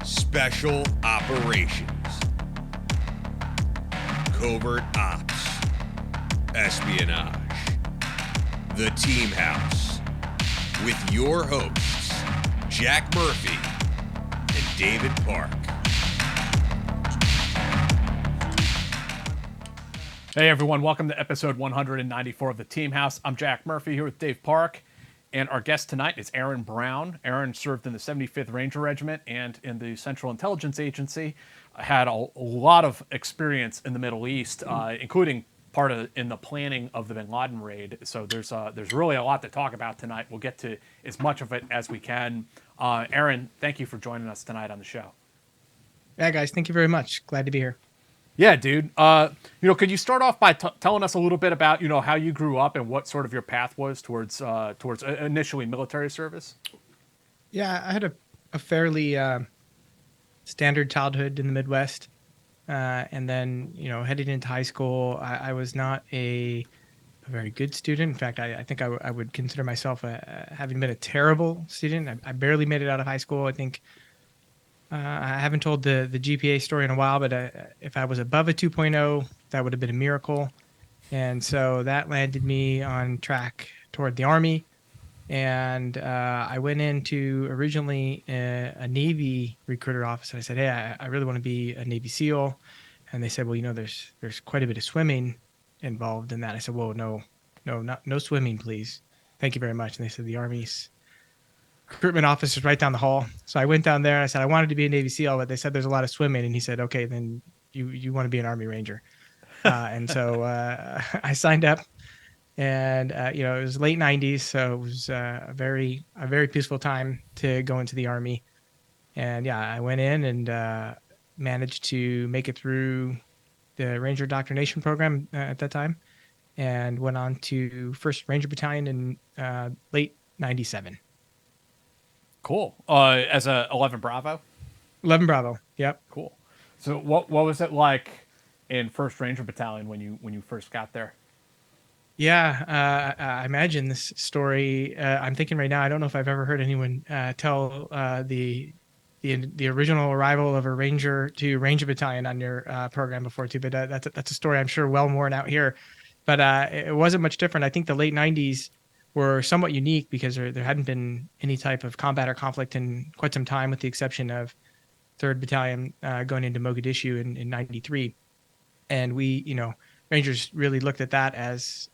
Special Operations, Covert Ops, Espionage, The Team House, with your hosts, Jack Murphy and David Park. Hey everyone, welcome to episode 194 of The Team House. I'm Jack Murphy here with Dave Park, and our guest tonight is Aaron Brown. Aaron served in the 75th Ranger Regiment and in the Central Intelligence Agency. Had a lot of experience in the Middle East, including in the planning of the bin Laden raid. So there's really a lot to talk about tonight. We'll get to as much of it as we can. Aaron, thank you for joining us tonight on the show. Yeah, guys, thank you very much. Glad to be here. Yeah, dude. Could you start off by telling us a little bit about, how you grew up and what sort of your path was towards initially military service? Yeah, I had a fairly standard childhood in the Midwest. And then, heading into high school, I was not a very good student. In fact, I think I would consider myself having been a terrible student. I barely made it out of high school. I think I haven't told the GPA story in a while, but if I was above a 2.0, that would have been a miracle. And so that landed me on track toward the Army. And I went into originally a Navy recruiter office. And I said, hey, I really want to be a Navy SEAL. And they said, well, there's quite a bit of swimming involved in that. I said, well, no swimming, please. Thank you very much. And they said, the Army's recruitment office is right down the hall. So I went down there and I said, I wanted to be a Navy SEAL, but they said there's a lot of swimming. And he said, okay, then you want to be an Army Ranger. And so I signed up, and, it was late 90s. So it was a very peaceful time to go into the Army. And yeah, I went in and managed to make it through the Ranger Indoctrination program at that time, and went on to 1st Ranger Battalion in late 97. Cool. As a 11 Bravo? 11 Bravo. Yep. Cool. So what was it like in 1st Ranger Battalion when you first got there? Yeah, I imagine this story. I'm thinking right now, I don't know if I've ever heard anyone tell the original arrival of a Ranger to Ranger Battalion on your program before too. But that's a story I'm sure well worn out here. But it wasn't much different. I think the late 90s were somewhat unique because there hadn't been any type of combat or conflict in quite some time, with the exception of 3rd Battalion going into Mogadishu in 93. And we, Rangers really looked at that as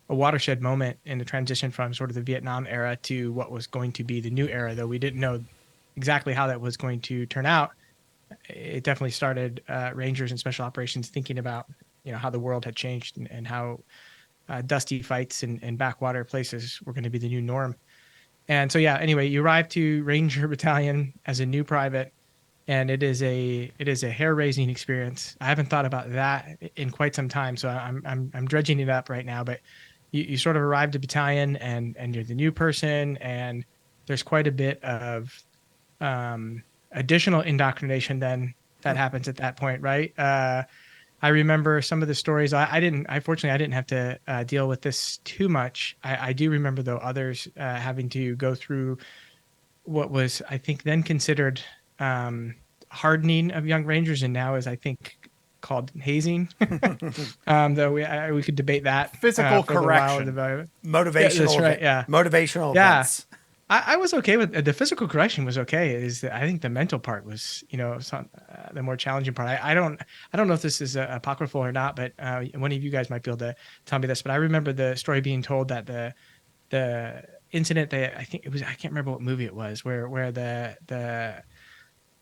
a watershed moment in the transition from sort of the Vietnam era to what was going to be the new era, though we didn't know exactly how that was going to turn out. It definitely started Rangers and Special Operations thinking about, how the world had changed and how dusty fights and backwater places were going to be the new norm. And so, yeah, anyway, you arrive to Ranger Battalion as a new private, and it is a hair-raising experience. I haven't thought about that in quite some time, so I'm dredging it up right now. But you sort of arrive to battalion, and you're the new person, and there's quite a bit of additional indoctrination then that happens at that point, right? I remember some of the stories. Fortunately, I didn't have to deal with this too much. I do remember, though, others having to go through what was, I think, then considered hardening of young Rangers, and now is, I think, called hazing. Though we could debate that. Physical correction. Motivational. Yeah, that's right. Yeah. Motivational Yeah. events. I was okay with the physical correction was okay. I think the mental part was, the more challenging part. I don't know if this is apocryphal or not, but one of you guys might be able to tell me this. But I remember the story being told that the incident that I can't remember what movie it was, where the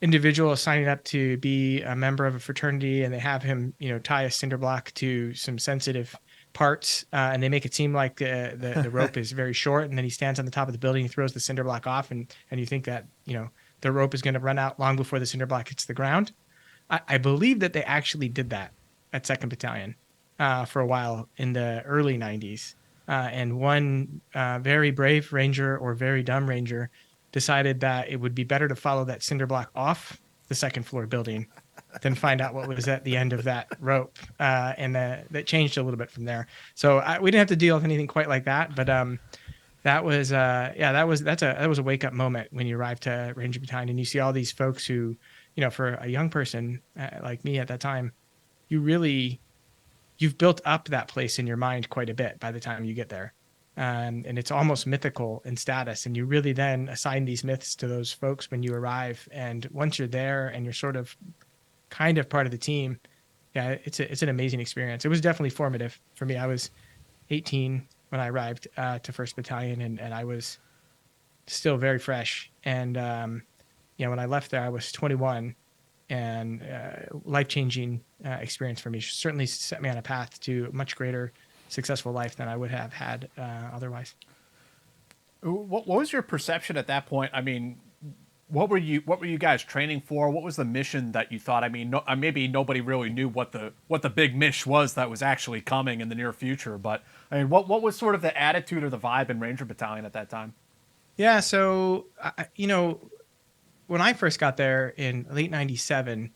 individual is signing up to be a member of a fraternity, and they have him, tie a cinder block to some sensitive parts, and they make it seem like the rope is very short, and then he stands on the top of the building, he throws the cinder block off, and you think that the rope is going to run out long before the cinder block hits the ground. I believe that they actually did that at 2nd Battalion for a while in the early 90s, and one very brave Ranger or very dumb Ranger decided that it would be better to follow that cinder block off the 2nd floor building than find out what was at the end of that rope. And that changed a little bit from there. So we didn't have to deal with anything quite like that. But that was that was a wake up moment when you arrive to Ranger Battalion and you see all these folks who, for a young person like me at that time, you've built up that place in your mind quite a bit by the time you get there. And it's almost mythical in status. And you really then assign these myths to those folks when you arrive. And once you're there and you're sort of kind of part of the team, yeah, it's an amazing experience. It was definitely formative for me. I was 18 when I arrived to 1st Battalion, and I was still very fresh. And, when I left there, I was 21, and life-changing experience for me. Certainly set me on a path to a much greater successful life than I would have had otherwise. What was your perception at that point? I mean, what were you guys training for? What was the mission that you thought? I mean, maybe nobody really knew what the big mish was that was actually coming in the near future. But I mean, what was sort of the attitude or the vibe in Ranger Battalion at that time? Yeah, so when I first got there in late '97,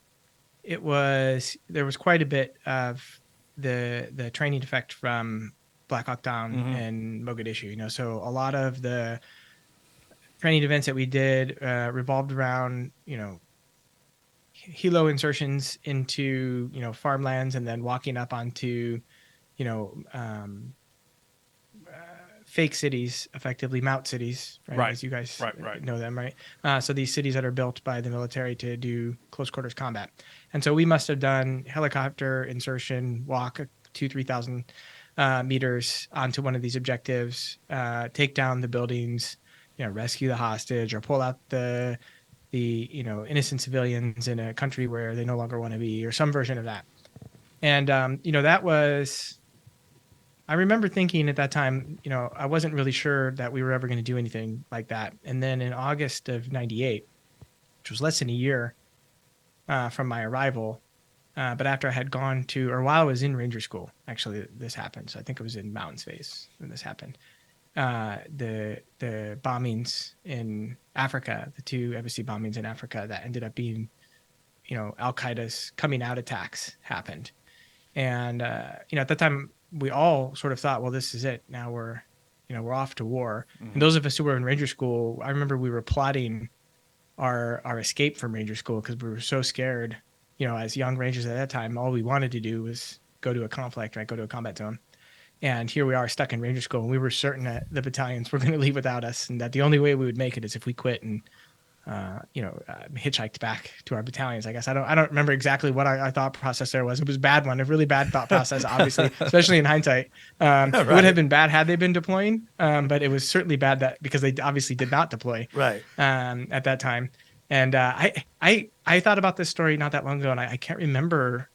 there was quite a bit of the training effect from Black Hawk Down and Mogadishu. So a lot of the training events that we did revolved around helo insertions into farmlands and then walking up onto fake cities, effectively mount cities, right? As you guys know them, right? So these cities that are built by the military to do close quarters combat. And so we must have done helicopter insertion, walk 2,000-3,000 meters onto one of these objectives, take down the buildings, rescue the hostage or pull out the innocent civilians in a country where they no longer want to be, or some version of that. And, that was, I remember thinking at that time, I wasn't really sure that we were ever going to do anything like that. And then in August of '98, which was less than a year from my arrival, but after I had gone to, or while I was in Ranger School, actually this happened. So I think it was in Mountains Base when this happened. The bombings in Africa, the 2 embassy bombings in Africa that ended up being, Al-Qaeda's coming out attacks happened. And, at that time, we all sort of thought, well, this is it. Now we're off to war. And those of us who were in Ranger School, I remember we were plotting our escape from Ranger School because we were so scared. As young Rangers at that time, all we wanted to do was go to a conflict, right? Go to a combat zone. And here we are stuck in Ranger School. And we were certain that the battalions were going to leave without us, and that the only way we would make it is if we quit and hitchhiked back to our battalions. I guess I don't remember exactly what our thought process there was. It was a bad one, a really bad thought process, obviously, especially in hindsight. It would have been bad had they been deploying, but it was certainly bad that because they obviously did not deploy at that time. And I thought about this story not that long ago, and I can't remember,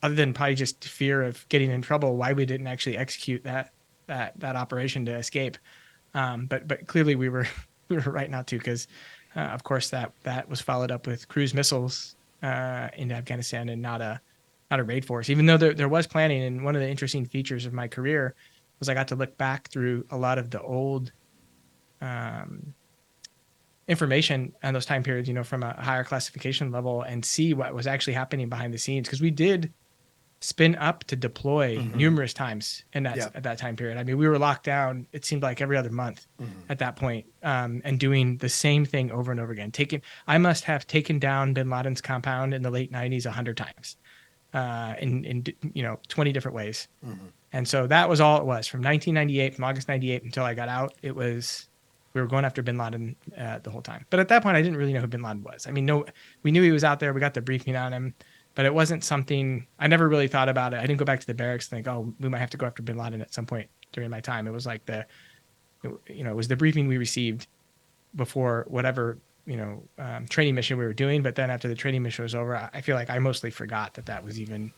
other than probably just fear of getting in trouble, why we didn't actually execute that operation to escape. But clearly we were right not to, because of course that was followed up with cruise missiles in Afghanistan and not a raid force, even though there was planning. And one of the interesting features of my career was I got to look back through a lot of the old information on those time periods, from a higher classification level, and see what was actually happening behind the scenes. Because we did spin up to deploy numerous times at that time period. I mean, we were locked down, it seemed like every other month at that point, and doing the same thing over and over again. I must have taken down bin Laden's compound in the late 90s 100 times in 20 different ways. And so that was all it was. From 1998, from August 98 until I got out, we were going after bin Laden the whole time. But at that point, I didn't really know who bin Laden was. I mean, we knew he was out there. We got the briefing on him. But it wasn't something, I never really thought about it. I didn't go back to the barracks and think, oh, we might have to go after bin Laden at some point during my time. It was like it was the briefing we received before whatever, training mission we were doing. But then after the training mission was over, I feel like I mostly forgot that was even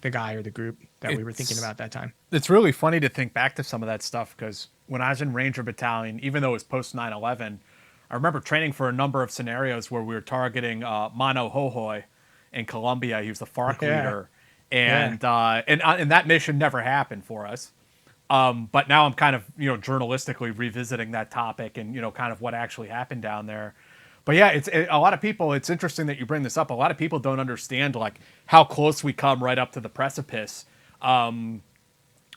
the guy or the group that we were thinking about that time. It's really funny to think back to some of that stuff, because when I was in Ranger Battalion, even though it was post 9/11, I remember training for a number of scenarios where we were targeting Mano Hohoi in Colombia. He was the FARC leader, and that mission never happened for us. But now I'm kind of journalistically revisiting that topic and kind of what actually happened down there. But yeah, a lot of people. It's interesting that you bring this up. A lot of people don't understand like how close we come right up to the precipice.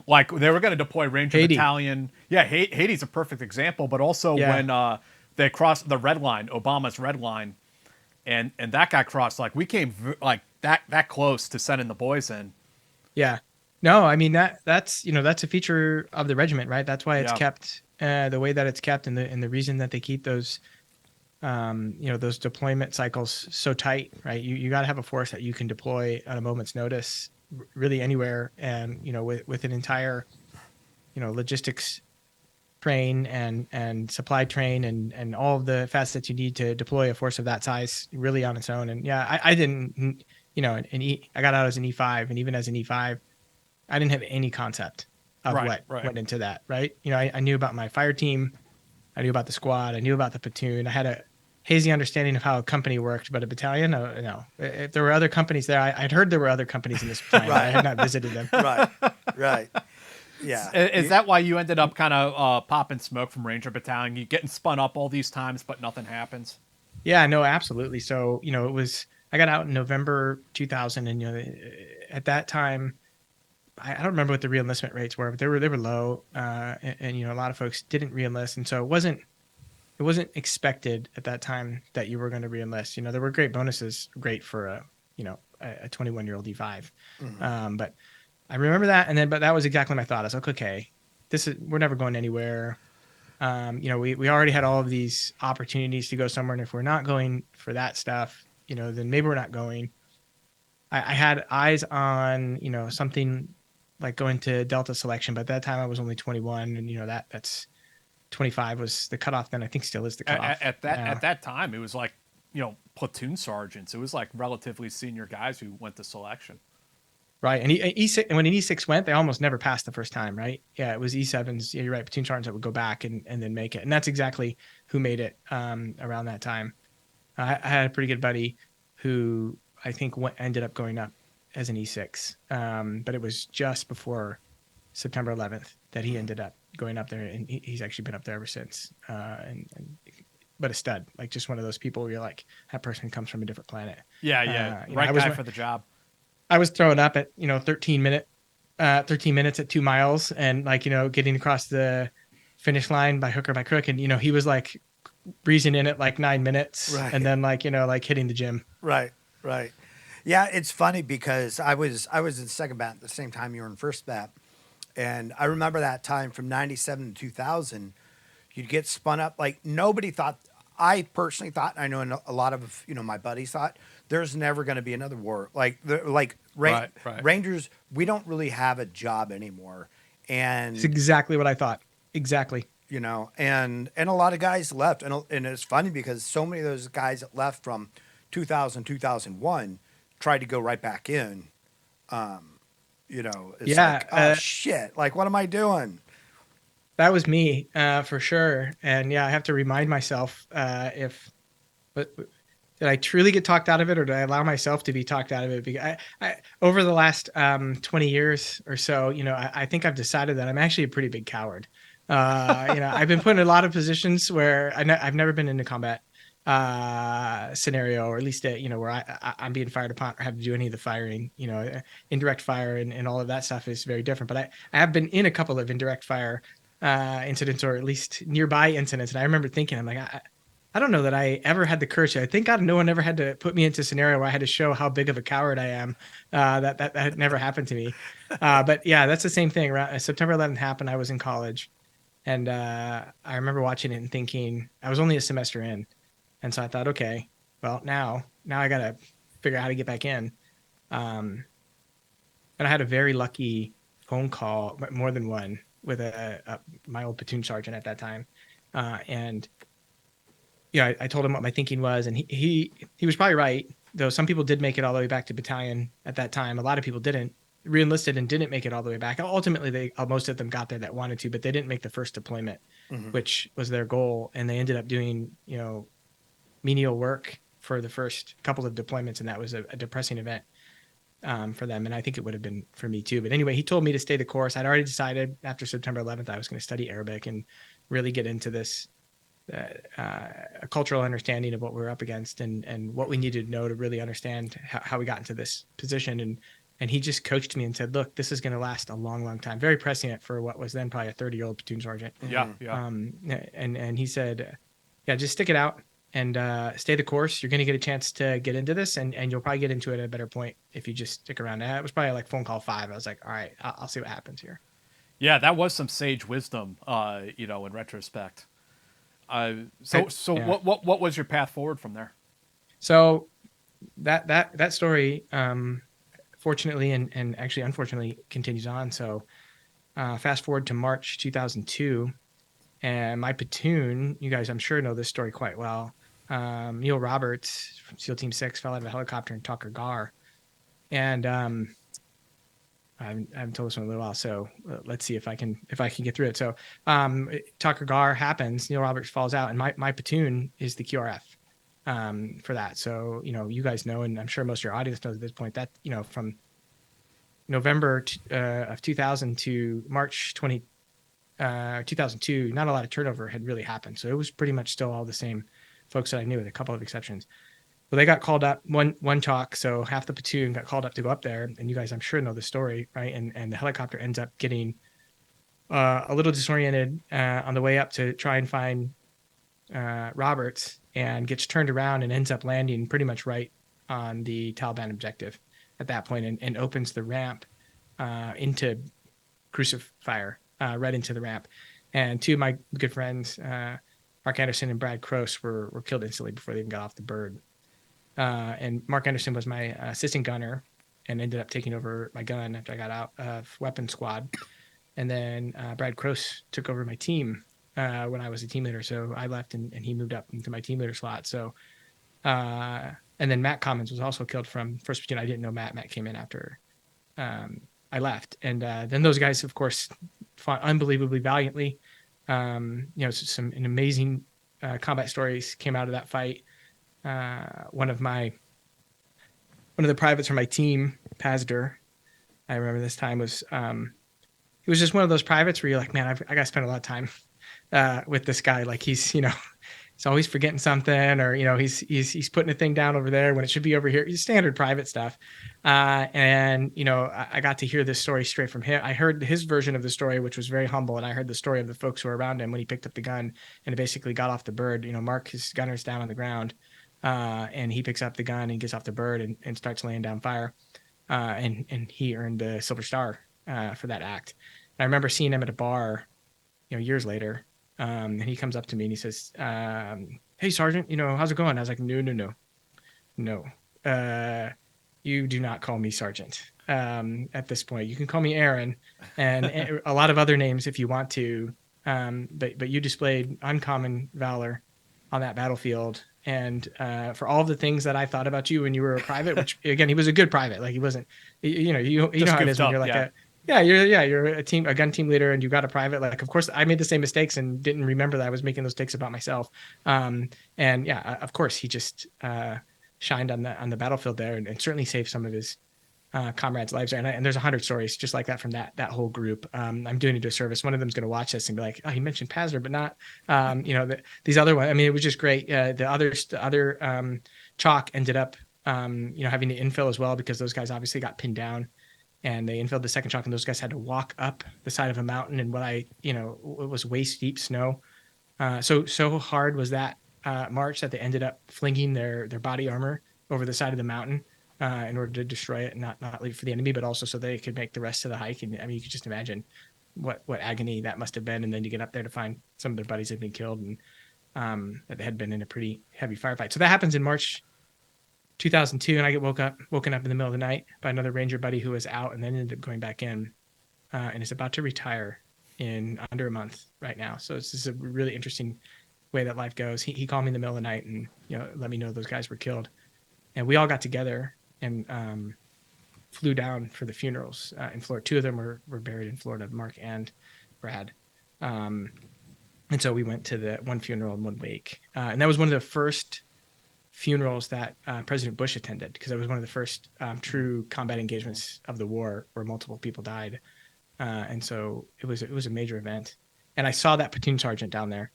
Like they were going to deploy Ranger Haiti. Battalion. Yeah, Haiti's a perfect example. But also when they crossed the red line, Obama's red line, and that got crossed, like we came like that close to sending the boys in. Yeah. No, I mean that's that's a feature of the regiment, right? That's why it's kept the way that it's kept, and the reason that they keep those those deployment cycles so tight, right? You got to have a force that you can deploy at a moment's notice, really anywhere, and with an entire logistics train and supply train and all of the facets you need to deploy a force of that size really on its own. And I didn't, I got out as an E5, and even as an E5, I didn't have any concept of what went into that, right? I knew about my fire team, I knew about the squad, I knew about the platoon. I had a hazy understanding of how a company worked, but a battalion, no. If there were other companies there, I'd heard there were other companies in this battalion. I had not visited them. Right. Yeah. Is that why you ended up kind of popping smoke from Ranger Battalion? You getting spun up all these times, but nothing happens? Yeah, no, absolutely. So, I got out in November 2000, and, at that time, I don't remember what the re-enlistment rates were, but they were low. And a lot of folks didn't re-enlist. And so it wasn't expected at that time that you were going to re-enlist. There were great bonuses, great for a 21-year-old E5. Mm-hmm. But I remember that. But that was exactly my thought. I was like, okay, we're never going anywhere. We already had all of these opportunities to go somewhere. And if we're not going for that stuff, then maybe we're not going. I had eyes on, something like going to Delta selection, but at that time I was only 21, and that's 25 was the cutoff. Then I think still is the cutoff. At that time, it was like platoon sergeants. It was like relatively senior guys who went to selection. Right, and E6, and when an E6 went, they almost never passed the first time, right? Yeah, it was E7s. Yeah, you're right, platoon sergeants that would go back and then make it, and that's exactly who made it around that time. I had a pretty good buddy who I think ended up going up as an E6, but it was just before September 11th that he ended up going up there, and he's actually been up there ever since. But a stud, like just one of those people where you're like, that person comes from a different planet. Yeah, right guy for the job. I was throwing up at 13 minutes at 2 miles, and getting across the finish line by hook or by crook, and he was like breezing in at like 9 minutes, and then hitting the gym. Right. Yeah, it's funny because I was in second bat at the same time you were in first bat, and I remember that time from 97 to 2000, you'd get spun up like nobody thought. I personally thought, I know a lot of my buddies thought, there's never going to be another war. Rangers, we don't really have a job anymore, and it's exactly what I thought. Exactly. And a lot of guys left, and it's funny because so many of those guys that left from 2000, 2001 tried to go right back in. It's like, oh shit, like what am I doing? That was me, for sure. And I have to remind myself, did I truly get talked out of it, or did I allow myself to be talked out of it? Because I over the last 20 years or so, I think I've decided that I'm actually a pretty big coward. I've been put in a lot of positions where I've never been in a combat scenario, or at least where I'm being fired upon or have to do any of the firing. Indirect fire and all of that stuff is very different. But I have been in a couple of indirect fire incidents, or at least nearby incidents, and I remember thinking, I'm like, I don't know that I ever had the courage. I think God, no one ever had to put me into a scenario where I had to show how big of a coward I am. That had never happened to me. But yeah, that's the same thing. September 11th happened. I was in college, and I remember watching it and thinking, I was only a semester in, and so I thought, okay, well now I got to figure out how to get back in. And I had a very lucky phone call, more than one, with my old platoon sergeant at that time, and I told him what my thinking was, and he was probably right. Though some people did make it all the way back to battalion at that time, a lot of people didn't, re-enlisted and didn't make it all the way back. Ultimately, most of them got there that wanted to, but they didn't make the first deployment, which was their goal, and they ended up doing menial work for the first couple of deployments, and that was a depressing event for them, and I think it would have been for me too. But anyway, he told me to stay the course. I'd already decided after September 11th I was going to study Arabic and really get into this a cultural understanding of what we were up against, and what we needed to know to really understand how we got into this position, And he just coached me and said, look, this is going to last a long, long time. Very prescient for what was then probably a 30-year-old platoon sergeant. Yeah. And he said, yeah, just stick it out and stay the course. You're going to get a chance to get into this, and you'll probably get into it at a better point if you just stick around. And it was probably like phone call 5. I was like, all right, I'll see what happens here. Yeah, that was some sage wisdom, in retrospect. What was your path forward from there? So that story, fortunately and actually unfortunately, continues on. So fast forward to March 2002, and my platoon, you guys I'm sure know this story quite well. Neil Roberts from SEAL Team 6 fell out of a helicopter in Tucker Gar, and I haven't told this one in a little while, so let's see if I can get through it. So Tucker Gar happens, Neil Roberts falls out, and my platoon is the QRF for that. So, you guys know, and I'm sure most of your audience knows at this point, that, from November of 2000 to March 2002, not a lot of turnover had really happened. So it was pretty much still all the same folks that I knew, with a couple of exceptions. Well, they got called up one talk. So half the platoon got called up to go up there. And you guys, I'm sure, know the story, right? And the helicopter ends up getting a little disoriented on the way up to try and find Roberts, and gets turned around and ends up landing pretty much right on the Taliban objective at that point, and opens the ramp into crucifire, right into the ramp. And two of my good friends, Mark Anderson and Brad Khowst, were killed instantly before they even got off the bird. And Mark Anderson was my assistant gunner and ended up taking over my gun after I got out of weapons squad. And then Brad Khowst took over my team when I was a team leader. So I left and he moved up into my team leader slot. So, and then Matt Commons was also killed from 1st Platoon. I didn't know Matt. Matt came in after I left. And then those guys, of course, fought unbelievably valiantly. Some amazing combat stories came out of that fight. One of the privates from my team, Pazder, I remember this time, was he was just one of those privates where you're like, man, I got to spend a lot of time with this guy. Like he's always forgetting something, or he's putting a thing down over there when it should be over here. He's standard private stuff. And I got to hear this story straight from him. I heard his version of the story, which was very humble, and I heard the story of the folks who were around him when he picked up the gun and basically got off the bird. Mark, his gunner's down on the ground. And he picks up the gun and gets off the bird and starts laying down fire. And he earned the Silver Star for that act. And I remember seeing him at a bar, years later. And he comes up to me and he says, hey, Sergeant, how's it going? I was like, no. You do not call me Sergeant at this point. You can call me Aaron and a lot of other names if you want to. But you displayed uncommon valor on that battlefield. And for all of the things that I thought about you when you were a private, which again, he was a good private. Like he wasn't, you know how it is when you're like you're a gun team leader and you got a private. Like, of course, I made the same mistakes and didn't remember that I was making those mistakes about myself. Of course, he just shined on the battlefield there and certainly saved some of his comrades' lives. And there's 100 stories just like that from that whole group. I'm doing a disservice. One of them's going to watch this and be like, oh, he mentioned Pazder, but not, these other ones. I mean, it was just great. The other chalk ended up, having to infill as well, because those guys obviously got pinned down and they infilled the second chalk, and those guys had to walk up the side of a mountain in what it was waist deep snow. So hard was that march that they ended up flinging their body armor over the side of the mountain in order to destroy it and not leave it for the enemy, but also so they could make the rest of the hike. And I mean, you could just imagine what agony that must have been. And then you get up there to find some of their buddies had been killed and that they had been in a pretty heavy firefight. So that happens in March 2002, and I get woken up in the middle of the night by another Ranger buddy who was out and then ended up going back in and is about to retire in under a month right now. So it's just a really interesting way that life goes. He called me in the middle of the night and let me know those guys were killed, and we all got together and flew down for the funerals in Florida. Two of them were buried in Florida, Mark and Brad. And so we went to the one funeral and one wake. And that was one of the first funerals that President Bush attended, because it was one of the first true combat engagements of the war where multiple people died. And so it was a major event. And I saw that platoon sergeant down there.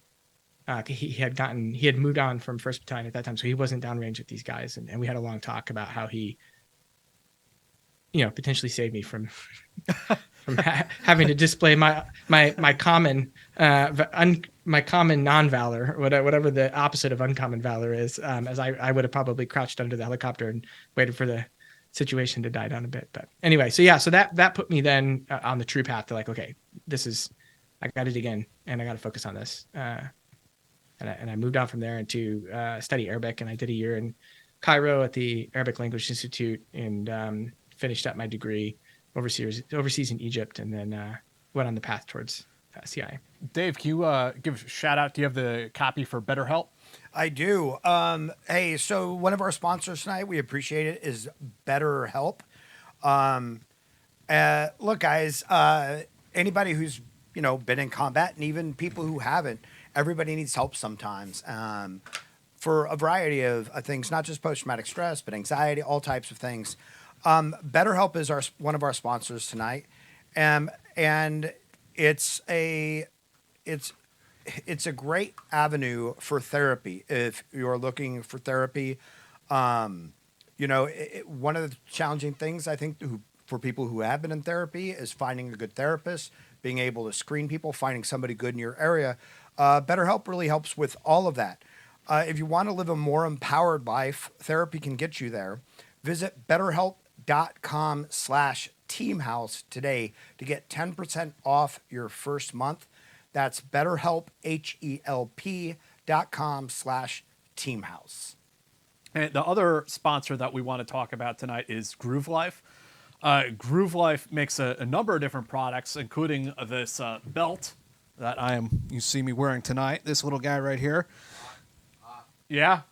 He had moved on from 1st Battalion at that time, so he wasn't downrange with these guys. And we had a long talk about how he, potentially save me from having to display my common my common non-valor, whatever the opposite of uncommon valor is, as I would have probably crouched under the helicopter and waited for the situation to die down a bit. But anyway, so that put me then on the true path to like, okay, I got to dig in and I got to focus on this. And I moved on from there into study Arabic, and I did a year in Cairo at the Arabic Language Institute, and finished up my degree overseas in Egypt, and then went on the path towards CIA. Dave, can you give a shout out? Do you have the copy for BetterHelp? I do. Hey, so one of our sponsors tonight, we appreciate it, is BetterHelp. Look, guys, anybody who's been in combat, and even people who haven't, everybody needs help sometimes. For a variety of things, not just post-traumatic stress, but anxiety, all types of things. BetterHelp is one of our sponsors tonight, and it's a great avenue for therapy if you're looking for therapy. One of the challenging things I think for people who have been in therapy is finding a good therapist, being able to screen people, finding somebody good in your area. BetterHelp really helps with all of that. If you want to live a more empowered life, therapy can get you there. Visit BetterHelp.com/teamhouse today to get 10% off your first month. That's BetterHelp, HELP.com/teamhouse. And the other sponsor that we want to talk about tonight is Groove Life. Groove Life makes a number of different products, including this belt that you see me wearing tonight. This little guy right here. Yeah,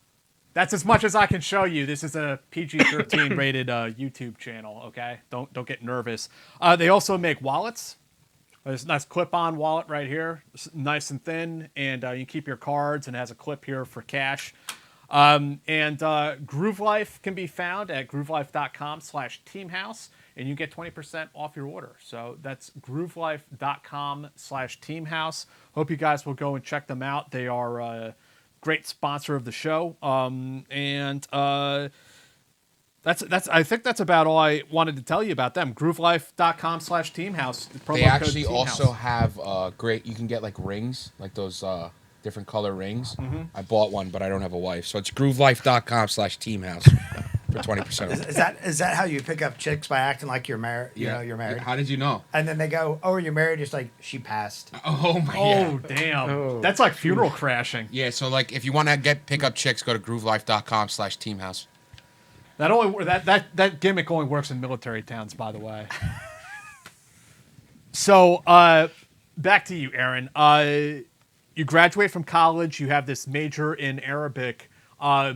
that's as much as I can show you. This is a PG-13 rated YouTube channel. Okay, don't get nervous. They also make wallets. There's a nice clip-on wallet right here, it's nice and thin, and you can keep your cards, and it has a clip here for cash. Groove Life can be found at groovelife.com/teamhouse, and you get 20% off your order. So that's groovelife.com/teamhouse. Hope you guys will go and check them out. They are a great sponsor of the show. I think that's about all I wanted to tell you about them. groovelife.com/teamhouse. They actually also have great, you can get like rings, like those different color rings. Mm-hmm. I bought one, but I don't have a wife. So it's groovelife.com/teamhouse for 20% off. Is that how you pick up chicks, by acting like you're married? Yeah. You're married. How did you know? And then they go, "Oh, you're married." It's like, she passed. Oh my God. God. Damn. Oh. That's like funeral crashing. Yeah. So like, if you want to pick up chicks, go to groovelife.com/teamhouse. That gimmick only works in military towns, by the way. So, back to you, Aaron. You graduate from college. You have this major in Arabic. How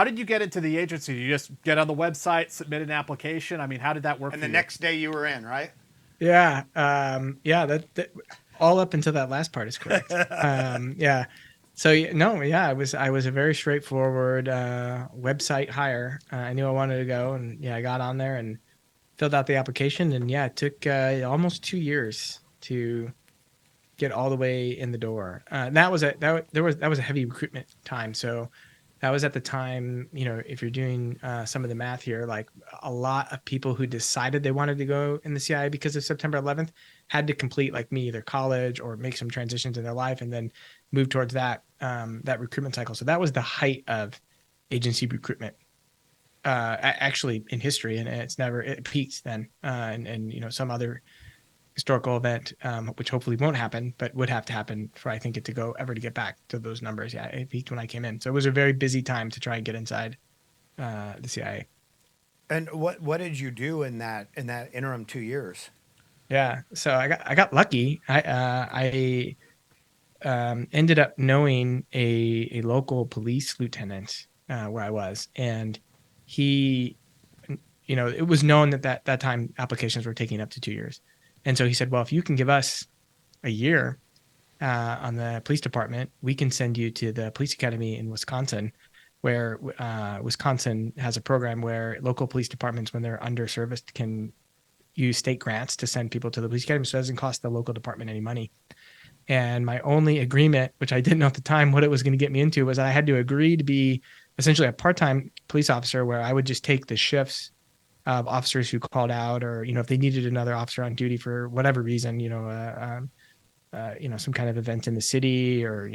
did you get into the agency? Did you just get on the website, submit an application? I mean, how did that work? And for the you? next day you were in, right? Yeah. That all up until that last part is correct. Yeah. So I was a very straightforward website hire. I knew I wanted to go, and I got on there and filled out the application, and it took almost 2 years to get all the way in the door. That was a heavy recruitment time. So that was at the time, if you're doing some of the math here, like a lot of people who decided they wanted to go in the CIA because of September 11th had to complete, like me, either college or make some transitions in their life and then move towards that recruitment cycle. So that was the height of agency recruitment, actually in history, and it peaks then, and some other historical event, which hopefully won't happen, but would have to happen for I think it to get back to those numbers. Yeah, it peaked when I came in, so it was a very busy time to try and get inside the CIA. And what did you do in that interim 2 years? Yeah, so I got lucky. I ended up knowing a local police lieutenant where I was, and he, it was known that time applications were taking up to 2 years. And so he said, well, if you can give us a year on the police department, we can send you to the police academy in Wisconsin, where Wisconsin has a program where local police departments, when they're underserviced, can use state grants to send people to the police academy, so it doesn't cost the local department any money. And my only agreement, which I didn't know at the time what it was going to get me into, was I had to agree to be essentially a part-time police officer where I would just take the shifts officers who called out, or if they needed another officer on duty for whatever reason, some kind of event in the city, or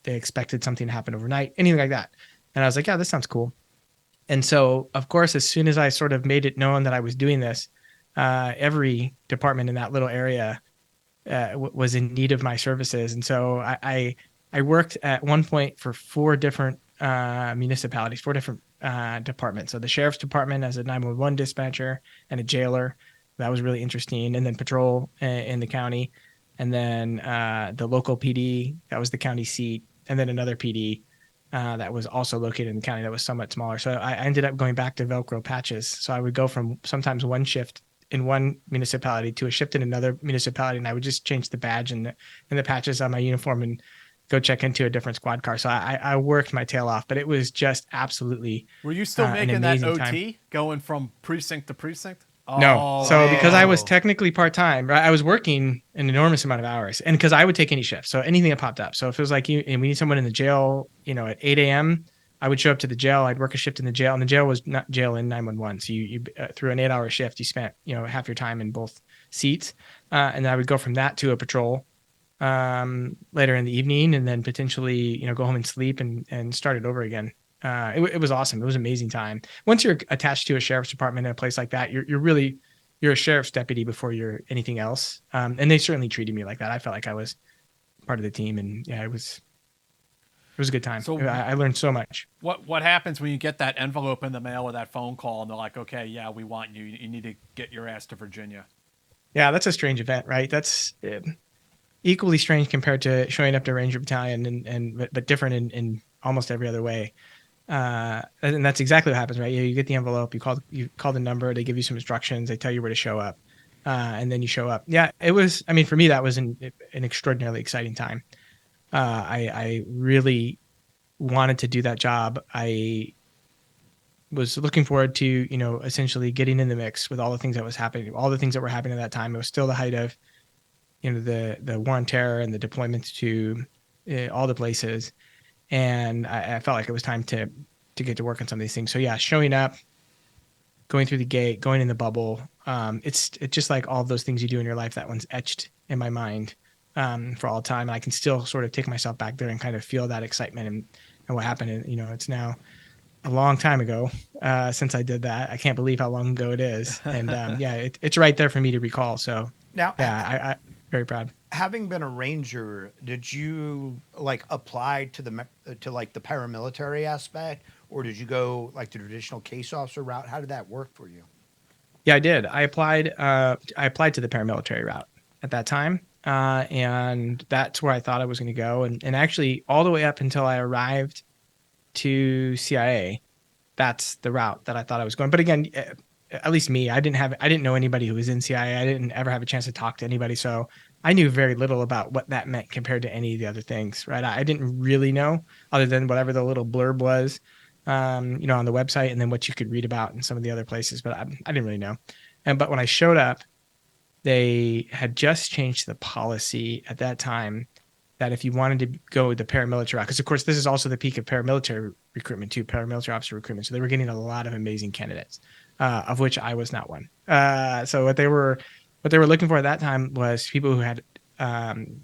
they expected something to happen overnight, anything like that. And I was like, yeah, this sounds cool. And so, of course, as soon as I sort of made it known that I was doing this, every department in that little area was in need of my services. And so I worked at one point for 4 different municipalities, 4 different departments. So the sheriff's department as a 911 dispatcher and a jailer. That was really interesting. And then patrol in the county. And then the local PD, that was the county seat. And then another PD that was also located in the county that was somewhat smaller. So I ended up going back to Velcro patches. So I would go from sometimes one shift in one municipality to a shift in another municipality, and I would just change the badge and the patches on my uniform and go check into a different squad car. So I worked my tail off, but it was just absolutely. Were you still making that OT time. going from precinct to precinct? No. So because I was technically part-time, right, I was working an enormous amount of hours, and because I would take any shift. So anything that popped up. So if it was like and we need someone in the jail, at 8 a.m., I would show up to the jail. I'd work a shift in the jail, and the jail was not jail in 911. So you through an 8-hour shift, you spent, half your time in both seats. And then I would go from that to a patrol later in the evening, and then potentially, go home and sleep and start it over again. It was awesome. It was an amazing time. Once you're attached to a sheriff's department in a place like that, you're a sheriff's deputy before you're anything else. And they certainly treated me like that. I felt like I was part of the team, and yeah, it was a good time. So I learned so much. What happens when you get that envelope in the mail or that phone call and they're like, okay, yeah, we want you. You need to get your ass to Virginia. Yeah, that's a strange event, right? That's equally strange compared to showing up to Ranger Battalion, but different in almost every other way. And that's exactly what happens, right? You get the envelope, you call the number, they give you some instructions, they tell you where to show up, and then you show up. Yeah, it was. I mean, for me, that was an extraordinarily exciting time. I really wanted to do that job. I was looking forward to, essentially getting in the mix with all the things that was happening, all the things that were happening at that time. It was still the height of, the war on terror and the deployments to all the places. And I felt like it was time to get to work on some of these things. So yeah, showing up, going through the gate, going in the bubble. It's just like all of those things you do in your life. That one's etched in my mind for all time. And I can still sort of take myself back there and kind of feel that excitement and what happened. And, it's now a long time ago since I did that. I can't believe how long ago it is. And yeah, it's right there for me to recall. So now, yeah, I very proud. Having been a ranger, did you apply to the paramilitary aspect, or did you go the traditional case officer route? How did that work for you? Yeah, I did. I applied to the paramilitary route at that time. And that's where I thought I was going to go. And actually all the way up until I arrived to CIA, that's the route that I thought I was going. But again, at least me, I didn't know anybody who was in CIA. I didn't ever have a chance to talk to anybody. So I knew very little about what that meant compared to any of the other things, right? I didn't really know, other than whatever the little blurb was, on the website, and then what you could read about in some of the other places. But I didn't really know. But when I showed up, they had just changed the policy at that time that if you wanted to go the paramilitary route, because of course this is also the peak of paramilitary recruitment too, paramilitary officer recruitment. So they were getting a lot of amazing candidates, of which I was not one. So what they were looking for at that time was people who had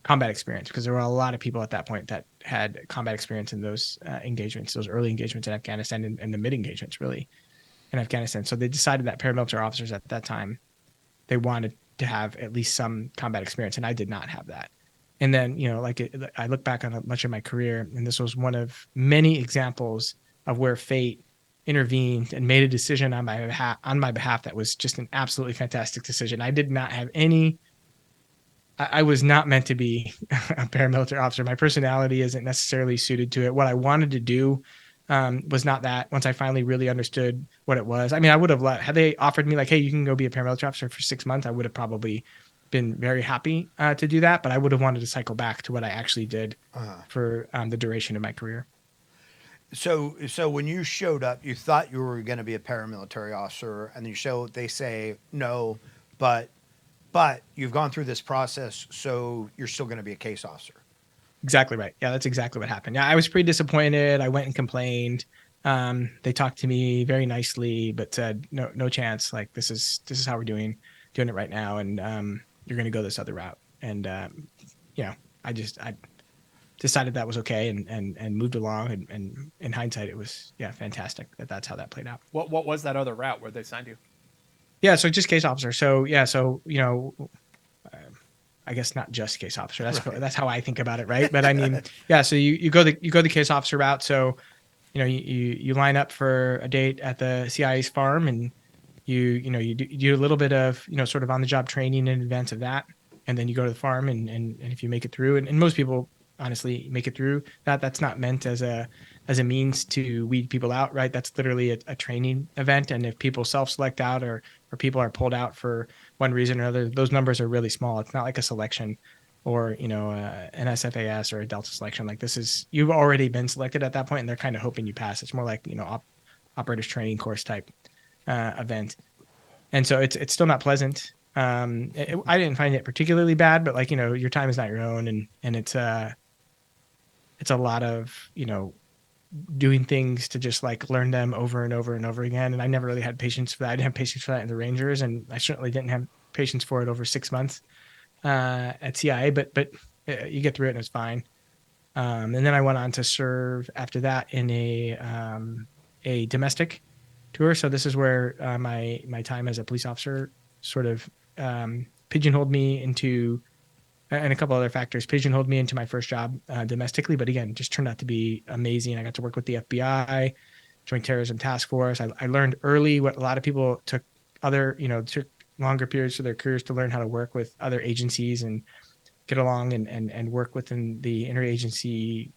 combat experience, because there were a lot of people at that point that had combat experience in those engagements, those early engagements in Afghanistan and the mid engagements really in Afghanistan. So they decided that paramilitary officers at that time, they wanted to have at least some combat experience, and I did not have that. And then, I look back on much of my career, and this was one of many examples of where fate intervened and made a decision on my behalf that was just an absolutely fantastic decision. I did not have I was not meant to be a paramilitary officer. My personality isn't necessarily suited to it. What I wanted to do was not that. Once I finally really understood what it was, I mean, I would have had they offered me hey, you can go be a paramilitary officer for 6 months, I would have probably been very happy to do that. But I would have wanted to cycle back to what I actually did for the duration of my career. So when you showed up, you thought you were going to be a paramilitary officer, and they say no, but you've gone through this process, so you're still going to be a case officer. Exactly right. Yeah, that's exactly what happened. Yeah, I was pretty disappointed. I went and complained. They talked to me very nicely, but said, no chance. Like, this is how we're doing it right now. And, you're going to go this other route. And, I decided that was okay and moved along. And in hindsight, it was, fantastic that's how that played out. What was that other route where they signed you? Yeah. So just case officer. So, I guess not just case officer. That's how I think about it. Right. But I mean, so you go the case officer route. So, you line up for a date at the CIA's farm, and you do a little bit of, sort of on the job training in advance of that. And then you go to the farm and if you make it through, and most people honestly make it through that's not meant as a means to weed people out, right? That's literally a training event. And if people self-select out or people are pulled out for one reason or another, those numbers are really small. It's not like a selection or, an SFAS or a Delta selection. Like, you've already been selected at that point, and they're kind of hoping you pass. It's more like, operators training course type event. And so it's still not pleasant. I didn't find it particularly bad, but like, your time is not your own, and it's a lot of, doing things to just like learn them over and over and over again. And I never really had patience for that. I didn't have patience for that in the Rangers, and I certainly didn't have patience for it over 6 months at CIA, but you get through it and it's fine. And then I went on to serve after that in a domestic tour. So this is where my time as a police officer sort of pigeonholed me into, and a couple other factors, pigeonholed me into my first job domestically. But again, just turned out to be amazing. I got to work with the FBI, Joint Terrorism Task Force. I learned early what a lot of people took longer periods for their careers to learn how to work with other agencies and get along and work within the interagency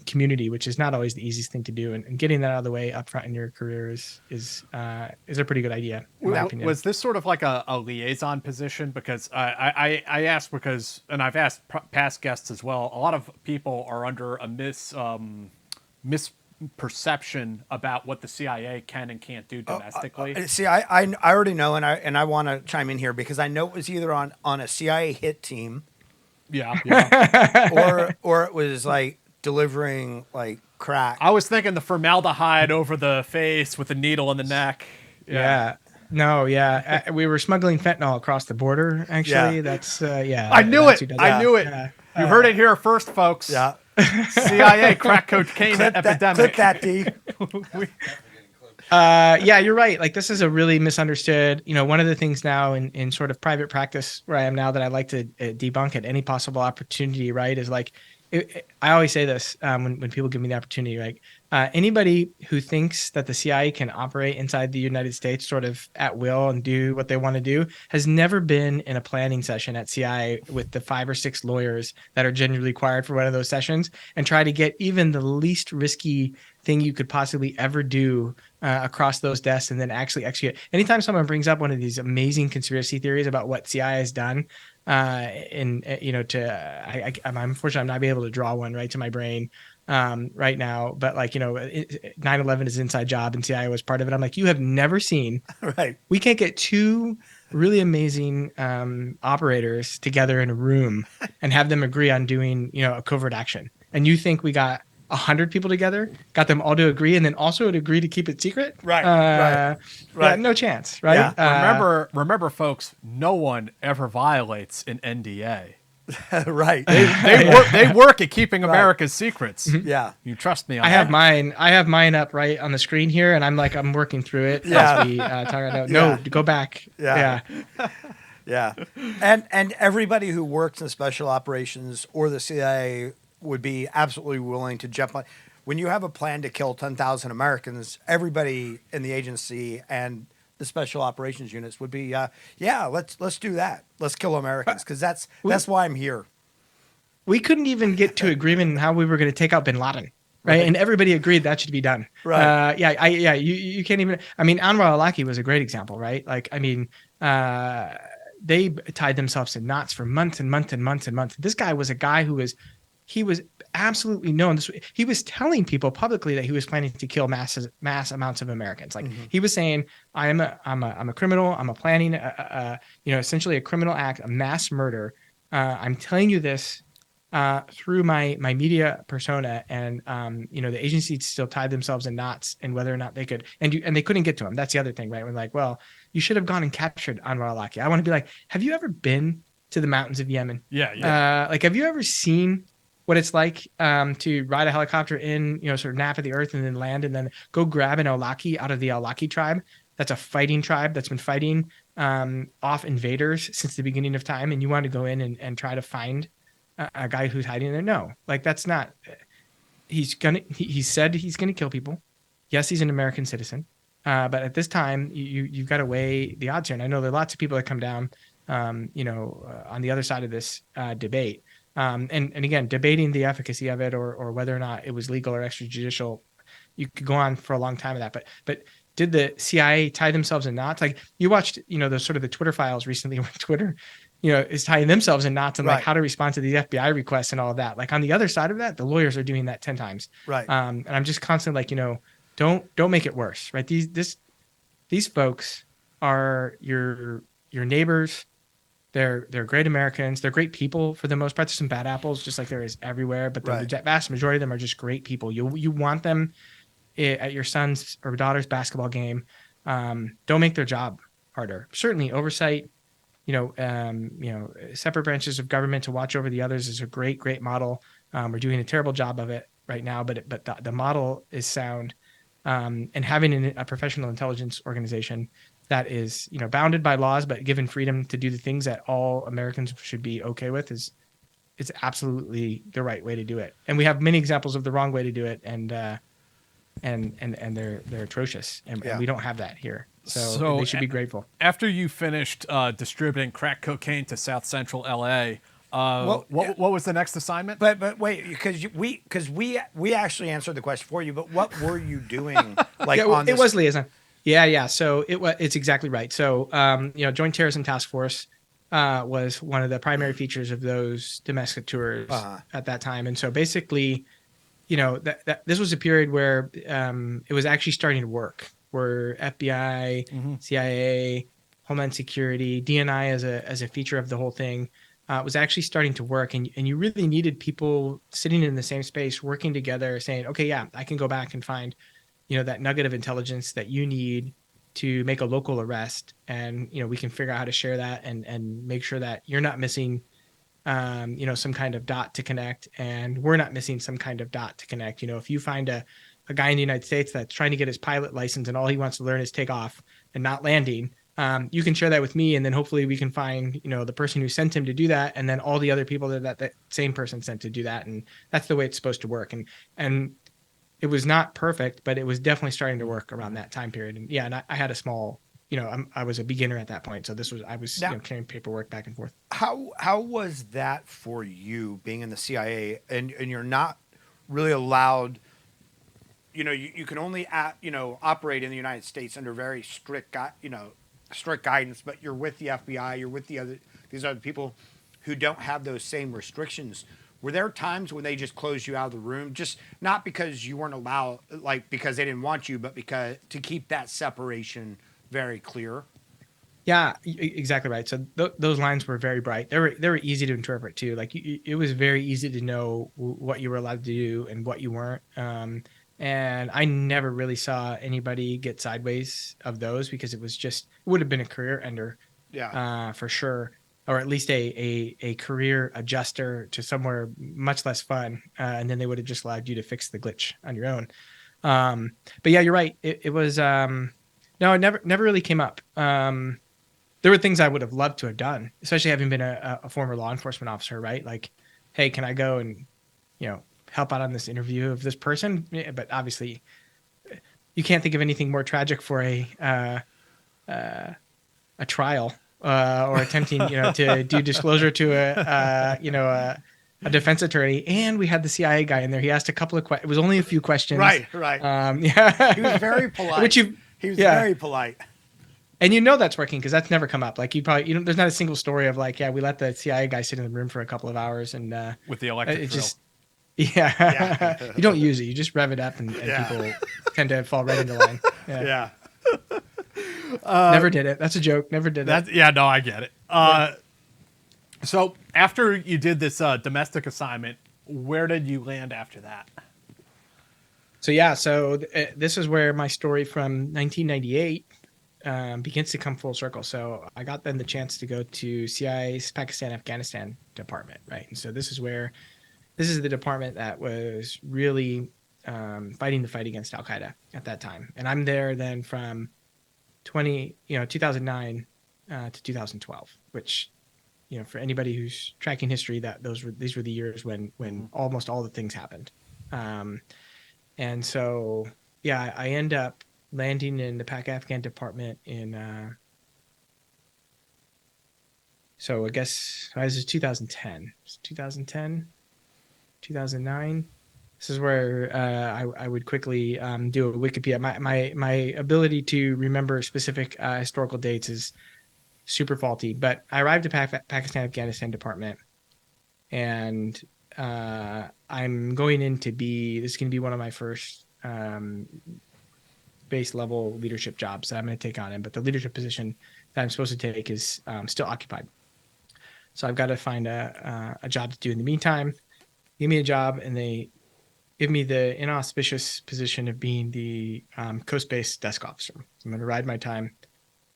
community, which is not always the easiest thing to do. And getting that out of the way up front in your career is a pretty good idea, in my opinion. Was this sort of like a liaison position? Because I asked because, and I've asked past guests as well, a lot of people are under a misperception about what the CIA can and can't do domestically. See, I already know, and I want to chime in here because I know it was either on a CIA hit team, or it was like delivering like crack. I was thinking the formaldehyde over the face with the needle in the neck. Yeah. No, yeah. We were smuggling fentanyl across the border, actually. Yeah. That's, I knew it. I knew it. You heard it here first, folks. Yeah. CIA crack cocaine epidemic. Clip that, D. You're right. Like, this is a really misunderstood, one of the things now in sort of private practice where I am now that I like to debunk at any possible opportunity, right, is like, I always say this when people give me the opportunity, like anybody who thinks that the CIA can operate inside the United States sort of at will and do what they want to do has never been in a planning session at CIA with the 5 or 6 lawyers that are generally required for one of those sessions and try to get even the least risky thing you could possibly ever do across those desks and then actually execute. Anytime someone brings up one of these amazing conspiracy theories about what CIA has done, I'm unfortunately I'm not able to draw one right to my brain right now, but like 9/11 is an inside job and CIA was part of it. I'm like, you have never seen. Right. We can't get 2 really amazing operators together in a room and have them agree on doing a covert action, and you think we got 100 people together, got them all to agree, and then also to agree to keep it secret? Right. Right. Yeah, no chance, right? Yeah. Remember, folks, no one ever violates an NDA. Right. They work at keeping America's secrets. Yeah. You trust me on I that. have mine up right on the screen here, and I'm working through it as we talk about. No, go back. Yeah. Yeah. And everybody who works in special operations or the CIA would be absolutely willing to jump on. When you have a plan to kill 10,000 Americans, everybody in the agency and the special operations units would be, let's do that. Let's kill Americans because that's why I'm here. We couldn't even get to agreement on how we were going to take out bin Laden. Right. And everybody agreed that should be done. Right. You can't even, Anwar al-Awlaki was a great example, right? Like, they tied themselves in knots for months and months and months and months. This guy was a guy he was absolutely known. He was telling people publicly that he was planning to kill mass amounts of Americans. Like he was saying, I'm a criminal. I'm planning, essentially a criminal act, a mass murder. I'm telling you this through my media persona, and the agency still tied themselves in knots in whether or not they could, and they couldn't get to him. That's the other thing, right? When like, well, you should have gone and captured Anwar al-Awlaki. I want to be like, have you ever been to the mountains of Yemen? Yeah. Like, have you ever seen what it's like to ride a helicopter in, sort of nap at the earth and then land and then go grab an Awlaki out of the Awlaki tribe? That's a fighting tribe that's been fighting off invaders since the beginning of time, and you want to go in and try to find a guy who's hiding there? No, like that's not. He said he's gonna kill people. Yes, he's an American citizen, but at this time you've got to weigh the odds here. And I know there are lots of people that come down, on the other side of this debate, and again debating the efficacy of it or whether or not it was legal or extrajudicial. You could go on for a long time of that, but did the CIA tie themselves in knots? Like you watched, the sort of the Twitter files recently when Twitter, is tying themselves in knots and like how to respond to these FBI requests and all of that. Like on the other side of that, the lawyers are doing that 10 times. Right. And I'm just constantly like, don't make it worse, right? These folks are your neighbors. They're great Americans. They're great people for the most part. There's some bad apples, just like there is everywhere, but the vast majority of them are just great people. You want them at your son's or daughter's basketball game. Don't make their job harder. Certainly oversight, separate branches of government to watch over the others is a great model. We're doing a terrible job of it right now, but the model is sound. And having a professional intelligence organization that is, bounded by laws, but given freedom to do the things that all Americans should be okay with it's absolutely the right way to do it. And we have many examples of the wrong way to do it. And they're atrocious. And we don't have that here. So they should be grateful. After you finished distributing crack cocaine to South Central LA, what was the next assignment? But wait, because we actually answered the question for you. But what were you doing? It was liaison. Yeah. So it's exactly right. So Joint Terrorism Task Force was one of the primary features of those domestic tours at that time. And so basically, that this was a period where it was actually starting to work. Where FBI, CIA, Homeland Security, DNI as a feature of the whole thing was actually starting to work, and you really needed people sitting in the same space, working together, saying, "Okay, yeah, I can go back and find, that nugget of intelligence that you need to make a local arrest, and we can figure out how to share that and make sure that you're not missing, some kind of dot to connect, and we're not missing some kind of dot to connect. If you find a guy in the United States that's trying to get his pilot license and all he wants to learn is take off and not landing, you can share that with me, and then hopefully we can find, the person who sent him to do that, and then all the other people that same person sent to do that, and that's the way it's supposed to work. And it was not perfect, but it was definitely starting to work around that time period. And and I had a small, I was a beginner at that point, so I was carrying paperwork back and forth. How was that for you being in the CIA and you're not really allowed? You can only operate in the United States under very strict guidance, but you're with the FBI, you're with these other people who don't have those same restrictions. Were there times when they just closed you out of the room, just not because you weren't allowed, like because they didn't want you, but because to keep that separation very clear? Yeah, exactly right. So those lines were very bright. They were easy to interpret too. Like it was very easy to know what you were allowed to do and what you weren't. And I never really saw anybody get sideways of those because it would have been a career ender, for sure, or at least a career adjuster to somewhere much less fun. And then they would have just allowed you to fix the glitch on your own. But yeah, you're right. It was no, it never really came up. There were things I would have loved to have done, especially having been a former law enforcement officer, right? Like, hey, can I go and help out on this interview of this person? But obviously you can't think of anything more tragic for a trial or attempting to do disclosure to a defense attorney. And we had the CIA guy in there. He asked a couple of questions. It was only a few questions. Right. He was very polite. He was very polite. And that's working because that's never come up. Like there's not a single story of like, we let the CIA guy sit in the room for a couple of hours and with the electric drill. You don't use it. You just rev it up and people tend to fall right into line. Yeah. Never did it. That's a joke. Never did it. No, I get it. So after you did this domestic assignment, where did you land after that? So yeah, this is where my story from 1998 begins to come full circle. So I got then the chance to go to CIA's Pakistan-Afghanistan department, right? And so this is the department that was really fighting the fight against Al Qaeda at that time. And I'm there then from 2009 to 2012, which, for anybody who's tracking history, these were the years when almost all the things happened. And so, yeah, I end up landing in the Pak-Afghan department in, so I guess this is 2010. It's 2010, 2009. This is where I would quickly do a Wikipedia. My ability to remember specific historical dates is super faulty, but I arrived at Pakistan-Afghanistan department, and I'm going in to this is going to be one of my first base level leadership jobs that I'm going to take on. But the leadership position that I'm supposed to take is still occupied. So I've got to find a job to do in the meantime. Give me a job, and they give me the inauspicious position of being the Khowst Base desk officer. So I'm going to ride my time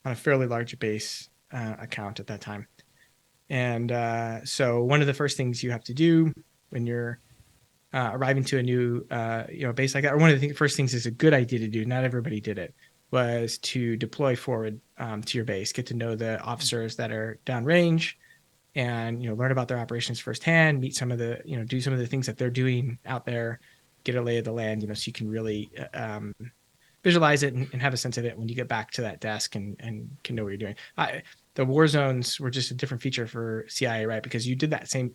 on a fairly large base account at that time. And so one of the first things you have to do when you're arriving to a new base like that, or one of the first things is a good idea to do, not everybody did it, was to deploy forward to your base, get to know the officers that are downrange, and learn about their operations firsthand, meet some of the do some of the things that they're doing out there, get a lay of the land, so you can really visualize it and have a sense of it when you get back to that desk and can know what you're doing. The war zones were just a different feature for CIA, right? Because you did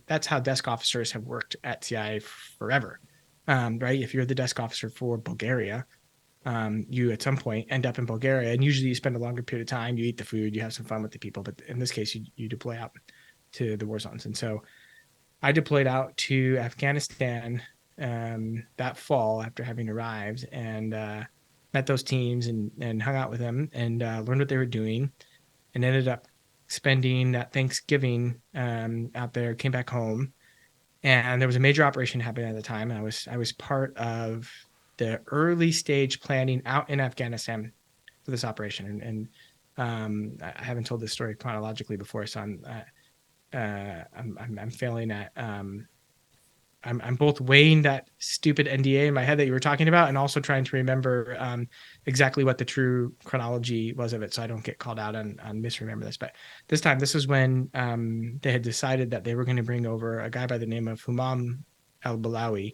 that's how desk officers have worked at CIA forever, right? If you're the desk officer for Bulgaria, you at some point end up in Bulgaria, and usually you spend a longer period of time, you eat the food, you have some fun with the people, but in this case, you deploy out to the war zones. And so I deployed out to Afghanistan that fall after having arrived, and met those teams and hung out with them and learned what they were doing, and ended up spending that Thanksgiving out there, came back home, and there was a major operation happening at the time. And I was part of the early stage planning out in Afghanistan for this operation. And I haven't told this story chronologically before, so I'm failing at I'm both weighing that stupid NDA in my head that you were talking about, and also trying to remember exactly what the true chronology was of it, so I don't get called out on misremember this. But this was when they had decided that they were going to bring over a guy by the name of Humam al-Balawi,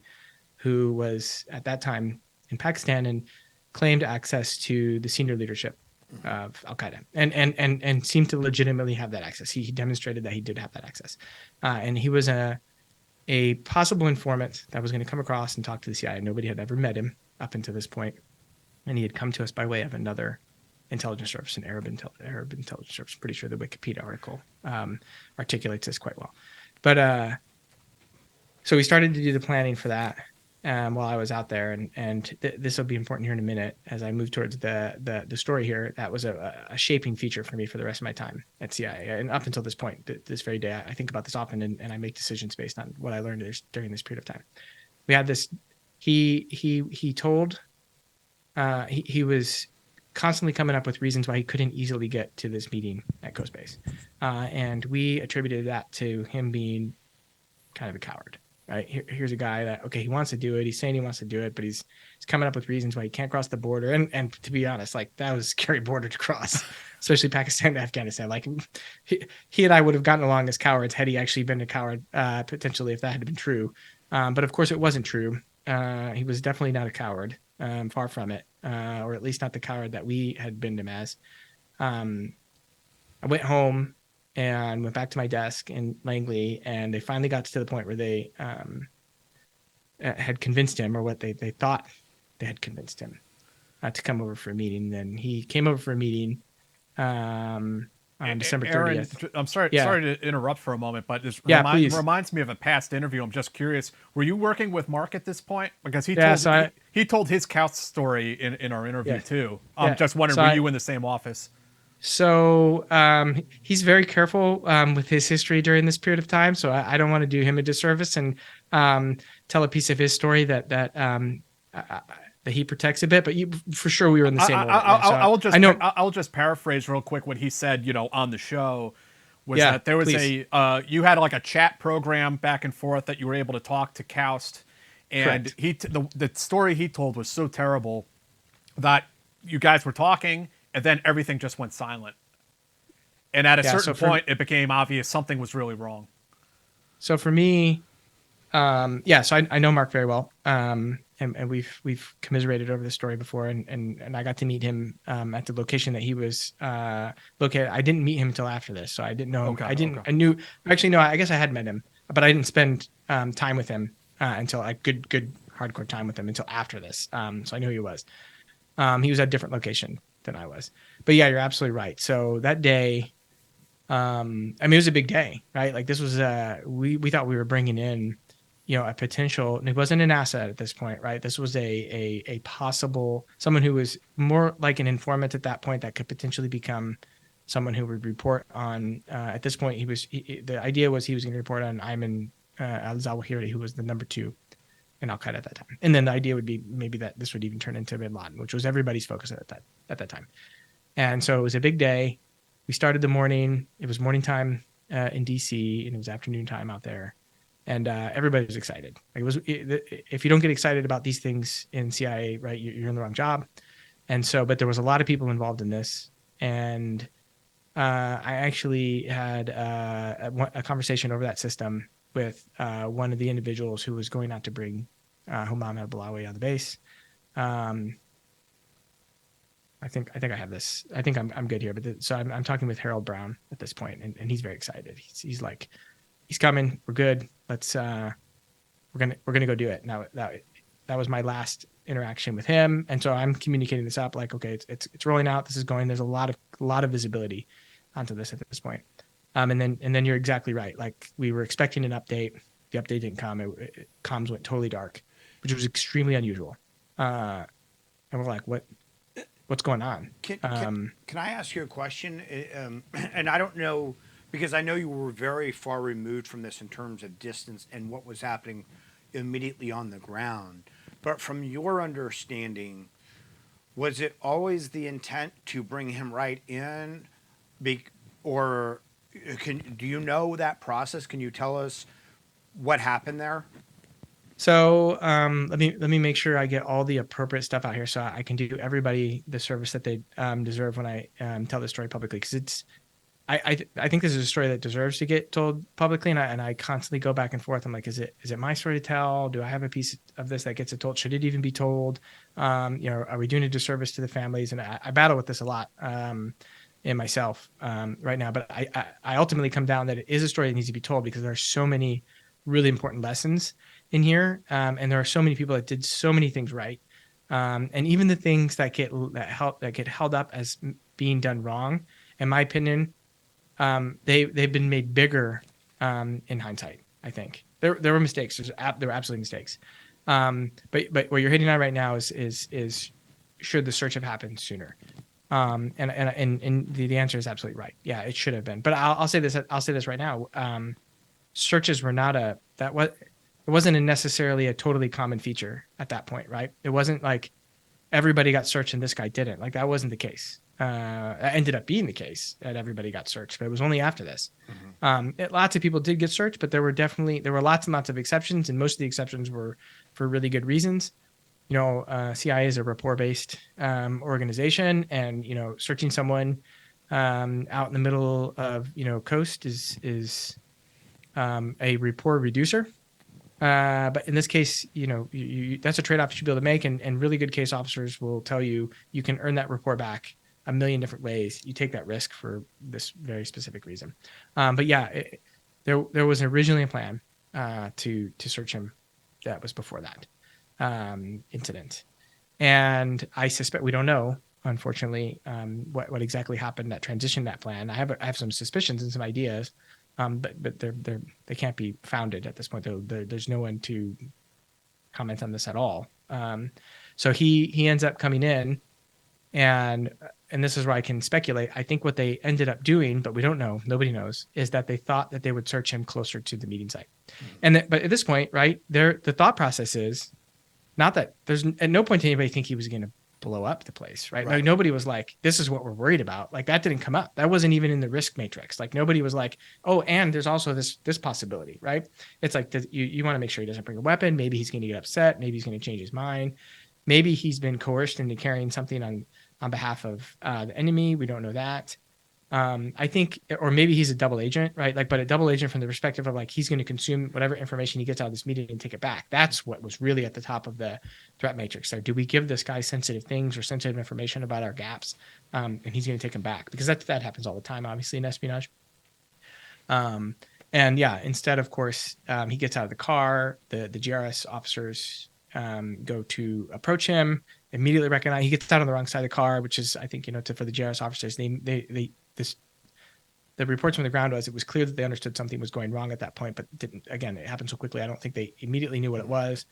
who was at that time in Pakistan and claimed access to the senior leadership of Al Qaeda, and seemed to legitimately have that access. He demonstrated that he did have that access, and he was a possible informant that was going to come across and talk to the CIA. Nobody had ever met him up until this point, and he had come to us by way of another intelligence service, an Arab intelligence service. I'm pretty sure the Wikipedia article articulates this quite well. But so we started to do the planning for that while I was out there, and this will be important here in a minute as I move towards the story here. That was a shaping feature for me for the rest of my time at CIA, and up until this point, this very day, I think about this often, and I make decisions based on what I learned during this period of time. We had this. He told. He was constantly coming up with reasons why he couldn't easily get to this meeting at Khowst Base, and we attributed that to him being kind of a coward. Right, here's a guy that, okay, he wants to do it. He's saying he wants to do it, but he's coming up with reasons why he can't cross the border. And to be honest, like, that was a scary border to cross, especially Pakistan to Afghanistan. Like, he and I would have gotten along as cowards had he actually been a coward, potentially, if that had been true. But of course, it wasn't true. He was definitely not a coward, far from it, or at least not the coward that we had been him as. I went home and went back to my desk in Langley, and they finally got to the point where they had convinced him, or what they thought they had convinced him, to come over for a meeting. Then he came over for a meeting on December 30th. Aaron, I'm sorry to interrupt for a moment, but this reminds me of a past interview. I'm just curious, were you working with Mark at this point? Because he told his Khowst story in our interview too. I'm just wondering, were you in the same office? So he's very careful with his history during this period of time. So I don't want to do him a disservice and tell a piece of his story that he protects a bit. But for sure, we were in the same orbit. I will just paraphrase real quick what he said. On the show was that there was please. You had like a chat program back and forth that you were able to talk to Khowst, and the story he told was so terrible that you guys were talking. And then everything just went silent. And at a certain point, it became obvious something was really wrong. So for me, so I know Mark very well. And we've commiserated over this story before. And I got to meet him at the location that he was located. I didn't meet him until after this. So I didn't know him. I guess I had met him, but I didn't spend time with him until good hardcore time with him until after this. So I knew who he was. He was at a different location than I was. But yeah, you're absolutely right. So that day, it was a big day, right? Like this was we thought we were bringing in, a potential, and it wasn't an asset at this point, right? This was a possible someone who was more like an informant at that point that could potentially become someone who would report on at this point the idea was he was going to report on Ayman al-Zawahiri, who was the number 2 in Al Qaeda at that time. And then the idea would be maybe that this would even turn into bin Laden, which was everybody's focus at that time. And so it was a big day. We started the morning. It was morning time in DC, and it was afternoon time out there. And everybody was excited. If you don't get excited about these things in CIA, right, you're in the wrong job. And so, but there was a lot of people involved in this. And I actually had a conversation over that system with one of the individuals who was going out to bring Humam al-Balawi on the base. I think I have this. I think I'm good here. But so I'm talking with Harold Brown at this point, and he's very excited. He's like, he's coming. We're good. Let's we're gonna go do it. Now that was my last interaction with him, and so I'm communicating this up like, okay, it's rolling out. This is going. There's a lot of visibility onto this at this point. And then you're exactly right. Like we were expecting an update. The update didn't come. Comms went totally dark, which was extremely unusual. And we're like, what's going on? Can I ask you a question? And I don't know, because I know you were very far removed from this in terms of distance and what was happening immediately on the ground. But from your understanding, was it always the intent to bring him right in? Or do you know that process? Can you tell us what happened there? So let me make sure I get all the appropriate stuff out here so I can do everybody the service that they deserve when I tell this story publicly, because I think this is a story that deserves to get told publicly, and I constantly go back and forth. I'm like, is it my story to tell? Do I have a piece of this that gets it told? Should it even be told? Are we doing a disservice to the families? And I battle with this a lot in myself right now, but I ultimately come down that it is a story that needs to be told because there are so many really important lessons in here, and there are so many people that did so many things right, and even the things that get held up as being done wrong, in my opinion, they've been made bigger in hindsight. I think there were mistakes. There were absolutely mistakes, but what you're hitting on right now is should the search have happened sooner? And the answer is absolutely right. Yeah, it should have been. But I'll say this. I'll say this right now. Searches were not it wasn't necessarily a totally common feature at that point, right? It wasn't like everybody got searched and this guy didn't. Like that wasn't the case. It ended up being the case that everybody got searched, but it was only after this. Mm-hmm. Lots of people did get searched, but there were lots and lots of exceptions, and most of the exceptions were for really good reasons. CIA is a rapport-based organization, and searching someone out in the middle of coast is a rapport reducer. But in this case, that's a trade-off you should be able to make, and really good case officers will tell you can earn that rapport back a million different ways. You take that risk for this very specific reason. But yeah, there was originally a plan to search him that was before that incident, and I suspect we don't know, unfortunately, what exactly happened that transitioned that plan. I have some suspicions and some ideas. But they can't be founded at this point. There's no one to comment on this at all. So he ends up coming in, and and this is where I can speculate, I think what they ended up doing, but we don't know, nobody knows, is that they thought that they would search him closer to the meeting site. But at this point, right, the thought process is not that there's at no point did anybody think he was going to blow up the place, right? Like nobody was like, this is what we're worried about. Like that didn't come up. That wasn't even in the risk matrix. Like nobody was like, oh, and there's also this possibility, right? It's like you want to make sure he doesn't bring a weapon. Maybe he's going to get upset. Maybe he's going to change his mind. Maybe he's been coerced into carrying something on behalf of the enemy. We don't know that. I think, or maybe he's a double agent, right? Like, but a double agent from the perspective of like, he's going to consume whatever information he gets out of this meeting and take it back. That's what was really at the top of the threat matrix. So do we give this guy sensitive things or sensitive information about our gaps? And he's going to take them back, because that happens all the time, obviously, in espionage. And yeah, instead, of course, he gets out of the car, the GRS officers go to approach him, immediately recognize he gets out on the wrong side of the car, which is, I think, for the GRS officers, the reports from the ground was, it was clear that they understood something was going wrong at that point, but didn't. Again, it happened so quickly. I don't think they immediately knew what it was.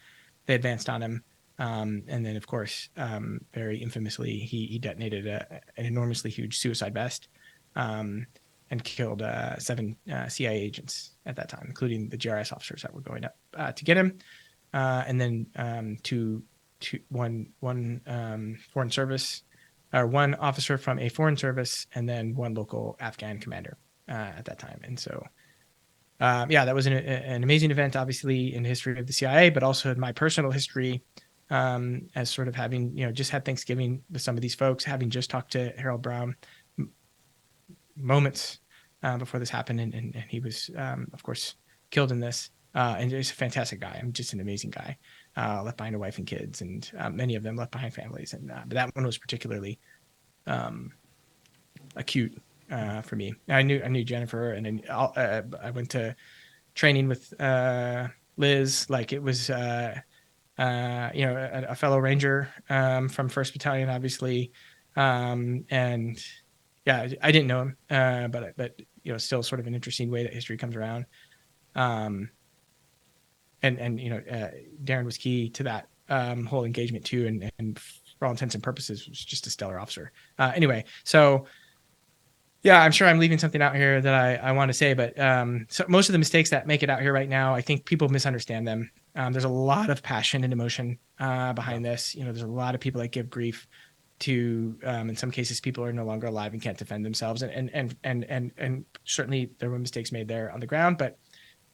They advanced on him. And then, of course, very infamously, he detonated an enormously huge suicide vest and killed 7 CIA agents at that time, including the GRS officers that were going up to get him. And then one foreign service, or one officer from a foreign service, and then one local Afghan commander at that time. And so, yeah, that was an amazing event, obviously, in the history of the CIA, but also in my personal history, as sort of having, just had Thanksgiving with some of these folks, having just talked to Harold Brown moments before this happened. And he was, of course, killed in this. And he's a fantastic guy. I'm just an amazing guy. Left behind a wife and kids, and many of them left behind families. And but that one was particularly acute for me. I knew Jennifer, and then I went to training with Liz. Like it was, a fellow Ranger from 1st Battalion, obviously, and yeah, I didn't know him, but still sort of an interesting way that history comes around. And Darren was key to that whole engagement too, and for all intents and purposes was just a stellar officer. Anyway, so yeah, I'm sure I'm leaving something out here that I want to say, but so most of the mistakes that make it out here right now, I think people misunderstand them. There's a lot of passion and emotion behind this. There's a lot of people that give grief to, in some cases, people are no longer alive and can't defend themselves, and certainly there were mistakes made there on the ground, but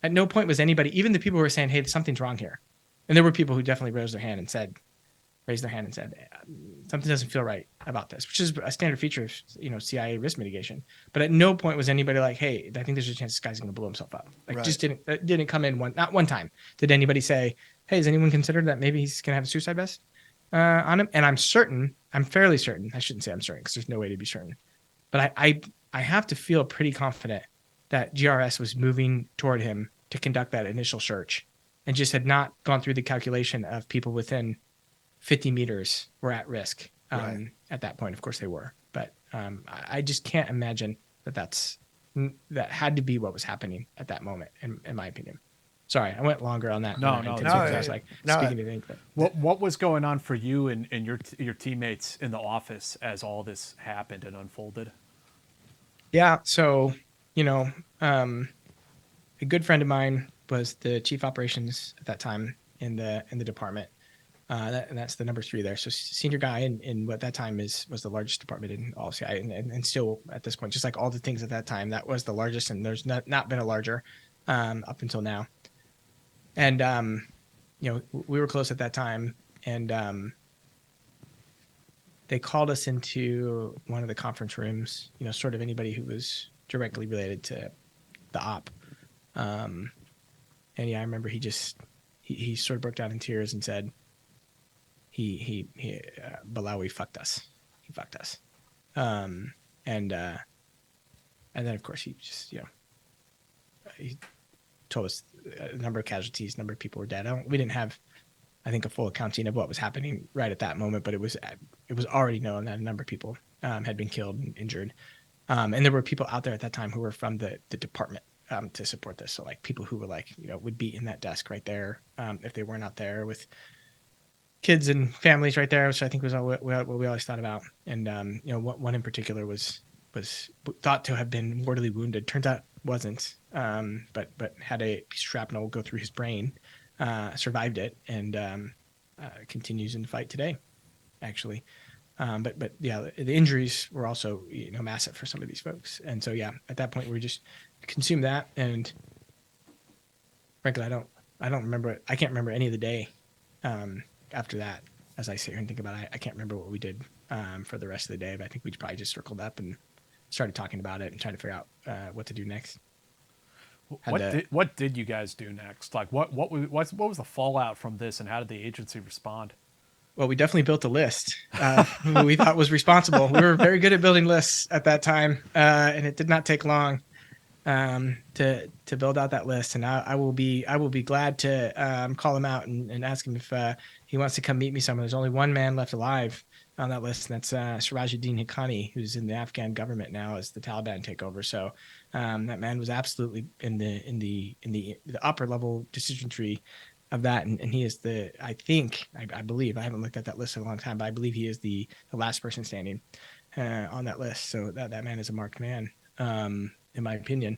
at no point was anybody, even the people who were saying, hey, something's wrong here. And there were people who definitely raised their hand and said, something doesn't feel right about this, which is a standard feature of, CIA risk mitigation. But at no point was anybody like, hey, I think there's a chance this guy's going to blow himself up. Like, just didn't come in not one time. Did anybody say, hey, has anyone considered that maybe he's going to have a suicide vest on him? And I'm fairly certain, I shouldn't say I'm certain because there's no way to be certain, but I have to feel pretty confident that GRS was moving toward him to conduct that initial search and just had not gone through the calculation of people within 50 meters were at risk. At that point, of course they were, but I just can't imagine that had to be what was happening at that moment, in my opinion. Sorry, I went longer on that. No. I was like speaking to think. What was going on for you and your teammates in the office as all this happened and unfolded? Yeah, so a good friend of mine was the chief operations at that time in the department. And that's the number 3 there. So senior guy in what that time was the largest department in all CIA, and still at this point, just like all the things at that time, that was the largest, and there's not been a larger up until now. And we were close at that time, and they called us into one of the conference rooms. Sort of anybody who was directly related to the op. And yeah, I remember he sort of broke down in tears and said, he Balawi fucked us. He fucked us. And then of course he just, he told us a number of casualties, number of people were dead. We didn't have, I think, a full accounting of what was happening right at that moment, but it was already known that a number of people had been killed and injured. And there were people out there at that time who were from the department to support this. So like people who were like, would be in that desk right there if they weren't out there with kids and families right there, which I think was what we always thought about. And one in particular was thought to have been mortally wounded. Turns out wasn't, but had a shrapnel go through his brain, survived it, and continues in the fight today, actually. But yeah, the injuries were also massive for some of these folks. And so yeah, at that point we just consumed that, and frankly, I don't remember it. I can't remember any of the day after that. As I sit here and think about it, I can't remember what we did for the rest of the day. But I think we probably just circled up and started talking about it and trying to figure out what to do next. What did you guys do next? Like what was the fallout from this, and how did the agency respond? Well, we definitely built a list who we thought was responsible. We were very good at building lists at that time, and it did not take long to build out that list. And I will be glad to call him out and ask him if he wants to come meet me somewhere. There's only one man left alive on that list, and that's Sirajuddin Haqqani, who's in the Afghan government now as the Taliban take over. So that man was absolutely in the upper level decision tree of that, and he is I believe, I haven't looked at that list in a long time, but I believe he is the last person standing on that list. So that man is a marked man, in my opinion.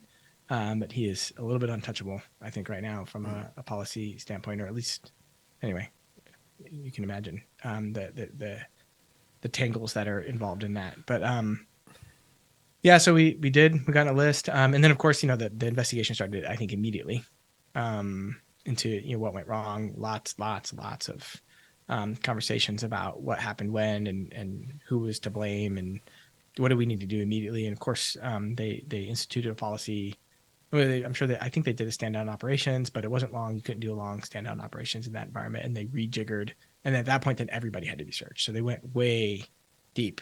But he is a little bit untouchable, I think, right now from a policy standpoint, or at least, anyway, you can imagine the tangles that are involved in that. But yeah, so we got a list, and then of course the investigation started, I think, immediately into what went wrong. Lots of conversations about what happened when, and who was to blame, and what do we need to do immediately. And of course, they instituted a policy. I think they did a stand down operations, but it wasn't long. You couldn't do a long stand down operations in that environment, and they rejiggered. And at that point, then everybody had to be searched. So they went way deep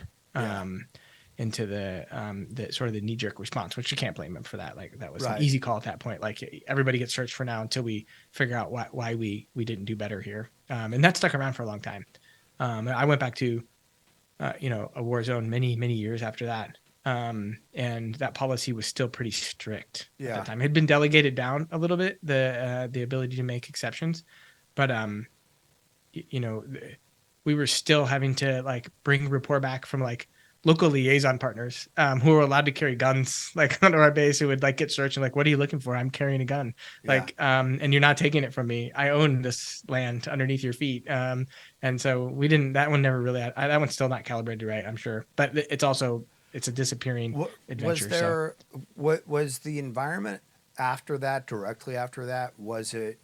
into the sort of the knee jerk response, which you can't blame them for that. Like that was an easy call at that point. Like everybody gets searched for now until we figure out why we didn't do better here. And that stuck around for a long time. I went back to a war zone many years after that. And that policy was still pretty strict at that time. It had been delegated down a little bit, the ability to make exceptions, but we were still having to bring rapport back from local liaison partners who were allowed to carry guns onto our base, who would get searched and what are you looking for? I'm carrying a gun. And you're not taking it from me. I own this land underneath your feet. And so we didn't, that one never really, that one's still not calibrated right, I'm sure. But it's a disappearing adventure. Was the environment after that, directly after that, was it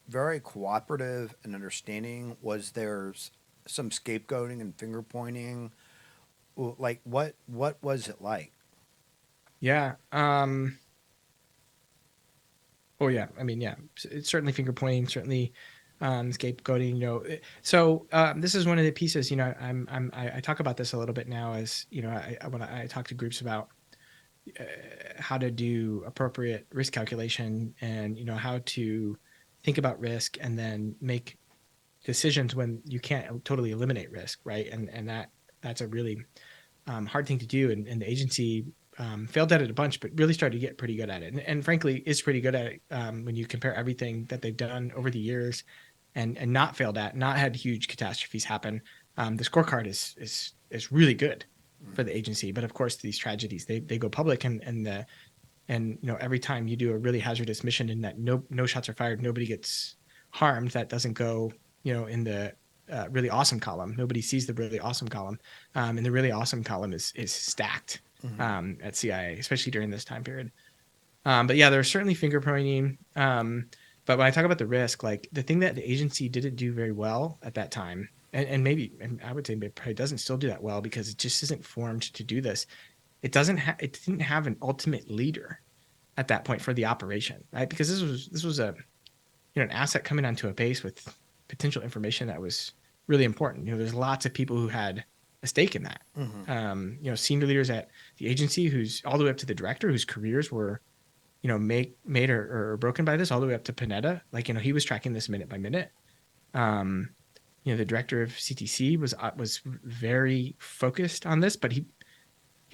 very cooperative and understanding? Was there some scapegoating and finger pointing? What was it like? Yeah. Oh yeah. I mean, yeah, it's certainly finger pointing, certainly scapegoating, So this is one of the pieces, I talk about this a little bit now as, when I talk to groups about how to do appropriate risk calculation and, how to think about risk and then make decisions when you can't totally eliminate risk. Right. And that's a really hard thing to do. And the agency failed at it a bunch, but really started to get pretty good at it. And frankly, is pretty good at it when you compare everything that they've done over the years and not failed at, not had huge catastrophes happen. The scorecard is really good for the agency. But of course, these tragedies, they go public and every time you do a really hazardous mission and that no shots are fired, nobody gets harmed, that doesn't go, in the really awesome column. Nobody sees the really awesome column. And the really awesome column is stacked at CIA, especially during this time period. But yeah, there's certainly finger pointing. But when I talk about the risk, the thing that the agency didn't do very well at that time, and I would say it probably doesn't still do that well because it just isn't formed to do this. It didn't have an ultimate leader at that point for the operation, right? Because this was an asset coming onto a base with potential information that was really important. There's lots of people who had a stake in that. Senior leaders at the agency, who's all the way up to the director, whose careers were, made or broken by this, all the way up to Panetta. He was tracking this minute by minute. The director of CTC was very focused on this, but he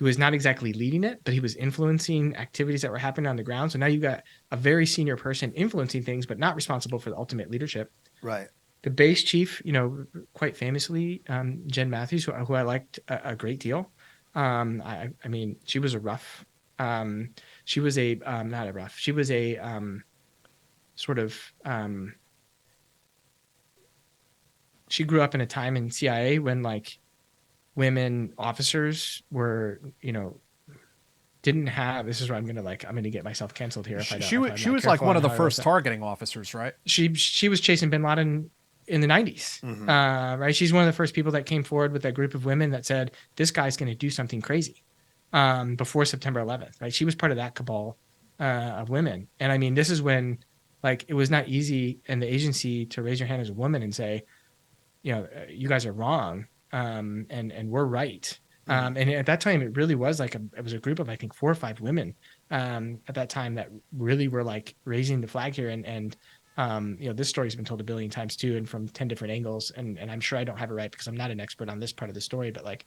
was not exactly leading it, but he was influencing activities that were happening on the ground. So now you've got a very senior person influencing things, but not responsible for the ultimate leadership. Right. the base chief, quite famously, Jen Matthews, who I liked a great deal. I mean, she was a rough. She was a not a rough. She was a sort of. She grew up in a time in CIA when like women officers were, didn't have. This is where I'm gonna get myself canceled here if I don't. She was like one of the first targeting officers, right? She was chasing bin Laden in the 90s, right? She's one of the first people that came forward with that group of women that said this guy's going to do something crazy before September 11th, right? She was part of that cabal of women, and I mean, this is when like it was not easy in the agency to raise your hand as a woman and say, you guys are wrong, and we're right. And at that time, it really was like it was a group of I think 4 or 5 women at that time that really were like raising the flag here. And this story's been told a billion times too, and from 10 different angles. And I'm sure I don't have it right because I'm not an expert on this part of the story. But like,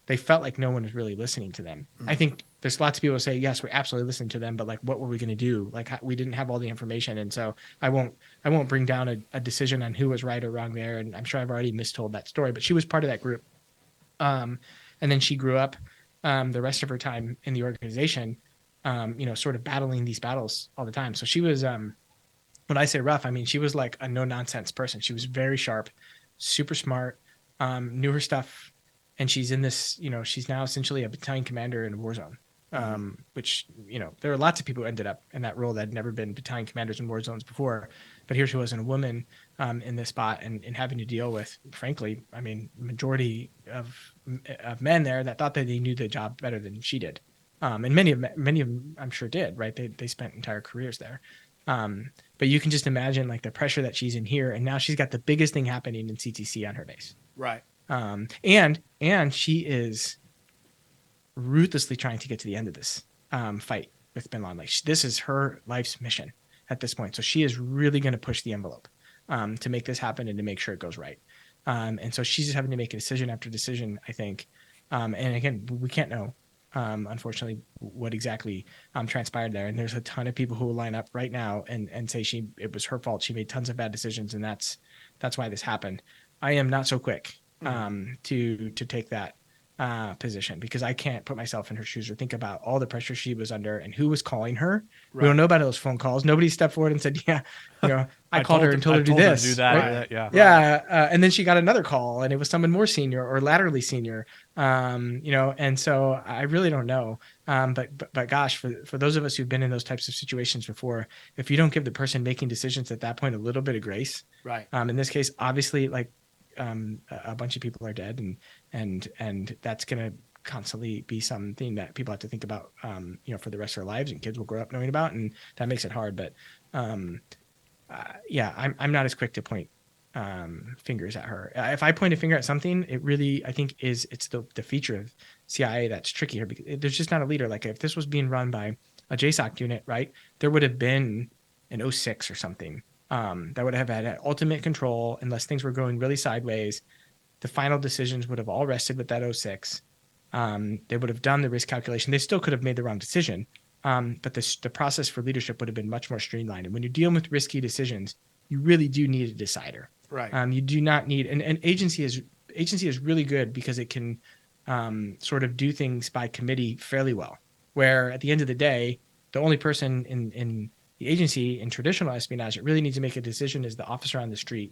they felt like no one was really listening to them. I think there's lots of people who say yes, we're absolutely listening to them, but like, what were we going to do? Like, we didn't have all the information, and so I won't bring down a decision on who was right or wrong there. And I'm sure I've already mistold that story, but she was part of that group. And then she grew up the rest of her time in the organization, sort of battling these battles all the time. So she was, when I say rough, I mean, she was like a no nonsense person. She was very sharp, super smart, knew her stuff. And she's in this, she's now essentially a battalion commander in a war zone, which, there are lots of people who ended up in that role that had never been battalion commanders in war zones before. But here she was, a woman in this spot and having to deal with, frankly, I mean, majority of men there that thought that they knew the job better than she did. And many of them, I'm sure, did, right? They spent entire careers there. But you can just imagine like the pressure that she's in here. And now she's got the biggest thing happening in CTC on her base. Right. And she is ruthlessly trying to get to the end of this fight with bin Laden. Like this is her life's mission at this point. So she is really going to push the envelope to make this happen and to make sure it goes right. And so she's just having to make a decision after decision, I think. And again, we can't know, unfortunately, what exactly transpired there. And there's a ton of people who will line up right now and say it was her fault. She made tons of bad decisions, and that's why this happened. I am not so quick to take that position because I can't put myself in her shoes or think about all the pressure she was under and who was calling her. Right. We don't know about those phone calls. Nobody stepped forward and said, I called her and told her to do this. Do that, right? Yeah. Yeah. And then she got another call and it was someone more senior or laterally senior, and so I really don't know. But gosh, for those of us who've been in those types of situations before, if you don't give the person making decisions at that point a little bit of grace, right. In this case, obviously, like, a bunch of people are dead and that's going to constantly be something that people have to think about, for the rest of their lives, and kids will grow up knowing about, and that makes it hard. But I'm not as quick to point fingers at her. If I point a finger at something, it really, I think it's the feature of CIA that's tricky here, because there's just not a leader. Like if this was being run by a JSOC unit, right, there would have been an 06 or something. That would have had ultimate control unless things were going really sideways. The final decisions would have all rested with that 06. They would have done the risk calculation. They still could have made the wrong decision, but the process for leadership would have been much more streamlined. And when you're dealing with risky decisions, you really do need a decider. Right. You do not need an agency is really good because it can sort of do things by committee fairly well. Where at the end of the day, the only person in the agency in traditional espionage that really needs to make a decision is the officer on the street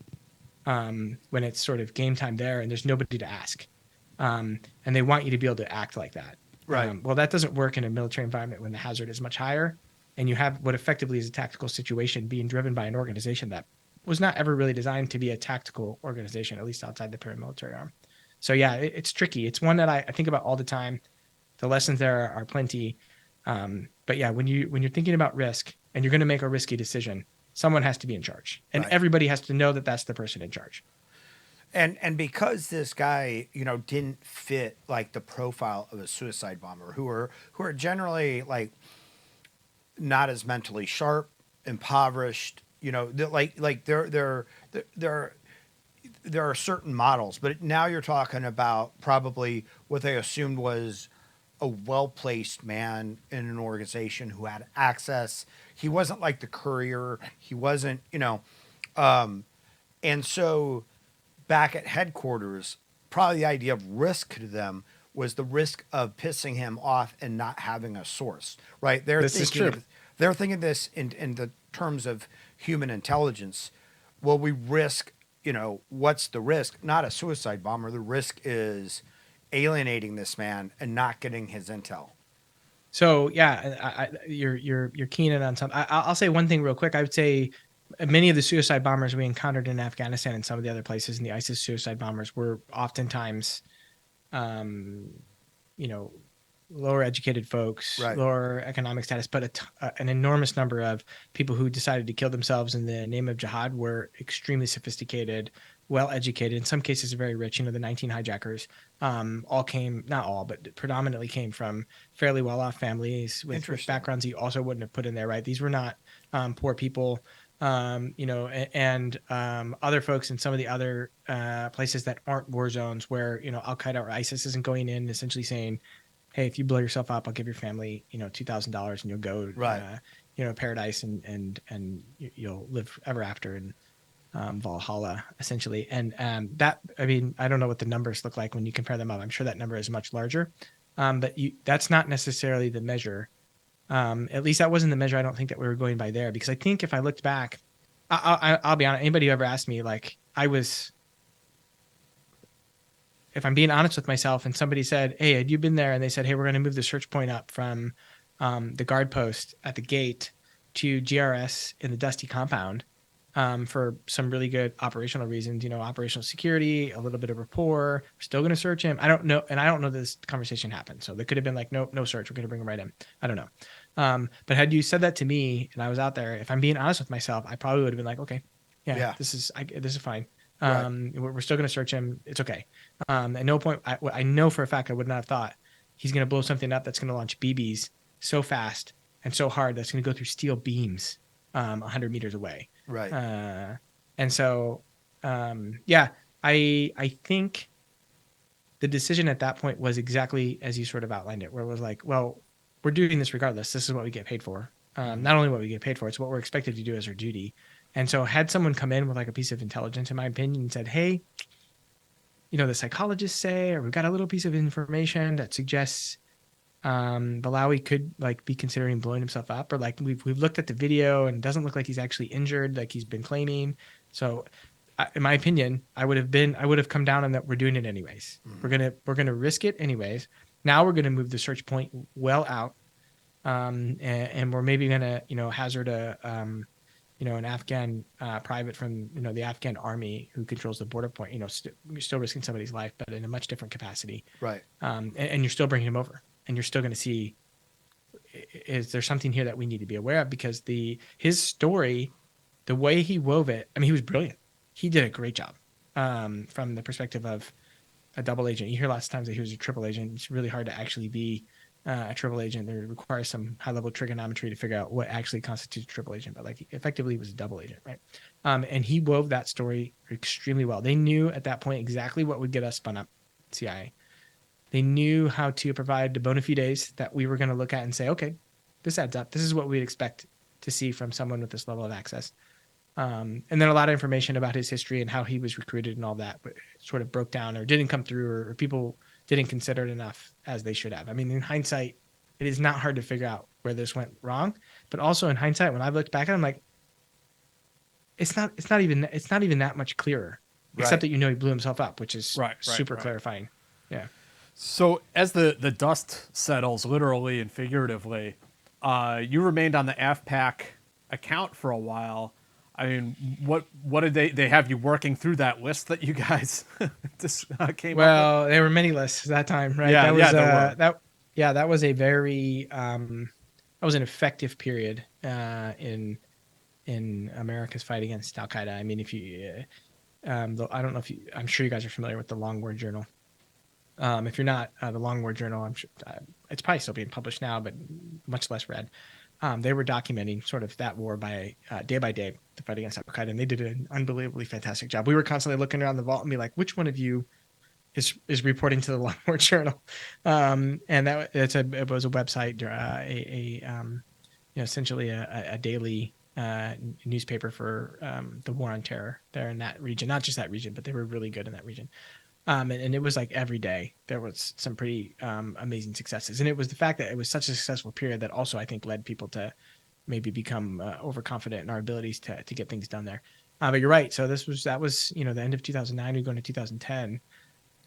when it's sort of game time there and there's nobody to ask. And they want you to be able to act like that. Right. Well, that doesn't work in a military environment when the hazard is much higher and you have what effectively is a tactical situation being driven by an organization that was not ever really designed to be a tactical organization, at least outside the paramilitary arm. So yeah, it's tricky. It's one that I think about all the time. The lessons there are plenty. But yeah, when you're thinking about risk and you're going to make a risky decision, someone has to be in charge, and everybody has to know that that's the person in charge. And because this guy, didn't fit like the profile of a suicide bomber, who are generally like not as mentally sharp, impoverished, there are certain models, but now you're talking about probably what they assumed was a well-placed man in an organization who had access. He wasn't like the courier. He wasn't, And so back at headquarters, probably the idea of risk to them was the risk of pissing him off and not having a source, right? This is true. They're thinking this in the terms of human intelligence. Well, we risk, what's the risk? Not a suicide bomber. The risk is alienating this man and not getting his intel. So yeah, you're keen in on something. I'll say one thing real quick. I would say many of the suicide bombers we encountered in Afghanistan and some of the other places in the ISIS suicide bombers were oftentimes, lower educated folks, Right. lower economic status, but an enormous number of people who decided to kill themselves in the name of jihad were extremely sophisticated, well educated, in some cases very rich. The 19 hijackers all came, not all, but predominantly came from fairly well off families with backgrounds you also wouldn't have put in there, right? These were not poor people. And other folks in some of the other places that aren't war zones where, Al Qaeda or ISIS isn't going in and essentially saying, hey, if you blow yourself up, I'll give your family, $2,000 and you'll go, paradise and you'll live ever after in Valhalla, essentially. And I don't know what the numbers look like when you compare them up. I'm sure that number is much larger, but that's not necessarily the measure. At least that wasn't the measure. I don't think that we were going by there, because I think if I looked back, I'll be honest. Anybody who ever asked me, if I'm being honest with myself, and somebody said, "Hey, had you been there?" and they said, "Hey, we're going to move the search point up from the guard post at the gate to GRS in the Dusty compound for some really good operational reasons, operational security, a little bit of rapport. We're still going to search him." I don't know, and I don't know this conversation happened, so they could have been like, "Nope, no search. We're going to bring him right in." I don't know. But had you said that to me and I was out there, if I'm being honest with myself, I probably would have been like, "Okay, yeah. this is fine. We're still going to search him. It's okay." At no point, I know for a fact I would not have thought he's going to blow something up that's going to launch BBs so fast and so hard that's going to go through steel beams 100 meters away. Right. And so, I think the decision at that point was exactly as you sort of outlined it, where it was like, well, we're doing this regardless. This is what we get paid for. Not only what we get paid for, it's what we're expected to do as our duty. And so had someone come in with like a piece of intelligence, in my opinion, and said, "Hey, the psychologists say, or we've got a little piece of information that suggests Balawi could be considering blowing himself up, or we've looked at the video and it doesn't look like he's actually injured like he's been claiming." So in my opinion, I would have come down on that. We're doing it anyways. Mm-hmm. We're gonna risk it anyways. Now we're gonna move the search point well out, and we're maybe gonna hazard an Afghan private from the Afghan army who controls the border point. You're still risking somebody's life, but in a much different capacity. Right. And you're still bringing him over, and you're still going to see, is there something here that we need to be aware of? Because his story, the way he wove it, he was brilliant. He did a great job from the perspective of a double agent. You hear lots of times that he was a triple agent. It's really hard to actually be a triple agent. There requires some high-level trigonometry to figure out what actually constitutes a triple agent, but effectively he was a double agent, right? And he wove that story extremely well. They knew at that point exactly what would get us spun up, CIA. They knew how to provide the bona fides that we were going to look at and say, okay, this adds up. This is what we'd expect to see from someone with this level of access. And then a lot of information about his history and how he was recruited and all that, but sort of broke down or didn't come through, or people didn't consider it enough as they should have. In hindsight, it is not hard to figure out where this went wrong, but also in hindsight, when I've looked back at it, I'm like, it's not even that much clearer, except that he blew himself up, which is super clarifying. Yeah. So as the dust settles, literally and figuratively, you remained on the AFPAC account for a while. What did they have you working through that list that you guys just came up with? Well, there were many lists at that time, right? That was a very that was an effective period in America's fight against Al Qaeda. If you I don't know if you, I'm sure you guys are familiar with the Long War Journal. If you're not, the Long War Journal, I'm sure it's probably still being published now, but much less read. They were documenting sort of that war by day, the fight against Al Qaeda, and they did an unbelievably fantastic job. We were constantly looking around the vault and be like, which one of you is reporting to the Long War Journal? And it was a website, essentially a daily newspaper for the war on terror there in that region. Not just that region, but they were really good in that region. And it was like every day there was some pretty amazing successes. And it was the fact that it was such a successful period that also I think led people to maybe become overconfident in our abilities to get things done there. But you're right. So that was the end of 2009. We go into 2010.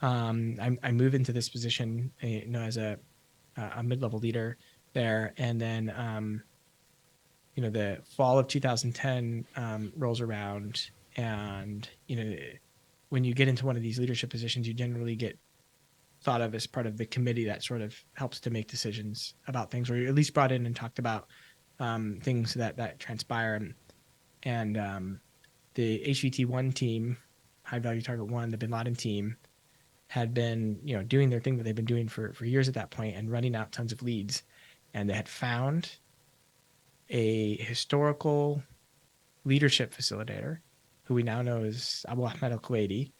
I move into this position, as a mid-level leader there, and then the fall of 2010 rolls around, and when you get into one of these leadership positions, you generally get thought of as part of the committee that sort of helps to make decisions about things, or you're at least brought in and talked about things that transpire. And the HVT-1 team, High Value Target 1, the Bin Laden team, had been doing their thing that they've been doing for years at that point and running out tons of leads. And they had found a historical leadership facilitator who we now know as Abu Ahmed al-Kuwaiti.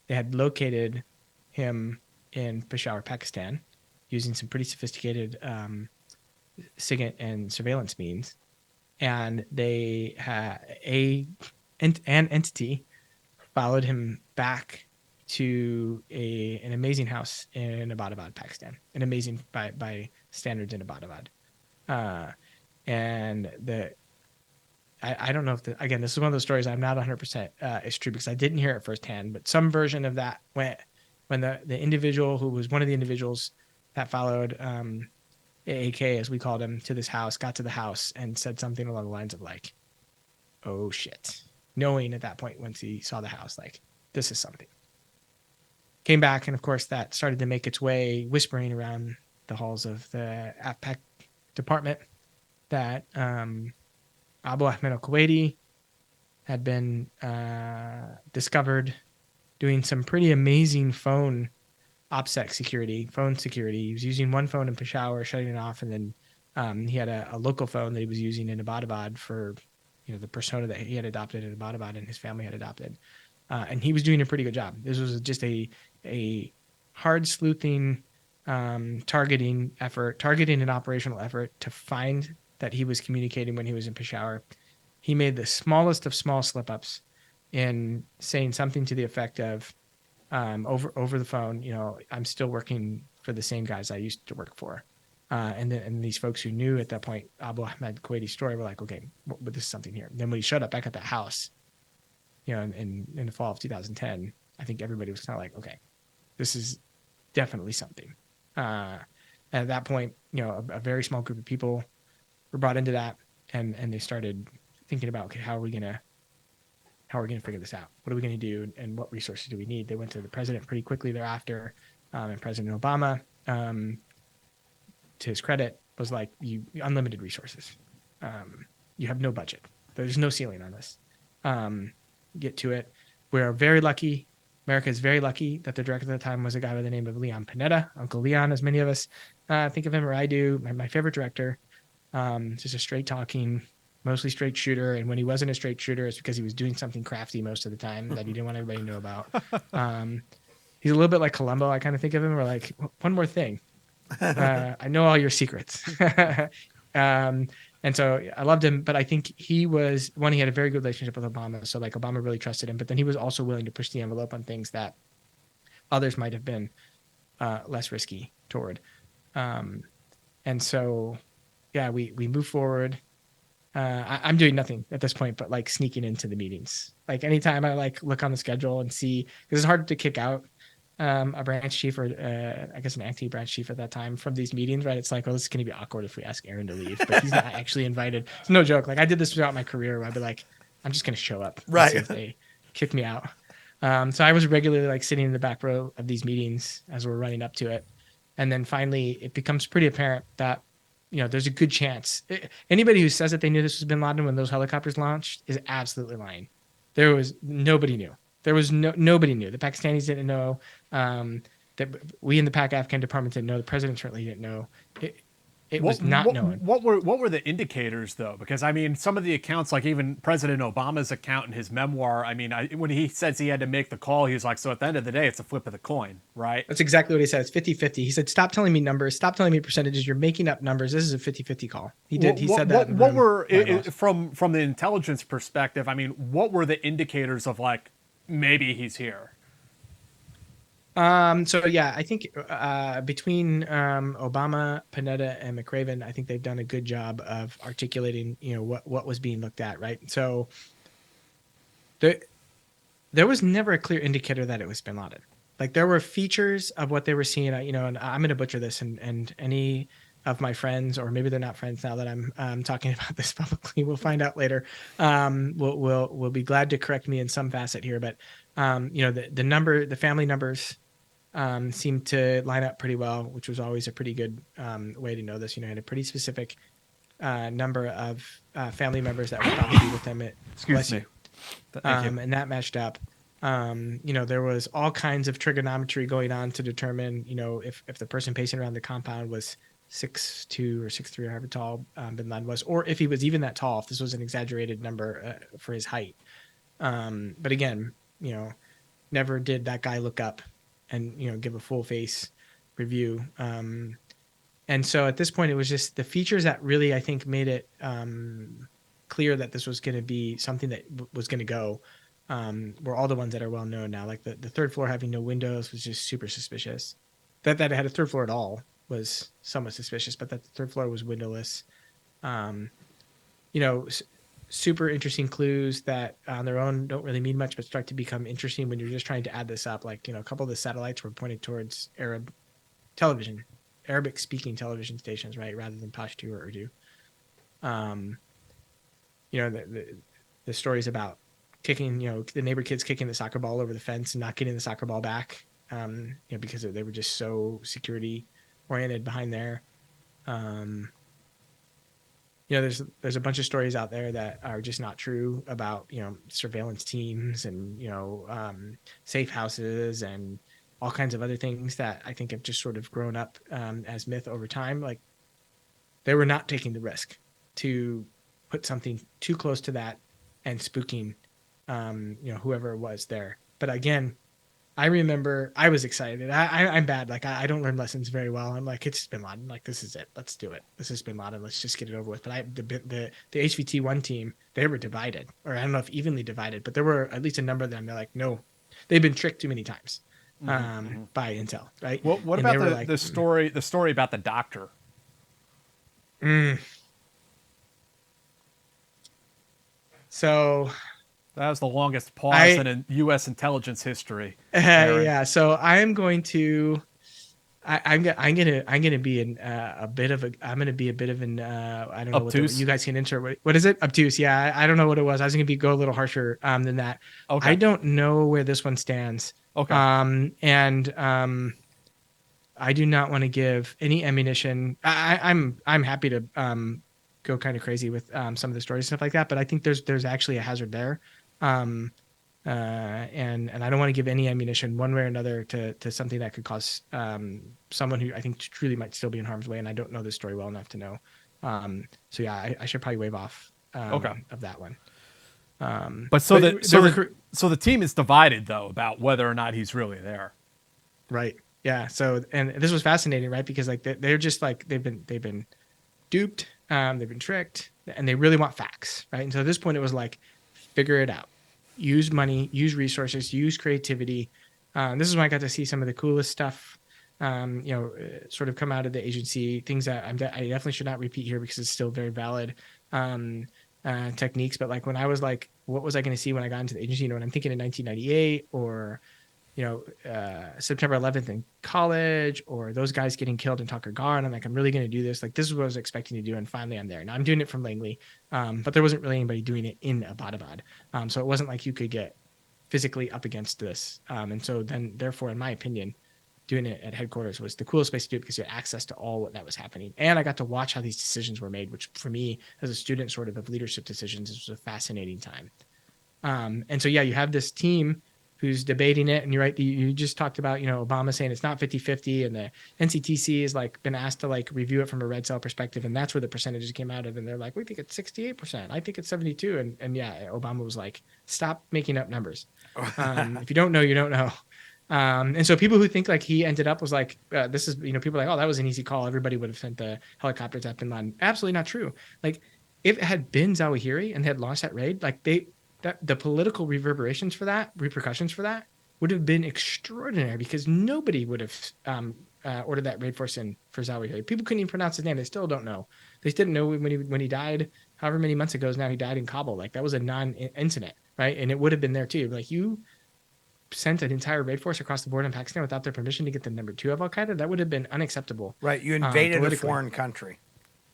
They had located him in Peshawar, Pakistan, using some pretty sophisticated SIGINT and surveillance means. And they had an entity followed him back to an amazing house in Abbottabad, Pakistan, an amazing by standards in Abbottabad. And I don't know if again, this is one of those stories I'm not 100% is true because I didn't hear it firsthand, but some version of that went when the individual who was one of the individuals that followed AAK, as we called him, to this house, got to the house and said something along the lines of like, "Oh shit," knowing at that point once he saw the house, like, this is something. Came back, and of course that started to make its way whispering around the halls of the AFPAC department that Abu Ahmed al-Kuwaiti had been discovered doing some pretty amazing phone OPSEC security, phone security. He was using one phone in Peshawar, shutting it off, and then he had a local phone that he was using in Abbottabad for the persona that he had adopted in Abbottabad and his family had adopted. And he was doing a pretty good job. This was just a hard sleuthing, targeting an operational effort to find that he was communicating when he was in Peshawar. He made the smallest of small slip-ups in saying something to the effect of, over the phone, I'm still working for the same guys I used to work for. And these folks who knew at that point Abu Ahmed Kuwaiti's story were like, okay, but this is something here. And then when he showed up back at the house, in the fall of 2010, I think everybody was kind of like, okay, this is definitely something. And at that point, a very small group of people were brought into that, and they started thinking about, okay, how are we gonna figure this out? What are we gonna do, and what resources do we need? They went to the president pretty quickly thereafter, and President Obama, to his credit, was like, you unlimited resources. You have no budget. There's no ceiling on this. Get to it. We're very lucky. America is very lucky that the director at the time was a guy by the name of Leon Panetta, Uncle Leon, as many of us think of him, or I do. My favorite director. Just a straight talking, mostly straight shooter. And when he wasn't a straight shooter, it's because he was doing something crafty most of the time that he didn't want everybody to know about. He's a little bit like Columbo. I kind of think of him. We're like, one more thing. I know all your secrets. And so I loved him, but I think he had a very good relationship with Obama. So like Obama really trusted him, but then he was also willing to push the envelope on things that others might have been less risky toward. And so, yeah, we move forward. I'm doing nothing at this point, but like sneaking into the meetings. Like anytime I like look on the schedule and see, because it's hard to kick out a branch chief, or I guess an acting branch chief at that time, from these meetings, right? It's like, oh, this is going to be awkward if we ask Aaron to leave, but he's not actually invited. It's no joke. Like I did this throughout my career where I'd be like, I'm just going to show up. Right. See if they kick me out. So I was regularly like sitting in the back row of these meetings as we're running up to it. And then finally it becomes pretty apparent that, there's a good chance. Anybody who says that they knew this was bin Laden when those helicopters launched is absolutely lying. Nobody knew. Nobody knew. The Pakistanis didn't know. That we in the PAC Afghan department didn't know. The president certainly didn't know. It was not known. What were the indicators though? Because I mean, some of the accounts, like even President Obama's account in his memoir, I mean, when he says he had to make the call, he's like, so at the end of the day, it's a flip of the coin, right? That's exactly what he said. It's 50-50. He said, stop telling me numbers. Stop telling me percentages. You're making up numbers. This is a 50-50 call. He did. He said that. What were, from the intelligence perspective, I mean, what were the indicators of like, maybe he's here? So yeah, I think between Obama, Panetta, and McRaven, I think they've done a good job of articulating, what was being looked at, right? So there was never a clear indicator that it was bin Laden. Like there were features of what they were seeing, and I'm going to butcher this, and any of my friends, or maybe they're not friends now that I'm talking about this publicly, we'll find out later. We'll be glad to correct me in some facet here, but the family numbers seemed to line up pretty well, which was always a pretty good way to know this. Had a pretty specific number of family members that would probably be with them. Excuse me. And that matched up. There was all kinds of trigonometry going on to determine, if the person pacing around the compound was 6'2" or 6'3", or however tall bin Laden was, or if he was even that tall, if this was an exaggerated number for his height. But again, never did that guy look up and give a full face review. And so at this point, it was just the features that really, I think, made it clear that this was going to be something that was going to go, were all the ones that are well known now. Like the third floor having no windows was just super suspicious. That it had a third floor at all was somewhat suspicious, but that the third floor was windowless. Super interesting clues that on their own don't really mean much, but start to become interesting when you're just trying to add this up. Like, a couple of the satellites were pointed towards Arabic speaking television stations, right? Rather than Pashto or Urdu. The stories about kicking, the neighbor kids kicking the soccer ball over the fence and not getting the soccer ball back, because they were just so security oriented behind there. There's a bunch of stories out there that are just not true about, surveillance teams and, safe houses and all kinds of other things that I think have just sort of grown up as myth over time. Like they were not taking the risk to put something too close to that and spooking, whoever was there. But again, I remember I was excited. I'm bad. Like I don't learn lessons very well. I'm like, it's bin Laden. Like this is it. Let's do it. This is bin Laden. Let's just get it over with. But the HVT1 team, they were divided, or I don't know if evenly divided, but there were at least a number of them. They're like, no, they've been tricked too many times by Intel, right? Well, what and about the story about the doctor? So that was the longest pause in U.S. intelligence history. Yeah. So I am going to, I'm gonna be a bit of an I don't know obtuse? what you guys can insert. What is it? Obtuse. Yeah. I don't know what it was. I was gonna go a little harsher than that. Okay. I don't know where this one stands. Okay. I do not want to give any ammunition. I'm happy to go kind of crazy with some of the stories and stuff like that, but I think there's actually a hazard there. And I don't want to give any ammunition one way or another to something that could cause someone who I think truly might still be in harm's way, and I don't know this story well enough to know. So yeah, I should probably wave off of that one. So the team is divided though about whether or not he's really there. Right. Yeah. So, and this was fascinating, right? Because like they're just like they've been duped, they've been tricked, and they really want facts, right? And so at this point, it was like, figure it out, use money, use resources, use creativity. This is when I got to see some of the coolest stuff, sort of come out of the agency. Things that I definitely should not repeat here because it's still very valid techniques. But like when I was like, what was I going to see when I got into the agency? When I'm thinking in 1998 or September 11th in college, or those guys getting killed in Tucker Gar, and I'm like, I'm really going to do this. Like, this is what I was expecting to do, and finally I'm there. Now I'm doing it from Langley, but there wasn't really anybody doing it in Abbottabad, so it wasn't like you could get physically up against this. And so then, therefore, in my opinion, doing it at headquarters was the coolest place to do it because you had access to all what that was happening, and I got to watch how these decisions were made, which for me, as a student, sort of leadership decisions, this was a fascinating time. And so, yeah, you have this team who's debating it. And you're right, you just talked about, Obama saying it's not 50-50, and the NCTC has like been asked to like review it from a red cell perspective, and that's where the percentages came out of. And they're like, we think it's 68%. I think it's 72. And yeah, Obama was like, stop making up numbers. If you don't know, you don't know. And so people who think like he ended up was like, this is, people are like, oh, that was an easy call. Everybody would have sent the helicopters at bin Laden. Absolutely not true. Like, if it had been Zawahiri and had launched that raid, like the political repercussions for that would have been extraordinary, because nobody would have ordered that raid force in for Zawahiri. People couldn't even pronounce his name. They still don't know. They didn't know when he died, however many months ago now he died in Kabul. Like, that was a non-incident, right? And it would have been there too. Like, you sent an entire raid force across the border in Pakistan without their permission to get the number 2 of Al-Qaeda. That would have been unacceptable. Right. You invaded a foreign country.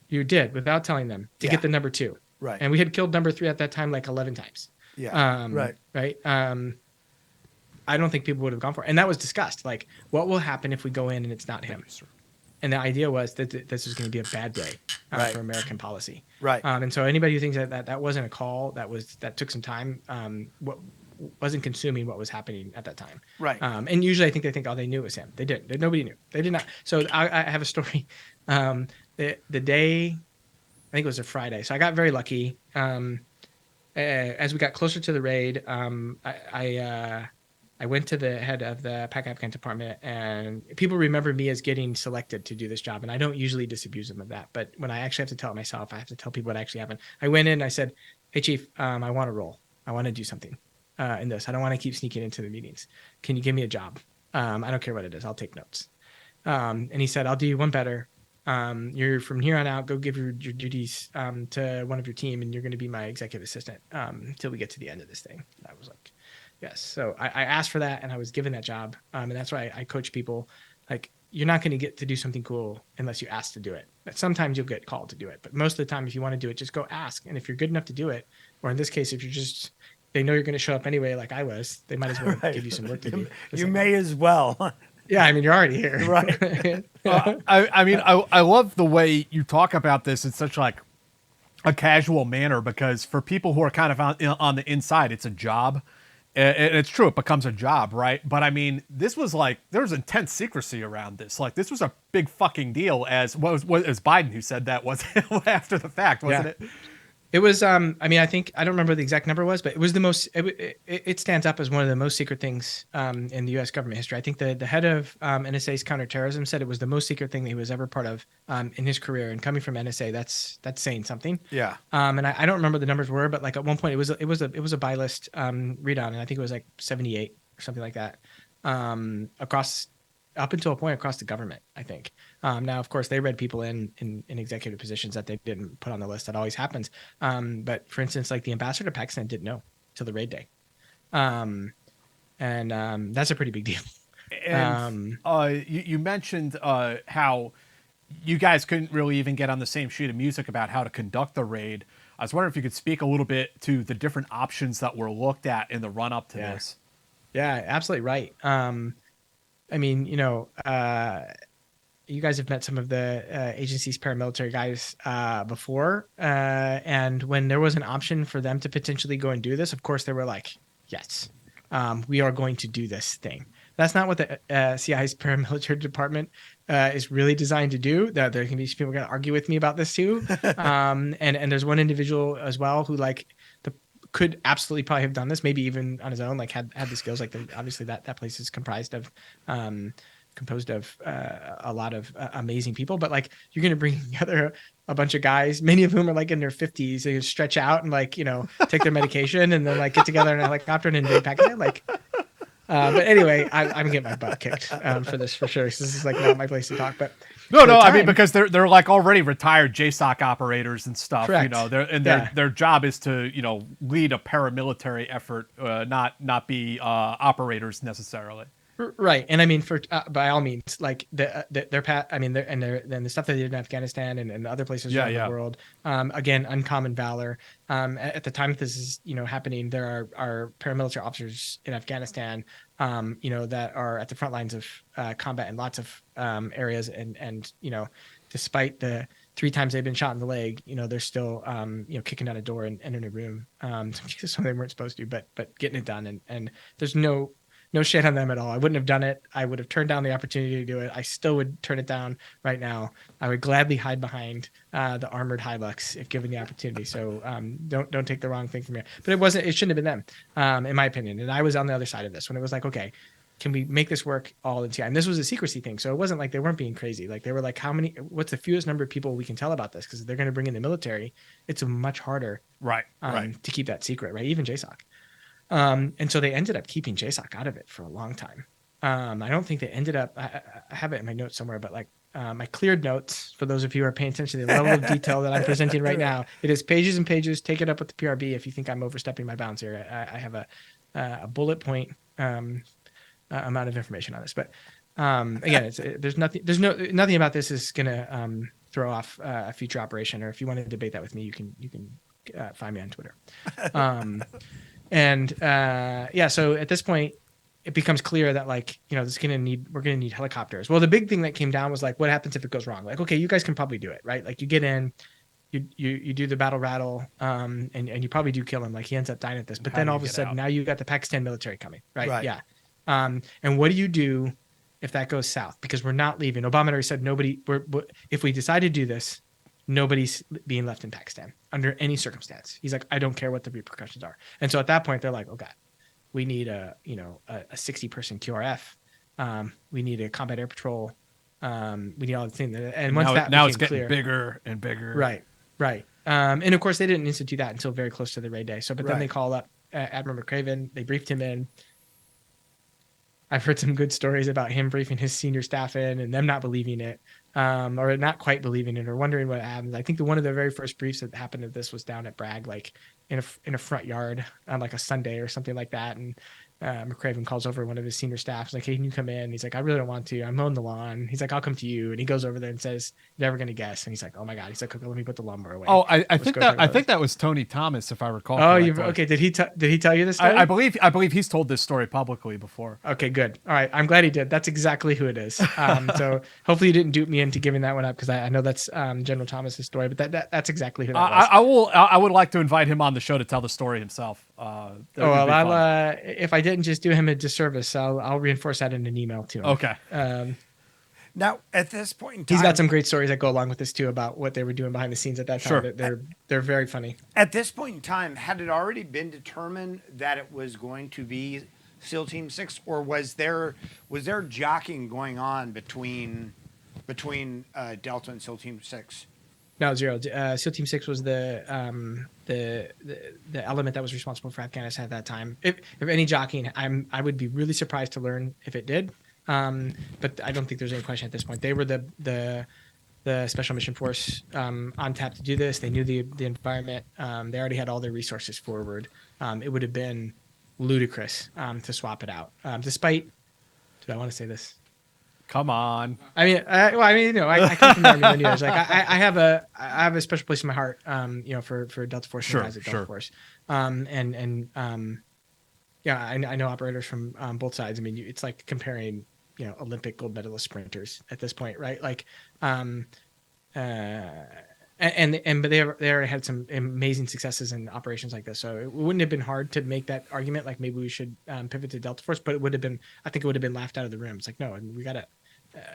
You did, without telling them, to get the number 2. Right. And we had killed number 3 at that time like 11 times. Yeah. Right. I don't think people would have gone for it. And that was discussed. Like, what will happen if we go in and it's not him? And the idea was that this was going to be a bad day for American policy. Right. And so anybody who thinks that wasn't a call, that took some time, wasn't consuming what was happening at that time. Right. And usually I think they think, oh, they knew it was him. They didn't. Nobody knew. They did not. So I have a story. The day, I think it was a Friday. So I got very lucky. As we got closer to the raid, I went to the head of the Pak Afghan department, and people remember me as getting selected to do this job. And I don't usually disabuse them of that. But when I actually have to tell it myself, I have to tell people what actually happened. I went in and I said, hey, Chief, I want to roll. I want to do something in this. I don't want to keep sneaking into the meetings. Can you give me a job? I don't care what it is. I'll take notes. And he said, I'll do you one better. You're from here on out, go give your duties to one of your team, and you're going to be my executive assistant until we get to the end of this thing. And I was like, yes. So I asked for that, and I was given that job. And that's why I coach people. Like, you're not going to get to do something cool unless you ask to do it. But sometimes you'll get called to do it. But most of the time, if you want to do it, just go ask. And if you're good enough to do it, or in this case, if you're just, they know you're going to show up anyway, like I was, they might as well give you some work to do. You may as well. Yeah, I mean, you're already here. Right. I love the way you talk about this in such like a casual manner, because for people who are kind of on the inside, it's a job. And it's true, it becomes a job, right? But I mean, this was like, there was intense secrecy around this. Like, this was a big fucking deal, as as Biden who said that was after the fact, wasn't it? It was, I mean, I don't remember the exact number was, but it was the most, it stands up as one of the most secret things in the U.S. government history. I think the head of NSA's counterterrorism said it was the most secret thing that he was ever part of in his career. And coming from NSA, that's saying something. Yeah. And I don't remember what the numbers were, but like at one point it was a buy list readout, and I think it was like 78 or something like that up until a point across the government, I think. Now, of course, they read people in executive positions that they didn't put on the list. That always happens. But for instance, like the ambassador to Pakistan didn't know till the raid day. And that's a pretty big deal. And you mentioned how you guys couldn't really even get on the same sheet of music about how to conduct the raid. I was wondering if you could speak a little bit to the different options that were looked at in the run up to this. Yeah, absolutely right. I mean, you guys have met some of the agency's paramilitary guys before. And when there was an option for them to potentially go and do this, of course, they were like, yes, we are going to do this thing. That's not what the CIA's paramilitary department is really designed to do. There can be people going to argue with me about this too. And there's one individual as well who could absolutely probably have done this, maybe even on his own, like had the skills. Like obviously that place is composed of a lot of amazing people, but like you're going to bring together a bunch of guys, many of whom are like in their 50s. They stretch out and like, take their medication and then like get together in a helicopter and invade Pakistan. Like, but anyway, I'm getting my butt kicked for this for sure. So this is like not my place to talk, but no, I mean, because they're like already retired JSOC operators and stuff. Correct. Their job is to lead a paramilitary effort, not be operators necessarily. Right, and I mean, for by all means, like then the stuff that they did in Afghanistan and other places around the world. Again, uncommon valor. At the time that this is happening, there are paramilitary officers in Afghanistan, that are at the front lines of combat in lots of areas, and despite the 3 times they've been shot in the leg, they're still kicking down a door and in a room. Some cases they weren't supposed to, but getting it done, and there's no No shade on them at all. I wouldn't have done it. I would have turned down the opportunity to do it. I still would turn it down right now. I would gladly hide behind the armored Hilux if given the opportunity. So don't take the wrong thing from me. But it shouldn't have been them, in my opinion. And I was on the other side of this when it was like, okay, can we make this work all in TI? And this was a secrecy thing. So it wasn't like they weren't being crazy. Like they were like, what's the fewest number of people we can tell about this? Because they're going to bring in the military. It's much harder Right. to keep that secret, right? Even JSOC. And so they ended up keeping JSOC out of it for a long time. I don't think they ended up, I have it in my notes somewhere, but like my cleared notes, for those of you who are paying attention to the level of detail that I'm presenting right now, it is pages and pages. Take it up with the PRB if you think I'm overstepping my bounds here. I have a bullet point amount of information on this, but again, there's nothing about this is going to throw off a future operation. Or if you want to debate that with me, you can find me on Twitter. So at this point, it becomes clear that like, we're going to need helicopters. Well, the big thing that came down was like, what happens if it goes wrong? Like, okay, you guys can probably do it, right? Like you get in, you do the battle rattle, and you probably do kill him. Like he ends up dying at this, but then all of a sudden now you got the Pakistan military coming, right? Yeah. And what do you do if that goes south? Because we're not leaving. Obama already said if we decide to do this, nobody's being left in Pakistan under any circumstance. He's like, I don't care what the repercussions are. And so at that point, they're like, oh God, we need a 60-person QRF. We need a combat air patrol. We need all the things. And once now it's getting clear, bigger and bigger. Right. And of course, they didn't institute that until very close to the raid day. So, but then they call up Admiral McCraven. They briefed him in. I've heard some good stories about him briefing his senior staff in and them not believing it, or not quite believing it, or wondering what happened. I think one of the very first briefs that happened at this was down at Bragg, like in a front yard on like a Sunday or something like that. And McCraven calls over one of his senior staff. He's like, hey, can you come in? He's like, I really don't want to. I'm mowing the lawn. He's like, I'll come to you. And he goes over there and says, you're never going to guess. And he's like, oh my God. He's like, okay, let me put the lawnmower away. Oh, I think that was Tony Thomas, if I recall. Oh, okay. Did he tell you this story? I believe he's told this story publicly before. Okay, good. All right. I'm glad he did. That's exactly who it is. So hopefully you didn't dupe me into giving that one up, because I know that's General Thomas's story, but that's exactly who that was. I would like to invite him on the show to tell the story himself. If I didn't just do him a disservice, I'll reinforce that in an email to him. Okay. Now, at this point in time, he's got some great stories that go along with this too about what they were doing behind the scenes at that time. Sure. They're very funny. At this point in time, had it already been determined that it was going to be SEAL Team 6, or was there jockeying going on between Delta and SEAL Team 6? No, zero. SEAL Team 6 was the element that was responsible for Afghanistan at that time. If any jockeying, I would be really surprised to learn if it did. But I don't think there's any question at this point. They were the Special Mission Force on tap to do this. They knew the environment. They already had all their resources forward. It would have been ludicrous to swap it out. Despite, do I want to say this? Come on. I come from the Army lineage. Like I have a special place in my heart, for Delta Force and guys at Delta Force. I know operators from both sides. I mean, it's like comparing, Olympic gold medalist sprinters at this point, right? Like, but they already had some amazing successes in operations like this. So it wouldn't have been hard to make that argument, like maybe we should pivot to Delta Force, but I think it would have been laughed out of the room. It's like, no, we got to.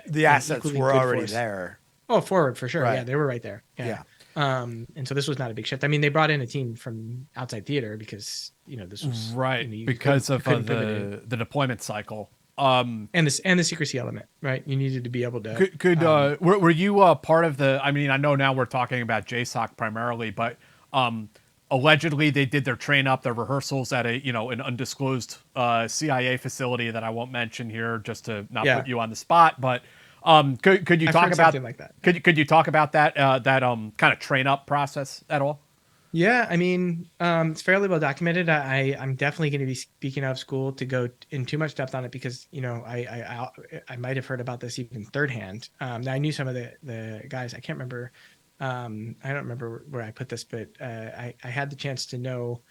The assets were already there. Oh, forward for sure. Right. Yeah, they were right there. Yeah. And so this was not a big shift. I mean, they brought in a team from outside theater because this was right because of the deployment cycle. And the secrecy element, right? You needed to be able to. Were you part of the? I mean, I know now we're talking about JSOC primarily, but allegedly they did their their rehearsals at an undisclosed CIA facility that I won't mention here, just to not put you on the spot. But could you talk about something like that? Could you talk about that kind of train up process at all? Yeah, I mean, it's fairly well documented. I'm definitely going to be speaking out of school to go in too much depth on it because, I might have heard about this even third hand. I knew some of the guys. I can't remember. I don't remember where I put this, but I had the chance to know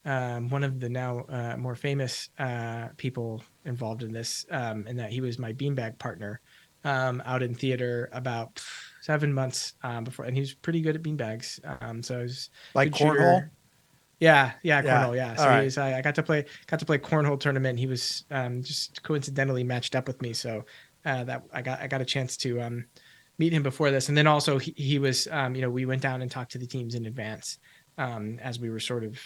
one of the now more famous people involved in this, and that he was my beanbag partner out in theater about 7 months before, and he was pretty good at beanbags. So it was like cornhole. Yeah, Yeah. Cornhole. Yeah, All so right. he's I got to play cornhole tournament. He was just coincidentally matched up with me, so that I got a chance to meet him before this, and then also he was we went down and talked to the teams in advance as we were sort of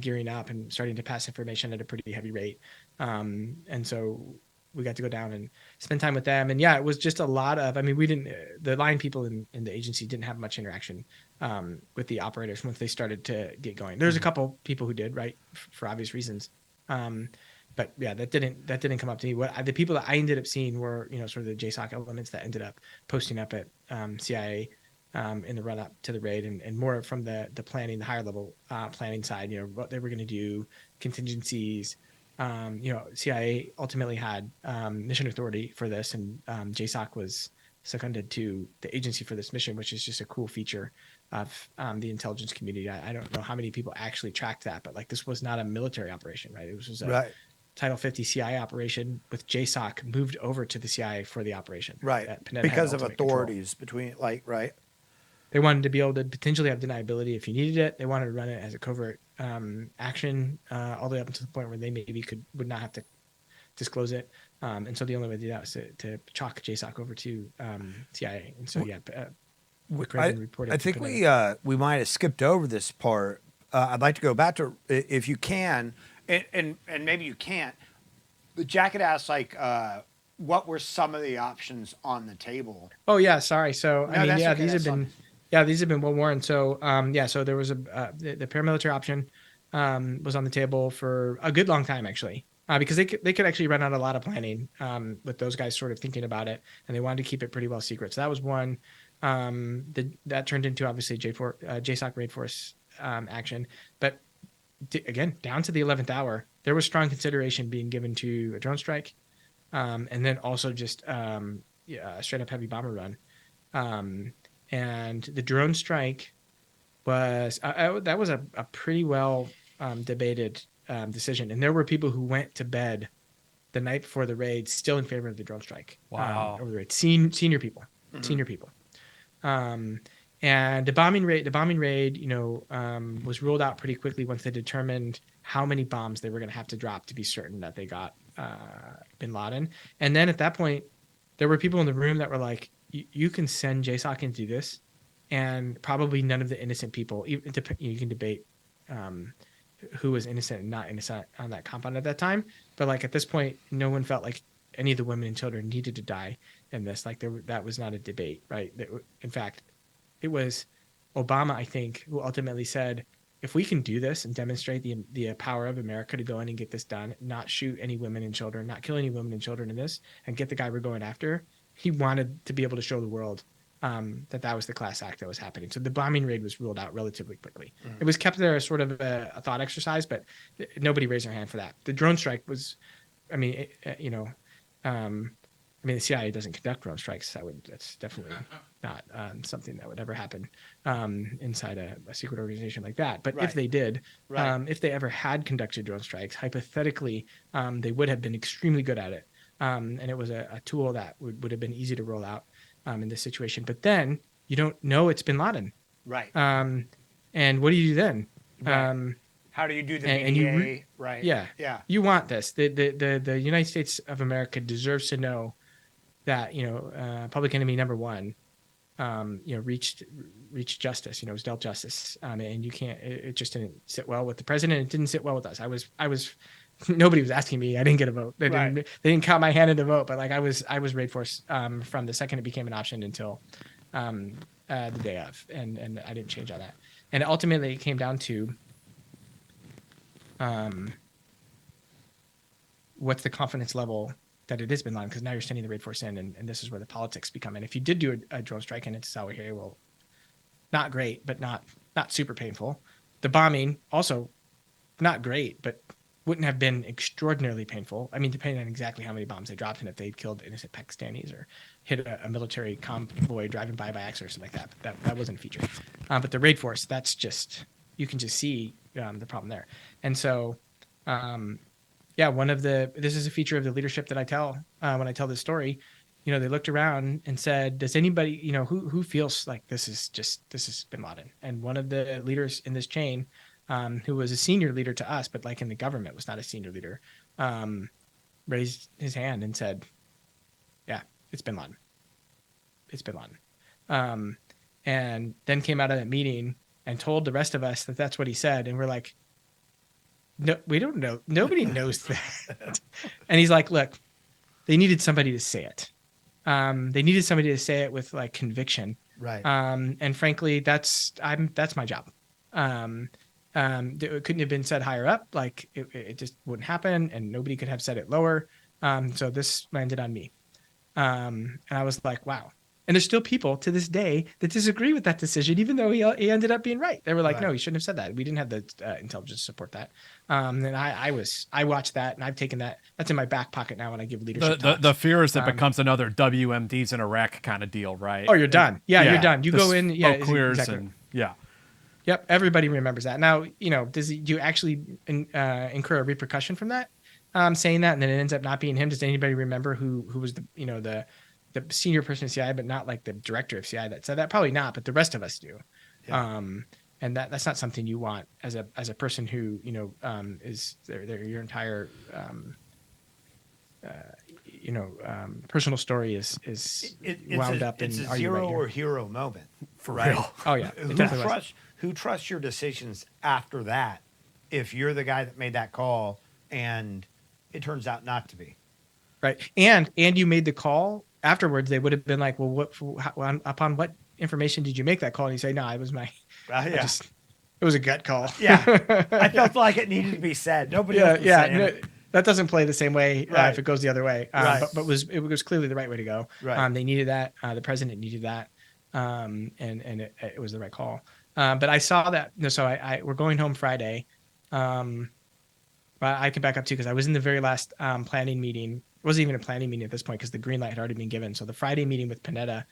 gearing up and starting to pass information at a pretty heavy rate, and so we got to go down and spend time with them, and yeah, it was just a lot of. I mean, we didn't the line people in the agency didn't have much interaction with the operators once they started to get going. There's a couple people who did, right, for obvious reasons. But yeah, that didn't come up to me. The people that I ended up seeing were, sort of the JSOC elements that ended up posting up at CIA in the run up to the raid, and more from the planning, the higher level planning side. What they were going to do, contingencies. CIA ultimately had mission authority for this, and JSOC was seconded to the agency for this mission, which is just a cool feature of the intelligence community. I don't know how many people actually tracked that, but like this was not a military operation, right? It was a Right. Title 50 CIA operation with JSOC moved over to the CIA for the operation. Right. That Panetta had Because of ultimate control. authorities between, like, right. They wanted to be able to potentially have deniability if you needed it. They wanted to run it as a covert action all the way up to the point where they maybe would not have to disclose it. And so the only way to do that was to chalk JSOC over to CIA. And so, I think we might have skipped over this part. I'd like to go back to, if you can, and maybe you can't. But Jack had asked, like, what were some of the options on the table? Oh yeah, sorry. So No, that's okay, these have that's been fine. these have been well worn. So so there was the paramilitary option was on the table for a good long time actually. Because they could actually run out a lot of planning with those guys sort of thinking about it, and they wanted to keep it pretty well secret. So that was one. That turned into obviously JSOC raid force action, but again down to the 11th hour, there was strong consideration being given to a drone strike, and then also just a straight up heavy bomber run. And the drone strike was that was a pretty well debated decision, and there were people who went to bed the night before the raid still in favor of the drone strike. Wow. Over the raid, senior people. And the bombing raid, was ruled out pretty quickly once they determined how many bombs they were going to have to drop to be certain that they got bin Laden. And then at that point, there were people in the room that were like, you can send JSOC into this, and probably none of the innocent people, you can debate who was innocent and not innocent on that compound at that time. But like at this point, no one felt like any of the women and children needed to die in this. Like that was not a debate, right? In fact, it was Obama, I think, who ultimately said, if we can do this and demonstrate the power of America to go in and get this done, not shoot any women and children, not kill any women and children in this, and get the guy we're going after, he wanted to be able to show the world that was the class act that was happening. So the bombing raid was ruled out relatively quickly. Mm-hmm. It was kept there as sort of a thought exercise, but nobody raised their hand for that. The drone strike was, the CIA doesn't conduct drone strikes. That's definitely not something that would ever happen inside a secret organization like that. But if they did, if they ever had conducted drone strikes, hypothetically, they would have been extremely good at it. And it was a tool that would have been easy to roll out in this situation. But then you don't know it's bin Laden. Right. And what do you do then? Right. How do you do the BDA? Right. Yeah. Yeah. You want this. The United States of America deserves to know that, public enemy number one, reached justice, was dealt justice. And you can't, it just didn't sit well with the president. It didn't sit well with us. I was nobody was asking me. I didn't get a vote. They didn't count my hand in the vote, but like I was raid force from the second it became an option until the day of, and I didn't change on that. And ultimately it came down to what's the confidence level that it is bin Laden, because now you're sending the raid force in, and this is where the politics become. And if you did do a drone strike and it's Sawahiri, well, not great, but not super painful. The bombing also not great, but wouldn't have been extraordinarily painful. I mean, depending on exactly how many bombs they dropped and if they'd killed innocent Pakistanis or hit a military convoy driving by accident or something like that. But that wasn't a feature. But the raid force, that's just, you can just see the problem there. And so, this is a feature of the leadership that I tell when I tell this story. They looked around and said, does anybody, who feels like this is bin Laden? And one of the leaders in this chain who was a senior leader to us, but like in the government was not a senior leader, raised his hand and said, yeah, it's bin Laden. It's bin Laden. And then came out of that meeting and told the rest of us that that's what he said. And we're like, no, we don't know. Nobody knows that. And he's like, look, they needed somebody to say it. They needed somebody to say it with like conviction. Right. And frankly, that's my job. It couldn't have been said higher up. Like it just wouldn't happen, and nobody could have said it lower. So this landed on me. And I was like, wow. And there's still people to this day that disagree with that decision, even though he ended up being right. They were like, no, he shouldn't have said that. We didn't have the intelligence to support that. And I watched that, and I've taken that. That's in my back pocket now when I give leadership talks. The fear is that becomes another WMDs in Iraq kind of deal, right? Oh, you're done. Yeah, you're done. You go in. Yeah, clears exactly. and yeah. Yep, everybody remembers that. Now, do you actually incur a repercussion from that? Saying that, and then it ends up not being him. Does anybody remember who was the senior person of CI, but not like the director of CI that said that? Probably not, but the rest of us do. Yeah. And that's not something you want as a person who is your entire personal story is wound up in. It's a zero or hero moment, for right? real. Oh yeah, Who trusts your decisions after that? If you're the guy that made that call and it turns out not to be, right? And you made the call afterwards, they would have been like, well, upon what information did you make that call? And you say, no, it was my. It was a gut call. Yeah, I felt like it needed to be said. Nobody else was saying it. That doesn't play the same way if it goes the other way. Right. But it was clearly the right way to go. Right. They needed that. The president needed that. And it was the right call. But I saw that. So we're going home Friday. But I can back up too, because I was in the very last planning meeting. It wasn't even a planning meeting at this point because the green light had already been given. So the Friday meeting with Panetta.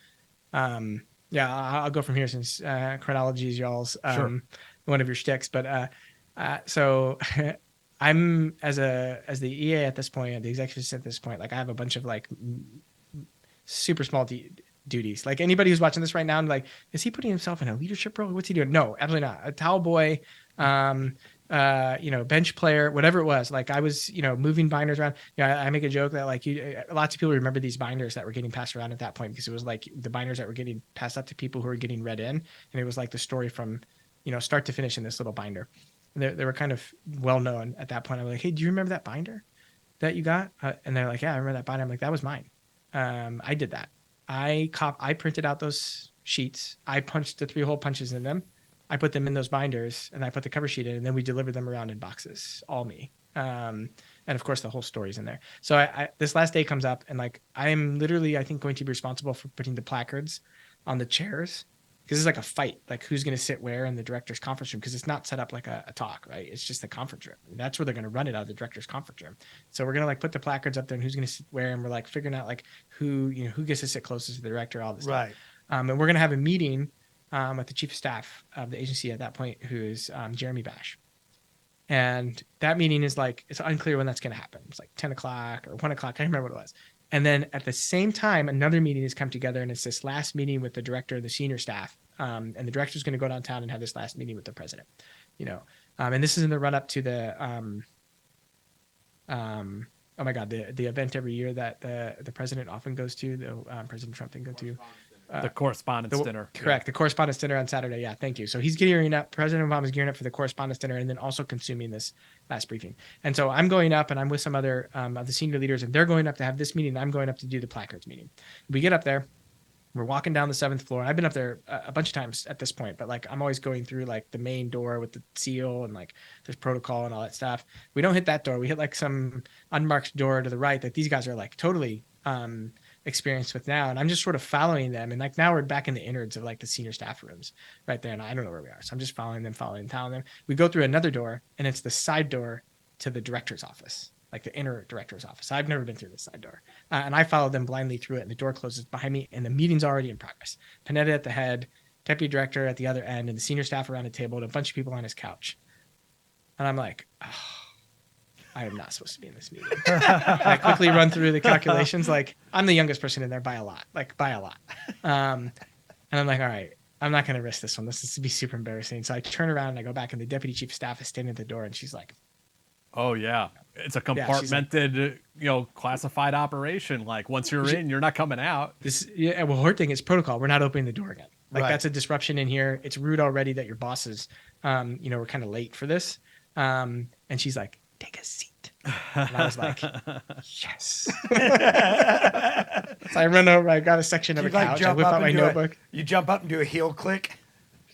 I'll go from here since chronology is y'all's one of your shticks. But so I'm as the EA at this point, the executive assistant at this point, like I have a bunch of like super small duties. Like anybody who's watching this right now, and like, is he putting himself in a leadership role? What's he doing? No, absolutely not. A towel boy, bench player, whatever it was. Like I was, moving binders around. I make a joke that like lots of people remember these binders that were getting passed around at that point because it was like the binders that were getting passed up to people who were getting read in, and it was like the story from, start to finish in this little binder. And they were kind of well known at that point. I was like, hey, do you remember that binder that you got? And they're like, yeah, I remember that binder. I'm like, that was mine. I did that. I printed out those sheets. I punched the 3-hole punches in them. I put them in those binders, and I put the cover sheet in, and then we delivered them around in boxes, all me. And of course, the whole story's in there. So I this last day comes up, and like I am literally, I think, going to be responsible for putting the placards on the chairs, because it's like a fight, like who's going to sit where in the director's conference room, because it's not set up like a talk, right? It's just the conference room. And that's where they're going to run it out of the director's conference room. So we're going to like put the placards up there, and who's going to sit where, and we're like figuring out like who gets to sit closest to the director, all this stuff. And we're going to have a meeting with the chief of staff of the agency at that point, who is Jeremy Bash. And that meeting is like, it's unclear when that's going to happen. It's like 10 o'clock or 1 o'clock. I don't remember what it was. And then at the same time, another meeting has come together, and it's this last meeting with the director of the senior staff. And the director's going to go downtown and have this last meeting with the president, and this is in the run up to the, oh my God, the event every year that the president often goes to, the President Trump didn't go to. The correspondence dinner. Correct. The correspondence dinner on Saturday. Yeah. Thank you. So he's gearing up. President Obama's gearing up for the correspondence dinner, and then also consuming this last briefing. And so I'm going up, and I'm with some other of the senior leaders, and they're going up to have this meeting. And I'm going up to do the placards meeting. We get up there. We're walking down the 7th floor. And I've been up there a bunch of times at this point, but like I'm always going through like the main door with the seal and like there's protocol and all that stuff. We don't hit that door. We hit like some unmarked door to the right that these guys are like totally experienced with now. And I'm just sort of following them. And like now we're back in the innards of like the senior staff rooms right there. And I don't know where we are. So I'm just following them. We go through another door, and it's the side door to the director's office, like the inner director's office. I've never been through this side door. And I follow them blindly through it, and the door closes behind me, and the meeting's already in progress. Panetta at the head, deputy director at the other end, and the senior staff around a table, and a bunch of people on his couch. And I'm like, I am not supposed to be in this meeting. And I quickly run through the calculations. Like I'm the youngest person in there by a lot. And I'm like, all right, I'm not going to risk this one. This is to be super embarrassing. So I turn around and I go back, and the deputy chief of staff is standing at the door, and she's like, Oh yeah, it's a Yeah, she's like- compartmented, classified operation. Like once you're in, you're not coming out. yeah, well, her thing is protocol. We're not opening the door again. Like Right. that's a disruption in here. It's rude already that your bosses, were kind of late for this. And she's like, take a seat. And I was like, yes. So I run over, I got a section of a You like couch, I jump whip up out my and do notebook. you jump up and do a heel click.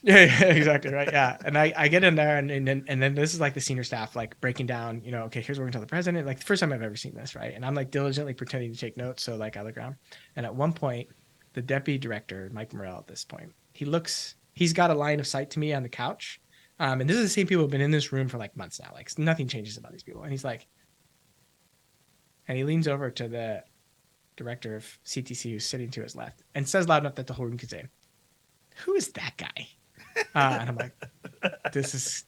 Yeah, exactly right. Yeah, and I get in there, and then this is like the senior staff like breaking down. Okay, here's what we're gonna tell the president. Like the first time I've ever seen this, right? And I'm like diligently pretending to take notes. So like I look around, and at one point, the deputy director, Mike Morrell, at this point, he's got a line of sight to me on the couch, and this is the same people who've been in this room for like months now. Like nothing changes about these people, and he's like, and he leans over to the director of CTC who's sitting to his left and says loud enough that the whole room can say, "Who is that guy?" And I'm like, this is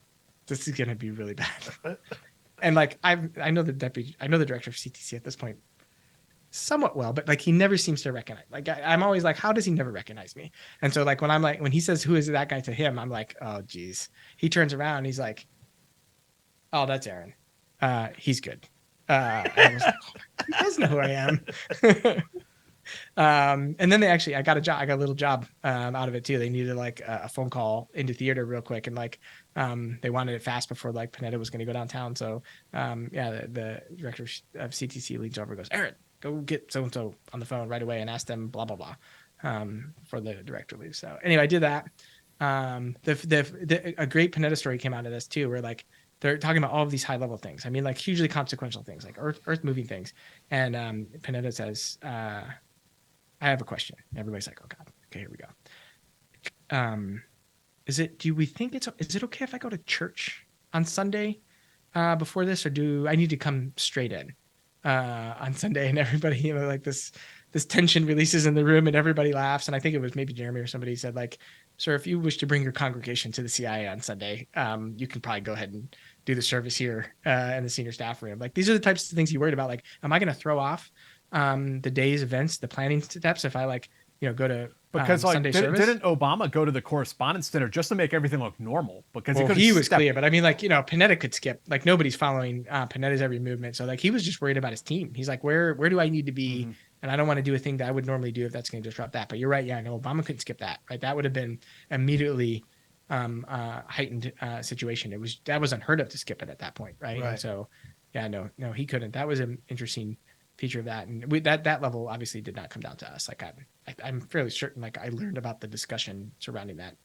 gonna be really bad. And like I know the director of CTC at this point somewhat well, but like he never seems to recognize. Like I'm always like, how does he never recognize me? And so like when he says, "Who is that guy?" to him, I'm like, oh geez. He turns around and he's like, "Oh, that's Aaron. He's good." And I was like, oh, he does know who I am. And then I got a little job out of it too. They needed like a phone call into theater real quick, and like they wanted it fast before like Panetta was going to go downtown. So the director of CTC leans over and goes, "Aaron, go get so and so on the phone right away and ask them blah blah blah," before the director leaves. So anyway, I did that. A great Panetta story came out of this too, where like they're talking about all of these high level things. I mean, like hugely consequential things, like earth moving things. And Panetta says, "I have a question." Everybody's like, "Oh God, okay, here we go." Is it okay if I go to church on Sunday before this, or do I need to come straight in on Sunday? And everybody, like this tension releases in the room, and everybody laughs. And I think it was maybe Jeremy or somebody said, like, "Sir, if you wish to bring your congregation to the CIA on Sunday, you can probably go ahead and do the service here in the senior staff room." Like these are the types of things you worried about. Like, am I going to throw off the day's events, the planning steps, if I go to Because like Sunday service? didn't Obama go to the Correspondence Dinner just to make everything look normal? Because he was clear, but I mean, like, Panetta could skip. Like nobody's following Panetta's every movement, so like he was just worried about his team. He's like, where do I need to be? Mm-hmm. And I don't want to do a thing that I would normally do if that's going to disrupt that. But you're right, yeah, no, Obama couldn't skip that. Right, that would have been immediately heightened situation. That was unheard of to skip it at that point, right? And so, yeah, no, he couldn't. That was an interesting feature of that, and that level obviously did not come down to us. Like I'm fairly certain, like I learned about the discussion surrounding that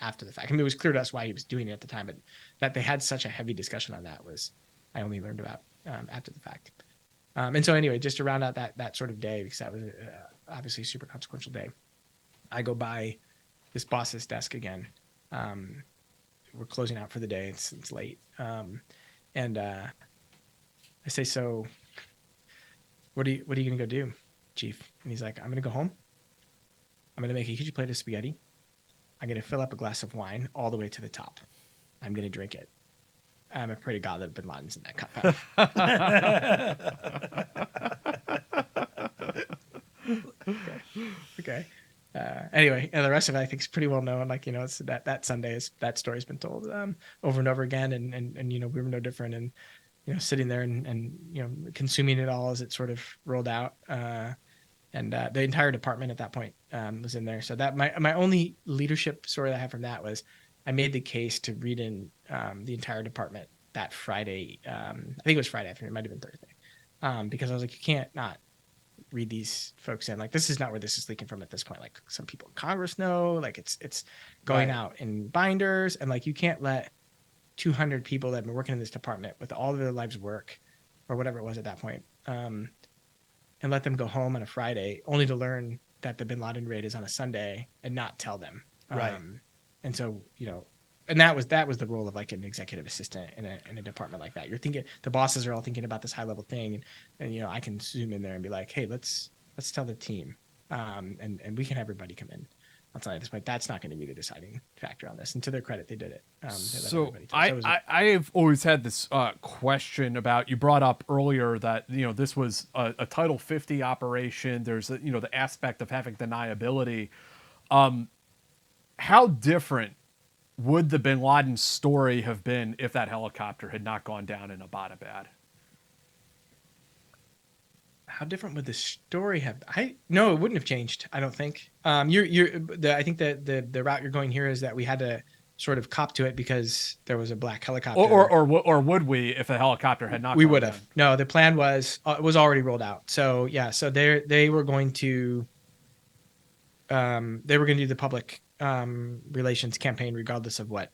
after the fact. I mean, it was clear to us why he was doing it at the time, but that they had such a heavy discussion on that I only learned about after the fact. And so anyway, just to round out that sort of day, because that was obviously a super consequential day, I go by this boss's desk again. We're closing out for the day. It's late, and I say, "So, what are you gonna go do, Chief?" And he's like, "I'm gonna go home. I'm gonna make a huge plate of spaghetti. I'm gonna fill up a glass of wine all the way to the top. I'm gonna drink it. I'm afraid to God that Bin Laden's in that cup." Okay. Anyway, and the rest of it I think is pretty well known. Like, it's that Sunday that story's been told over and over again, and we were no different. And sitting there and consuming it all as it sort of rolled out. And the entire department at that point was in there. So that my only leadership story that I have from that was I made the case to read in the entire department that Friday. I think it was Friday afternoon. It might have been Thursday. Because I was like, you can't not read these folks in. Like, this is not where this is leaking from at this point. Like, some people in Congress know. Like, it's going out in binders. And, like, you can't let 200 people that have been working in this department with all of their lives work or whatever it was at that point, and let them go home on a Friday only to learn that the Bin Laden raid is on a Sunday and not tell them. Right. And so, and that was the role of like an executive assistant in a department like that. You're thinking, the bosses are all thinking about this high level thing, and I can zoom in there and be like, "Hey, let's tell the team, and we can have everybody come in on Sunday." At this point, that's not going to be the deciding factor on this. And to their credit, they did it. So I've always had this question about, you brought up earlier that this was a Title 50 operation. There's the aspect of having deniability. how different would the bin Laden story have been if that helicopter had not gone down in Abbottabad? How different would the story have? No, it wouldn't have changed. I don't think. I think that the route you're going here is that we had to sort of cop to it because there was a black helicopter. Or would we if the helicopter had not? We gone would down? have. No, the plan was it was already rolled out. So yeah, so they were going to do the public relations campaign regardless of what.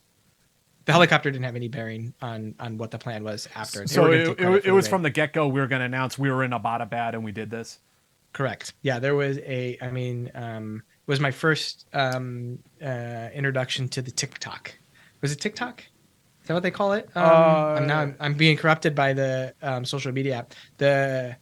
The helicopter didn't have any bearing on what the plan was after. So it was from the get-go we were going to announce we were in Abbottabad and we did this? Correct. Yeah, there was it was my first introduction to the TikTok. Was it TikTok? Is that what they call it? I'm being corrupted by the social media app. I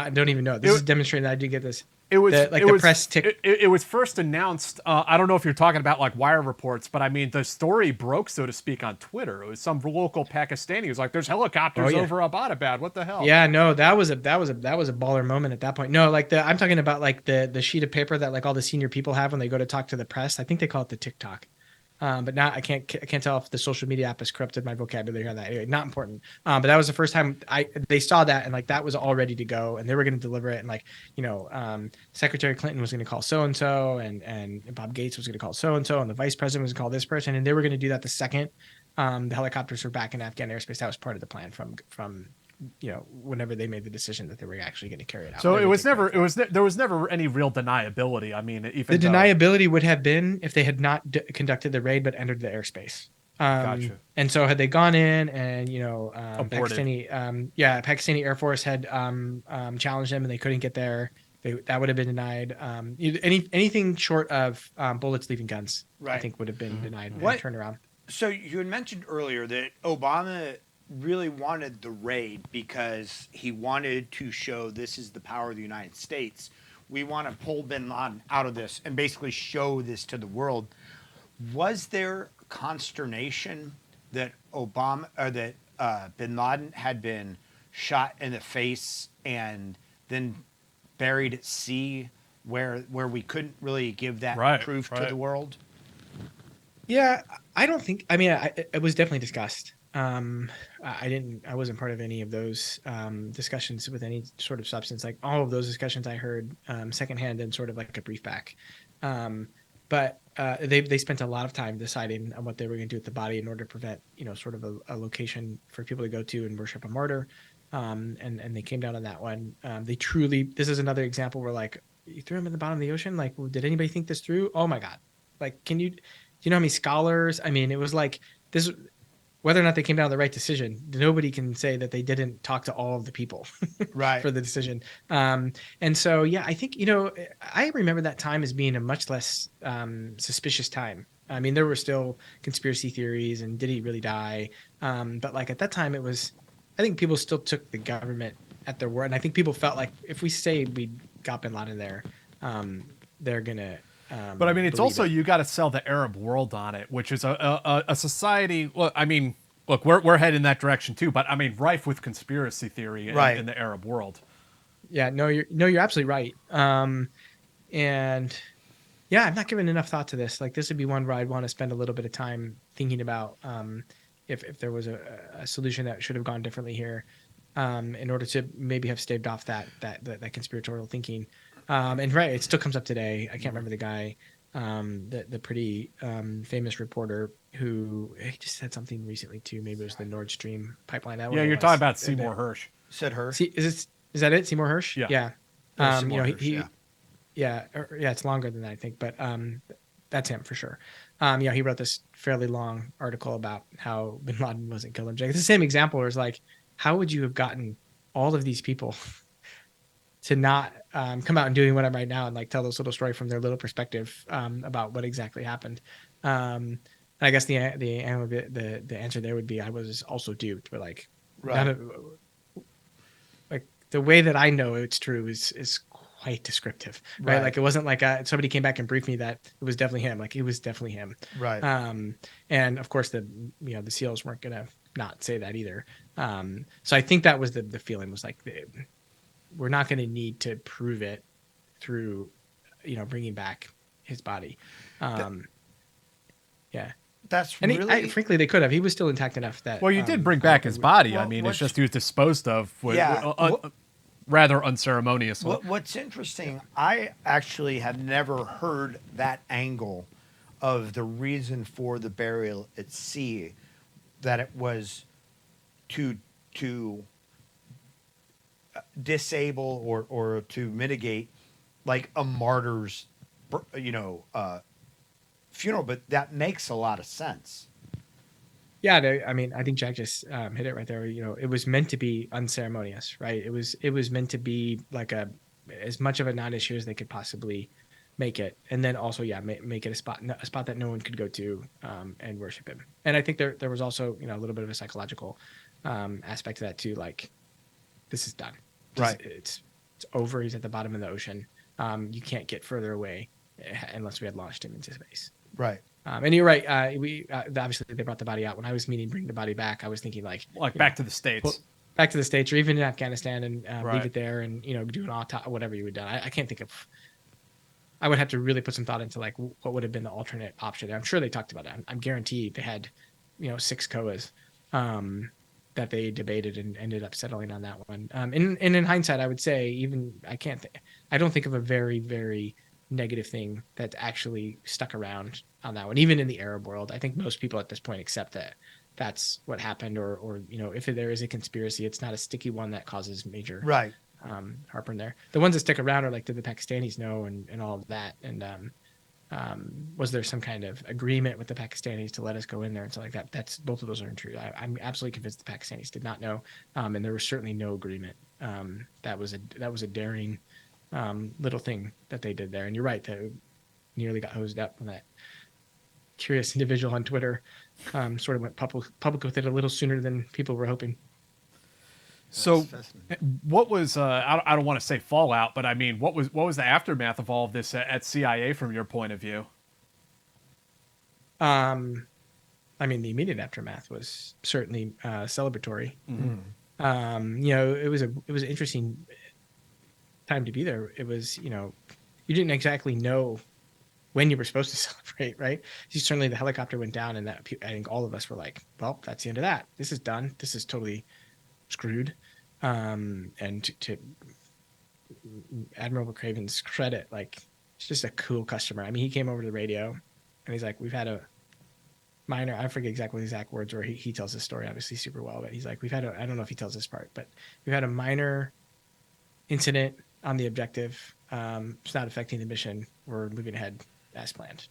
don't even know. This is demonstrating that I did get this. It was the press tick. It was first announced. I don't know if you're talking about like wire reports, but I mean the story broke, so to speak, on Twitter. It was some local Pakistani who was like, "There's helicopters over Abbottabad. What the hell?" Yeah, no, that was a baller moment at that point. No, like I'm talking about like the sheet of paper that like all the senior people have when they go to talk to the press. I think they call it the TikTok. But now I can't tell if the social media app has corrupted my vocabulary on that. Anyway, not important. But that was the first time they saw that and like that was all ready to go and they were going to deliver it and like Secretary Clinton was going to call so and so and Bob Gates was going to call so and so and the vice president was going to call this person and they were going to do that the second the helicopters were back in Afghan airspace. That was part of the plan from whenever they made the decision that they were actually going to carry it out. So there was never any real deniability. I mean, even deniability would have been if they had not conducted the raid but entered the airspace. Gotcha. And so had they gone in and Aborted. Pakistani Air Force had challenged them and they couldn't get there, that would have been denied. Anything short of bullets leaving guns, right, I think would have been denied. What turned around? So you had mentioned earlier that Obama really wanted the raid because he wanted to show this is the power of the United States. We want to pull bin Laden out of this and basically show this to the world. Was there consternation that bin Laden had been shot in the face and then buried at sea where we couldn't really give that proof to the world? Yeah, I don't think. I mean, it was definitely discussed. I wasn't part of any of those discussions with any sort of substance. Like all of those discussions I heard secondhand and sort of like a brief back. But they spent a lot of time deciding on what they were going to do with the body in order to prevent, sort of a location for people to go to and worship a martyr. And they came down on that one. This is another example where like you threw him in the bottom of the ocean. Like, did anybody think this through? Oh my God. Like, do you know how many scholars? I mean, it was like this. Whether or not they came down to the right decision, nobody can say that they didn't talk to all of the people right, for the decision. And so, yeah, I think, I remember that time as being a much less suspicious time. I mean, there were still conspiracy theories and did he really die? But like at that time, I think people still took the government at their word. And I think people felt like if we say we got bin Laden there, they're going to. But I mean, it's also you got to sell the Arab world on it, which is a society. Well, I mean, look, we're heading in that direction too. But I mean, rife with conspiracy theory in the Arab world. Yeah, you're absolutely right. And yeah, I've not given enough thought to this. Like this would be one where I'd want to spend a little bit of time thinking about if there was a solution that should have gone differently here, in order to maybe have staved off that conspiratorial thinking. And right, it still comes up today. I can't remember the guy, the pretty famous reporter who he just said something recently too. Maybe it was the Nord Stream pipeline. Yeah, you're talking about Seymour Hersh. Said Hersh. Is that it? Seymour Hersh? Yeah. Hersh, it's longer than that, I think, but that's him for sure. He wrote this fairly long article about how bin Laden wasn't killed in jail. It's the same example where it's like, how would you have gotten all of these people to not come out and doing what I'm right now and like tell this little story from their little perspective about what exactly happened. And I guess the answer there would be I was also duped, but like like the way that I know it's true is quite descriptive, right? Like it wasn't like somebody came back and briefed me that it was definitely him. Like it was definitely him, right? And of course the SEALs weren't gonna not say that either. So I think that was the feeling was like we're not going to need to prove it through, bringing back his body. Yeah. That's And really frankly, they could have. He was still intact enough that. Well, you did bring I back don't his think body. I well, mean, it's what's- just he was disposed of Yeah. rather unceremoniously. What's interesting, I actually have never heard that angle of the reason for the burial at sea, that it was to disable or to mitigate like a martyr's, funeral. But that makes a lot of sense. Yeah, I mean, I think Jack just hit it right there. You know, it was meant to be unceremonious, right? It was meant to be like as much of a non-issue as they could possibly make it, and then also, yeah, make it a spot that no one could go to and worship him. And I think there was also, you know, a little bit of a psychological aspect to that too. Like, this is done, Right. It's over. He's at the bottom of the ocean. You can't get further away unless we had launched him into space. Right. And you're right. We obviously they brought the body out. When I was meaning bring the body back, I was thinking like back to the States. Back to the States, or even in Afghanistan, and Right. leave it there, and do an whatever you would have done. I can't think of. I would have to really put some thought into like what would have been the alternate option. I'm sure they talked about it. I'm guaranteed they had 6 COAs that they debated and ended up settling on that one. And in hindsight, I would say even I don't think of a very, very negative thing that actually stuck around on that one. Even in the Arab world, I think most people at this point accept that that's what happened, or if there is a conspiracy, it's not a sticky one that causes major Right. heartburn there. The ones that stick around are like, did the Pakistanis know and all of that, and was there some kind of agreement with the Pakistanis to let us go in there and stuff like that? That's both of those aren't true. I'm absolutely convinced the Pakistanis did not know, and there was certainly no agreement. That was a daring little thing that they did there. And you're right, that nearly got hosed up when that curious individual on Twitter sort of went public with it a little sooner than people were hoping. So, what was I don't want to say fallout, but I mean, what was the aftermath of all of this at CIA from your point of view? I mean, the immediate aftermath was certainly celebratory. It was an interesting time to be there. It was, you didn't exactly know when you were supposed to celebrate, right? Certainly the helicopter went down, and that I think all of us were like, well, that's the end of that. This is done. This is totally screwed. And to Admiral McCraven's credit, like, he's just a cool customer. I mean, he came over to the radio and he's like, we've had a minor, I forget exactly the exact words where he tells this story obviously super well, but he's like, I don't know if he tells this part, but we've had a minor incident on the objective. It's not affecting the mission. We're moving ahead as planned.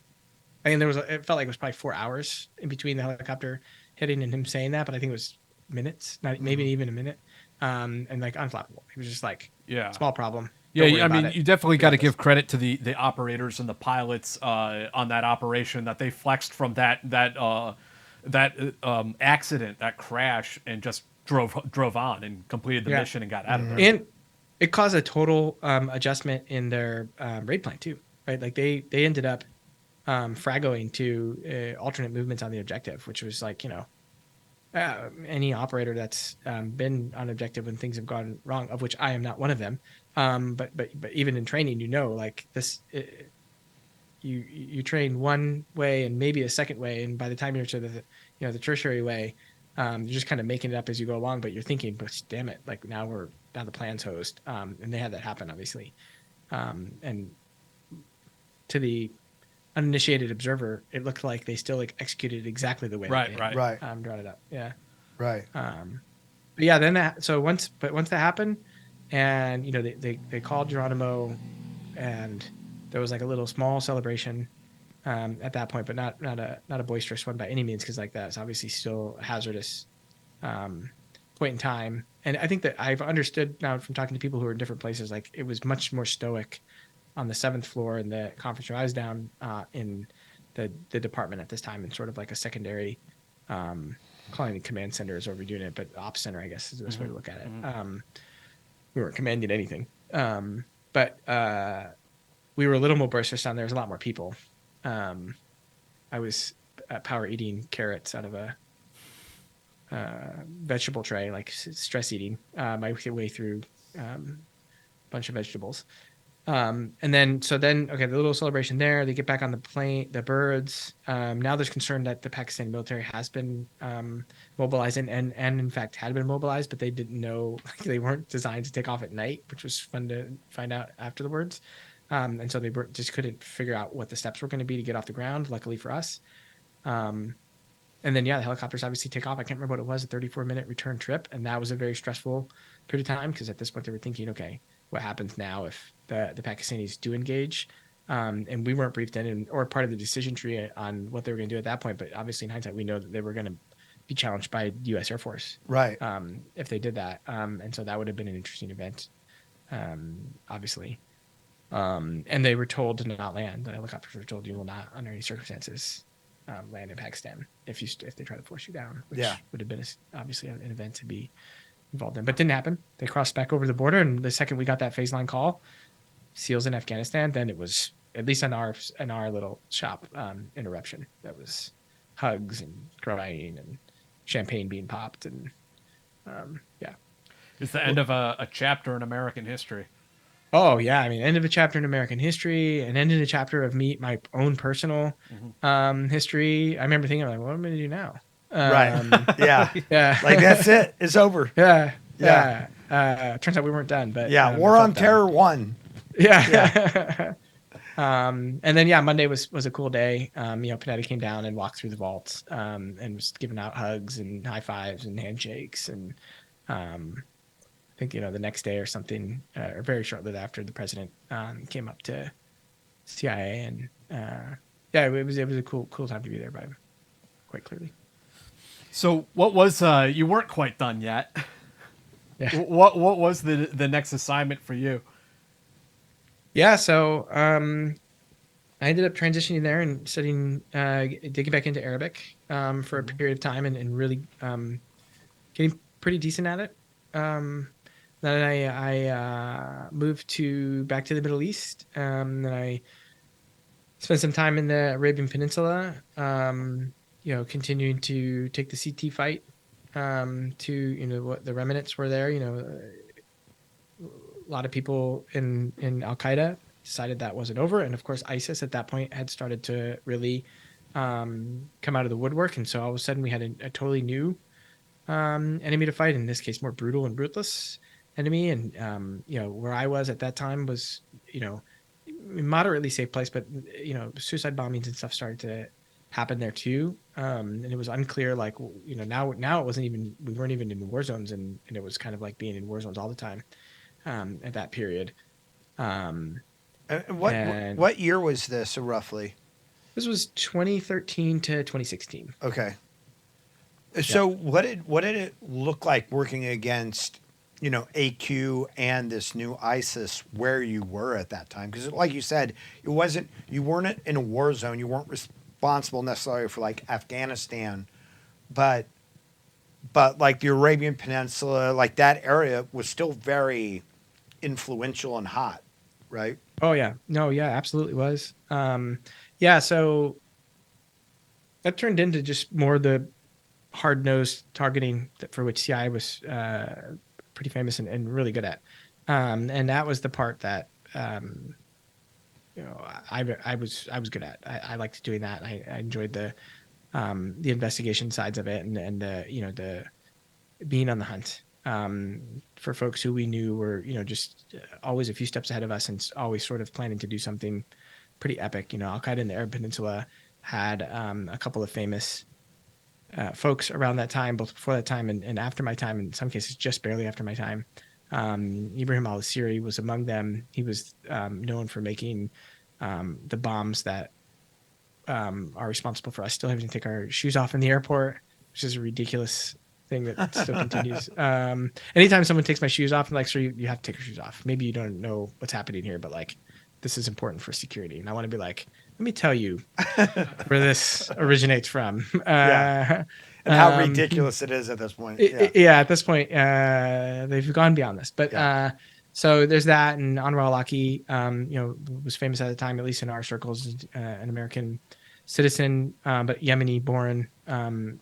I mean, it felt like it was probably 4 hours in between the helicopter hitting and him saying that, but I think it was minutes, not maybe even a minute. And like unflappable. It was just like, small problem. Yeah, I mean, you definitely got to give credit to the operators and the pilots on that operation, that they flexed from that accident, that crash, and just drove on and completed the mission and got out of there. And it caused a total adjustment in their raid plan too, right? Like they ended up fragoing to alternate movements on the objective, which was like, any operator that's been on objective when things have gone wrong, of which I am not one of them. But even in training, like this, you train one way and maybe a second way, and by the time you're to the tertiary way, you're just kind of making it up as you go along. But you're thinking, but damn it, like now the plan's hosed, and they had that happen obviously, and to the uninitiated observer, it looked like they still like executed exactly the way right. drawn it up. Yeah. Right. But yeah, then once that happened, and they called Geronimo, and there was like a little small celebration at that point, but not a boisterous one by any means, because like that's obviously still a hazardous point in time. And I think that I've understood now from talking to people who are in different places, like it was much more stoic on the 7th floor in the conference room. I was down in the department at this time, in sort of like a secondary, calling it command center is overdoing it, but ops center, I guess, is the best way to look at it. We weren't commanding anything, but we were a little more boisterous down there. There's a lot more people. I was power eating carrots out of a vegetable tray, like stress eating my way through a bunch of vegetables. And then, okay, the little celebration there, they get back on the plane, the birds. Now there's concern that the Pakistani military has been mobilized and in fact had been mobilized, but they didn't know, they weren't designed to take off at night, which was fun to find out afterwards. And so they just couldn't figure out what the steps were going to be to get off the ground, luckily for us. And then, the helicopters obviously take off. I can't remember what it was, a 34-minute return trip. And that was a very stressful period of time because at this point they were thinking, okay, what happens now if the Pakistanis do engage? And we weren't briefed in or part of the decision tree on what they were going to do at that point. But obviously, in hindsight, we know that they were going to be challenged by U.S. Air Force, Right. If they did that. And so that would have been an interesting event, obviously. And they were told to not land. The helicopters were told you will not, under any circumstances, land in Pakistan if they try to force you down, which would have been obviously an event to be involved in, but didn't happen. They crossed back over the border, and the second we got that phase line call, SEALs in Afghanistan, then it was, at least in our little shop, interruption. That was hugs and crying and champagne being popped, and It's the end of a chapter in American history. Oh yeah, I mean, end of a chapter in American history, and end of a chapter of my own personal history. I remember thinking, like, what am I going to do now? Right. Yeah. Yeah. Like, that's it. It's over. Yeah. Yeah. Turns out we weren't done, but War on Terror 1. Yeah. And then Monday was a cool day. Panetta came down and walked through the vaults, and was giving out hugs and high fives and handshakes, and I think the next day or something, or very shortly after, the president came up to CIA, and it was a cool time to be there by him, quite clearly. So what was you weren't quite done yet? Yeah. What was the next assignment for you? Yeah, so I ended up transitioning there and studying, digging back into Arabic for a period of time, and really getting pretty decent at it. Then I moved back to the Middle East. Then I spent some time in the Arabian Peninsula, continuing to take the CT fight to what the remnants were there. A lot of people in Al Qaeda decided that wasn't over, and of course ISIS at that point had started to really come out of the woodwork, and so all of a sudden we had a totally new enemy to fight. In this case, more brutal and ruthless enemy. And where I was at that time was moderately safe place, but suicide bombings and stuff started to happen there too, and it was unclear, like, now it wasn't even, we weren't even in war zones, and it was kind of like being in war zones all the time at that period. What year was this, roughly? This was 2013 to 2016. Okay. So what did it look like working against, AQ and this new ISIS where you were at that time? Because like you said, you weren't in a war zone. You weren't responsible necessarily for like Afghanistan, but like the Arabian Peninsula, like that area was still very influential and hot, right? Oh yeah, no, yeah, absolutely was. So that turned into just more the hard-nosed targeting for which CIA was pretty famous and really good at, and that was the part that I was good at. I liked doing that. I enjoyed the investigation sides of it, and the being on the hunt for folks who we knew were just always a few steps ahead of us, and always sort of planning to do something pretty epic. Al Qaeda in the Arab Peninsula had a couple of famous folks around that time, both before that time and after my time, in some cases just barely after my time. Ibrahim al-Asiri was among them. He was known for making the bombs that are responsible for us still having to take our shoes off in the airport, which is a ridiculous thing that still continues. Anytime someone takes my shoes off, I'm like, sir, you have to take your shoes off. Maybe you don't know what's happening here, but like, this is important for security. And I want to be like, let me tell you where this originates from. And how ridiculous it is at this point. At this point, they've gone beyond this. But so there's that, and Anwar al-Awlaki, was famous at the time, at least in our circles, an American citizen, but Yemeni born, from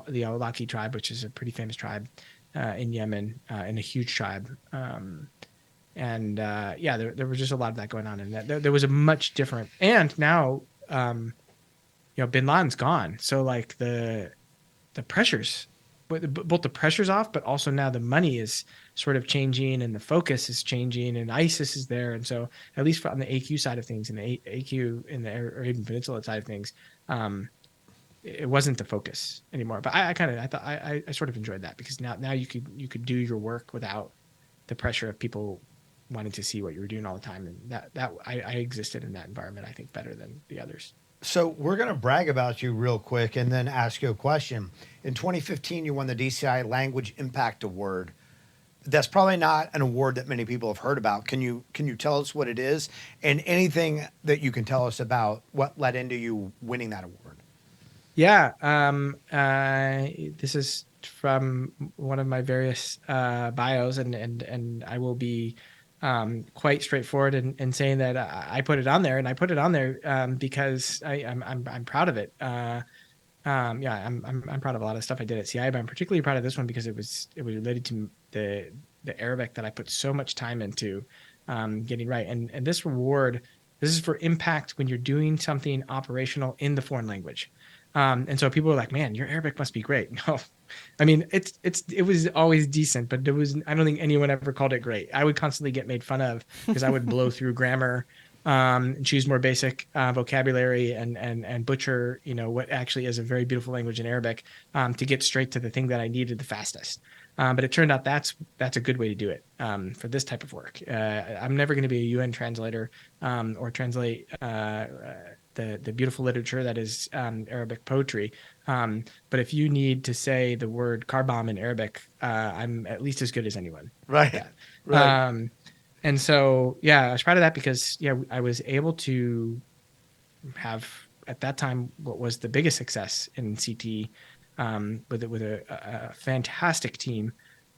the al-Awlaki tribe, which is a pretty famous tribe in Yemen, and a huge tribe. there was just a lot of that going on, and there was a much different. And now, Bin Laden's gone, so like the pressures, both the pressure's off, but also now the money is sort of changing and the focus is changing, and ISIS is there, and so at least on the AQ side of things and the AQ in the Arabian Peninsula side of things, it wasn't the focus anymore. But I sort of enjoyed that, because now you could do your work without the pressure of people wanting to see what you were doing all the time, and that I existed in that environment, I think, better than the others. So we're going to brag about you real quick and then ask you a question. In 2015, you won the DCI Language Impact Award. That's probably not an award that many people have heard about. Can you tell us what it is, and anything that you can tell us about what led into you winning that award? Yeah, this is from one of my various bios, and I will be quite straightforward in saying that I put it on there, and I put it on there because I'm proud of it. I'm proud of a lot of stuff I did at CI, but I'm particularly proud of this one because it was related to the Arabic that I put so much time into getting right. And this award, this is for impact when you're doing something operational in the foreign language. And so people were like, "Man, your Arabic must be great." No, I mean it was always decent, but I don't think anyone ever called it great. I would constantly get made fun of because I would blow through grammar, choose more basic vocabulary, and butcher what actually is a very beautiful language in Arabic to get straight to the thing that I needed the fastest. But it turned out that's a good way to do it for this type of work. I'm never going to be a UN translator or translate the beautiful literature that is Arabic poetry. But if you need to say the word car bomb in Arabic, I'm at least as good as anyone. Right. Yeah. Right. And so, I was proud of that because, I was able to have at that time what was the biggest success in CT with a fantastic team.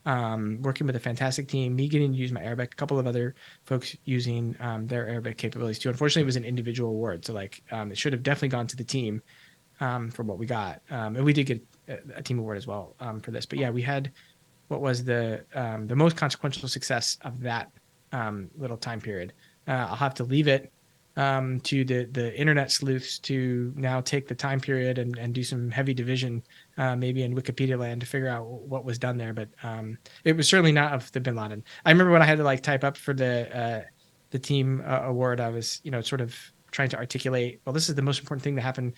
Working with a fantastic team, me getting to use my Arabic, a couple of other folks using their Arabic capabilities too. Unfortunately, it was an individual award, so it should have definitely gone to the team for what we got, and we did get a team award as well for this. But we had what was the most consequential success of that little time period. I'll have to leave it to the internet sleuths to now take the time period and do some heavy division, maybe in Wikipedia land, to figure out what was done there. But it was certainly not of the Bin Laden. I remember when I had to type up for the team award, I was sort of trying to articulate, well, this is the most important thing to happen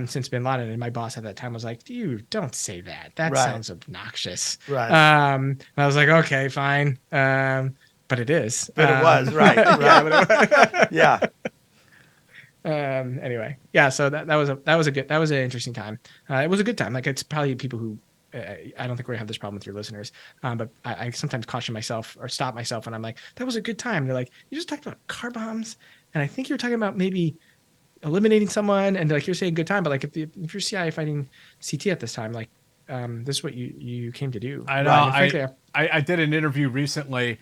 since Bin Laden. And my boss at that time was like, "Dude, don't say that. That sounds obnoxious." Right. And I was like, "Okay, fine." But it is. But it was, right. Yeah. Anyway, so that was an interesting time. It was a good time. It's probably people who I don't think we're gonna have this problem with your listeners, but I sometimes caution myself or stop myself when I'm like, that was a good time. They're like, you just talked about car bombs, and I think you're talking about maybe eliminating someone, and you're saying good time, but if you're CIA fighting CT at this time, this is what you came to do. I know. Right? Frankly, I did an interview recently.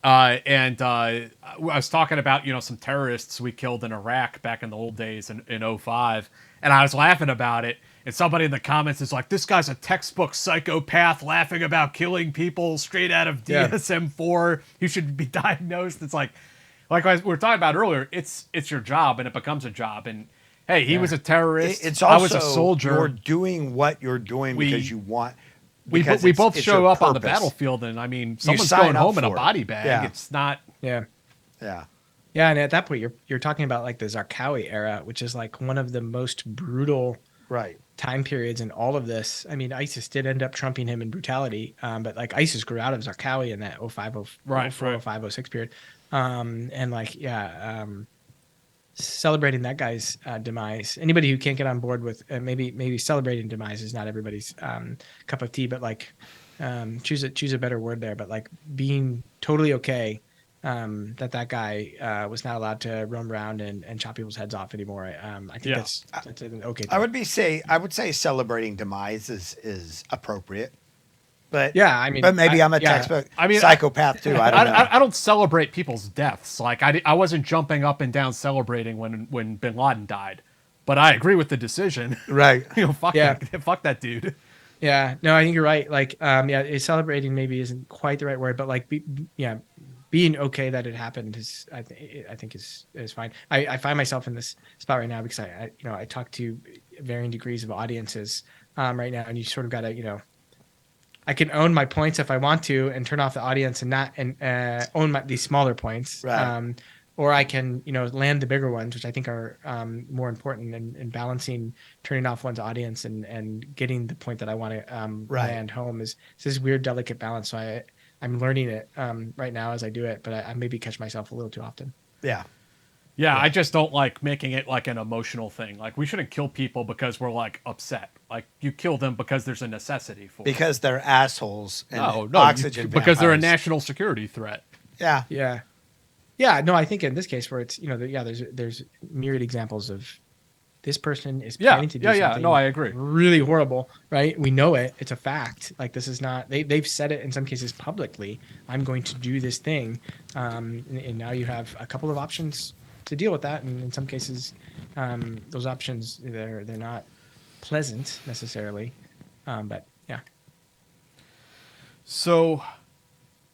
And I was talking about, some terrorists we killed in Iraq back in the old days in 2005. And I was laughing about it. And somebody in the comments is like, "This guy's a textbook psychopath laughing about killing people straight out of DSM-4. He should be diagnosed." It's like we were talking about earlier, it's your job, and it becomes a job. And hey, he was a terrorist. It's also, I was a soldier. You're doing what you're doing because you want. We both show up on the battlefield, and someone's going home in a body bag. Yeah. It's not. Yeah. Yeah. Yeah, and at that point, you're talking about the Zarqawi era, which is one of the most brutal time periods in all of this. ISIS did end up trumping him in brutality, but ISIS grew out of Zarqawi in that 05, 06 period, celebrating that guy's demise. Anybody who can't get on board with maybe celebrating demise is not everybody's cup of tea, but choose a better word there. But being totally okay that guy was not allowed to roam around and chop people's heads off anymore. I think that's an okay thing. I would say celebrating demise is appropriate. But but maybe I'm a textbook psychopath too. I don't know. I don't celebrate people's deaths. I wasn't jumping up and down celebrating when Bin Laden died, but I agree with the decision. Right. Fuck that dude. Yeah. No, I think you're right. Celebrating maybe isn't quite the right word, but being okay that it happened is, I think is fine. I find myself in this spot right now because I talk to varying degrees of audiences right now, and you sort of got to, I can own my points if I want to and turn off the audience and not own these smaller points. Right. Or I can, land the bigger ones, which I think are more important in balancing turning off one's audience and getting the point that I want to Right. land home is this weird, delicate balance. So I'm learning it right now as I do it, but I maybe catch myself a little too often. Yeah. Yeah, I just don't like making it like an emotional thing. Like, we shouldn't kill people because we're like upset. Like, you kill them because there's a necessity for it. Because they're assholes and No, oxygen because they're a vampires. national security threat. Yeah. Yeah. No, I think in this case where it's, there's myriad examples of this person is planning to do something. Yeah. No, I agree. Really horrible, right? We know it. It's a fact. Like, this is not, they've said it in some cases publicly. I'm going to do this thing. And now you have a couple of options to deal with that. And in some cases, those options, they're not pleasant necessarily. But yeah. So,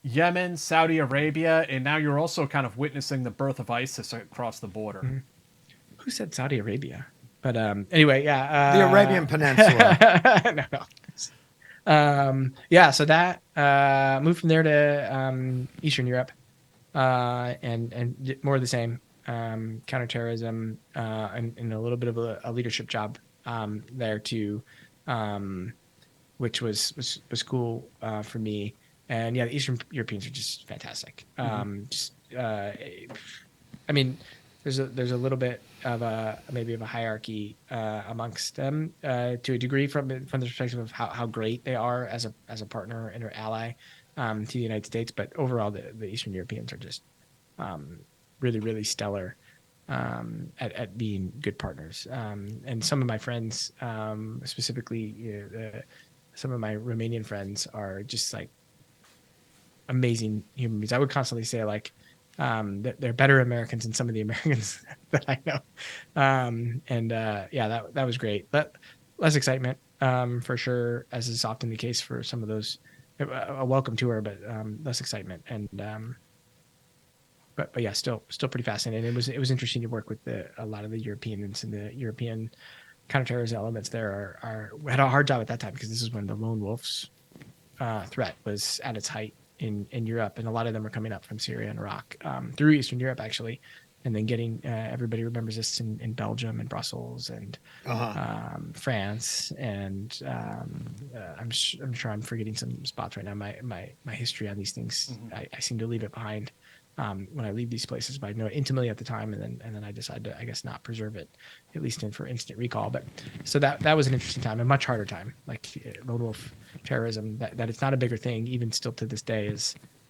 Yemen, Saudi Arabia, and now you're also kind of witnessing the birth of ISIS across the border. Mm-hmm. Who said Saudi Arabia? But anyway, yeah. The Arabian Peninsula. No. Yeah, so that moved from there to Eastern Europe, and more of the same, counterterrorism, and a little bit of a leadership job there too, which was cool for me. And yeah, the Eastern Europeans are just fantastic. I mean, there's a little bit of maybe of a hierarchy amongst them to a degree from the perspective of how great they are as a partner and an ally to the United States. But overall, the Eastern Europeans are just really, really stellar at being good partners. And some of my friends, specifically some of my Romanian friends, are just like amazing human beings. I would constantly say like that they're better Americans than some of the Americans that I know. Yeah, that was great. But less excitement for sure, as is often the case for some of those. A welcome tour, but less excitement. And but yeah, still pretty fascinating. It was interesting to work with a lot of the Europeans, and the European counterterrorism elements there had a hard job at that time, because this is when the lone wolves threat was at its height in Europe, and a lot of them are coming up from Syria and Iraq through Eastern Europe actually, and then getting everybody remembers this in Belgium and Brussels and France, and I'm sure I'm forgetting some spots right now. My history on these things, I seem to leave it behind when I leave these places, but I know it intimately at the time, and then I decide to, I guess, not preserve it, at least for instant recall. But so that was an interesting time, a much harder time. Like lone wolf terrorism, that it's not a bigger thing, even still to this day,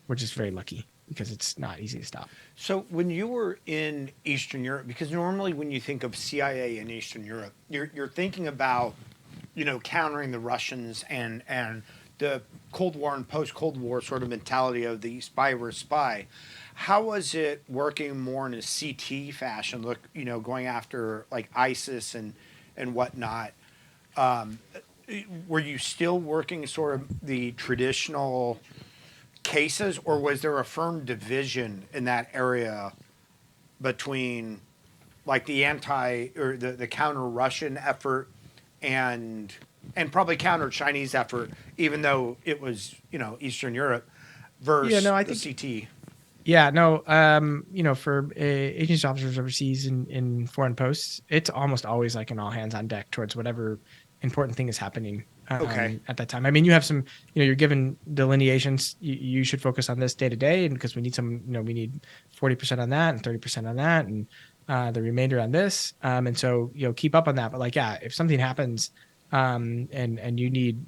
we're just very lucky because it's not easy to stop. So when you were in Eastern Europe, because normally when you think of CIA in Eastern Europe, you're thinking about, countering the Russians and the Cold War and post-Cold War sort of mentality of the spy versus spy. How was it working more in a CT fashion, going after like ISIS and whatnot? Were you still working sort of the traditional cases, or was there a firm division in that area between like the the counter-Russian effort and probably counter-Chinese effort, even though it was, Eastern Europe versus the CT? Yeah, no, for agency officers overseas in foreign posts, it's almost always like an all hands on deck towards whatever important thing is happening at that time. I mean, you have some, you're given delineations. You should focus on this day to day, and because we need we need 40% on that and 30% on that, and the remainder on this. And so, keep up on that. But like, yeah, if something happens and you need,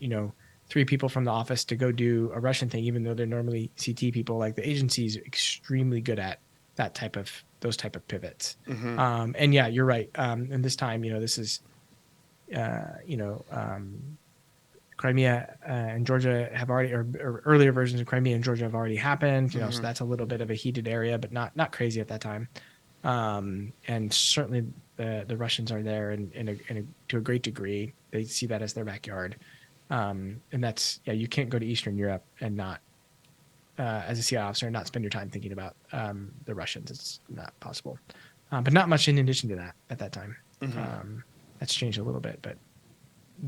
3 people from the office to go do a Russian thing, even though they're normally CT people, like the agency is extremely good at those type of pivots. And yeah, you're right. And this time, this is, Crimea and Georgia have already, or earlier versions of Crimea and Georgia have already happened. So that's a little bit of a heated area, but not crazy at that time. And certainly the Russians are there to a great degree. They see that as their backyard. And that's, you can't go to Eastern Europe and not as a CI officer and not spend your time thinking about the Russians. It's not possible. But not much in addition to that at that time. That's changed a little bit, but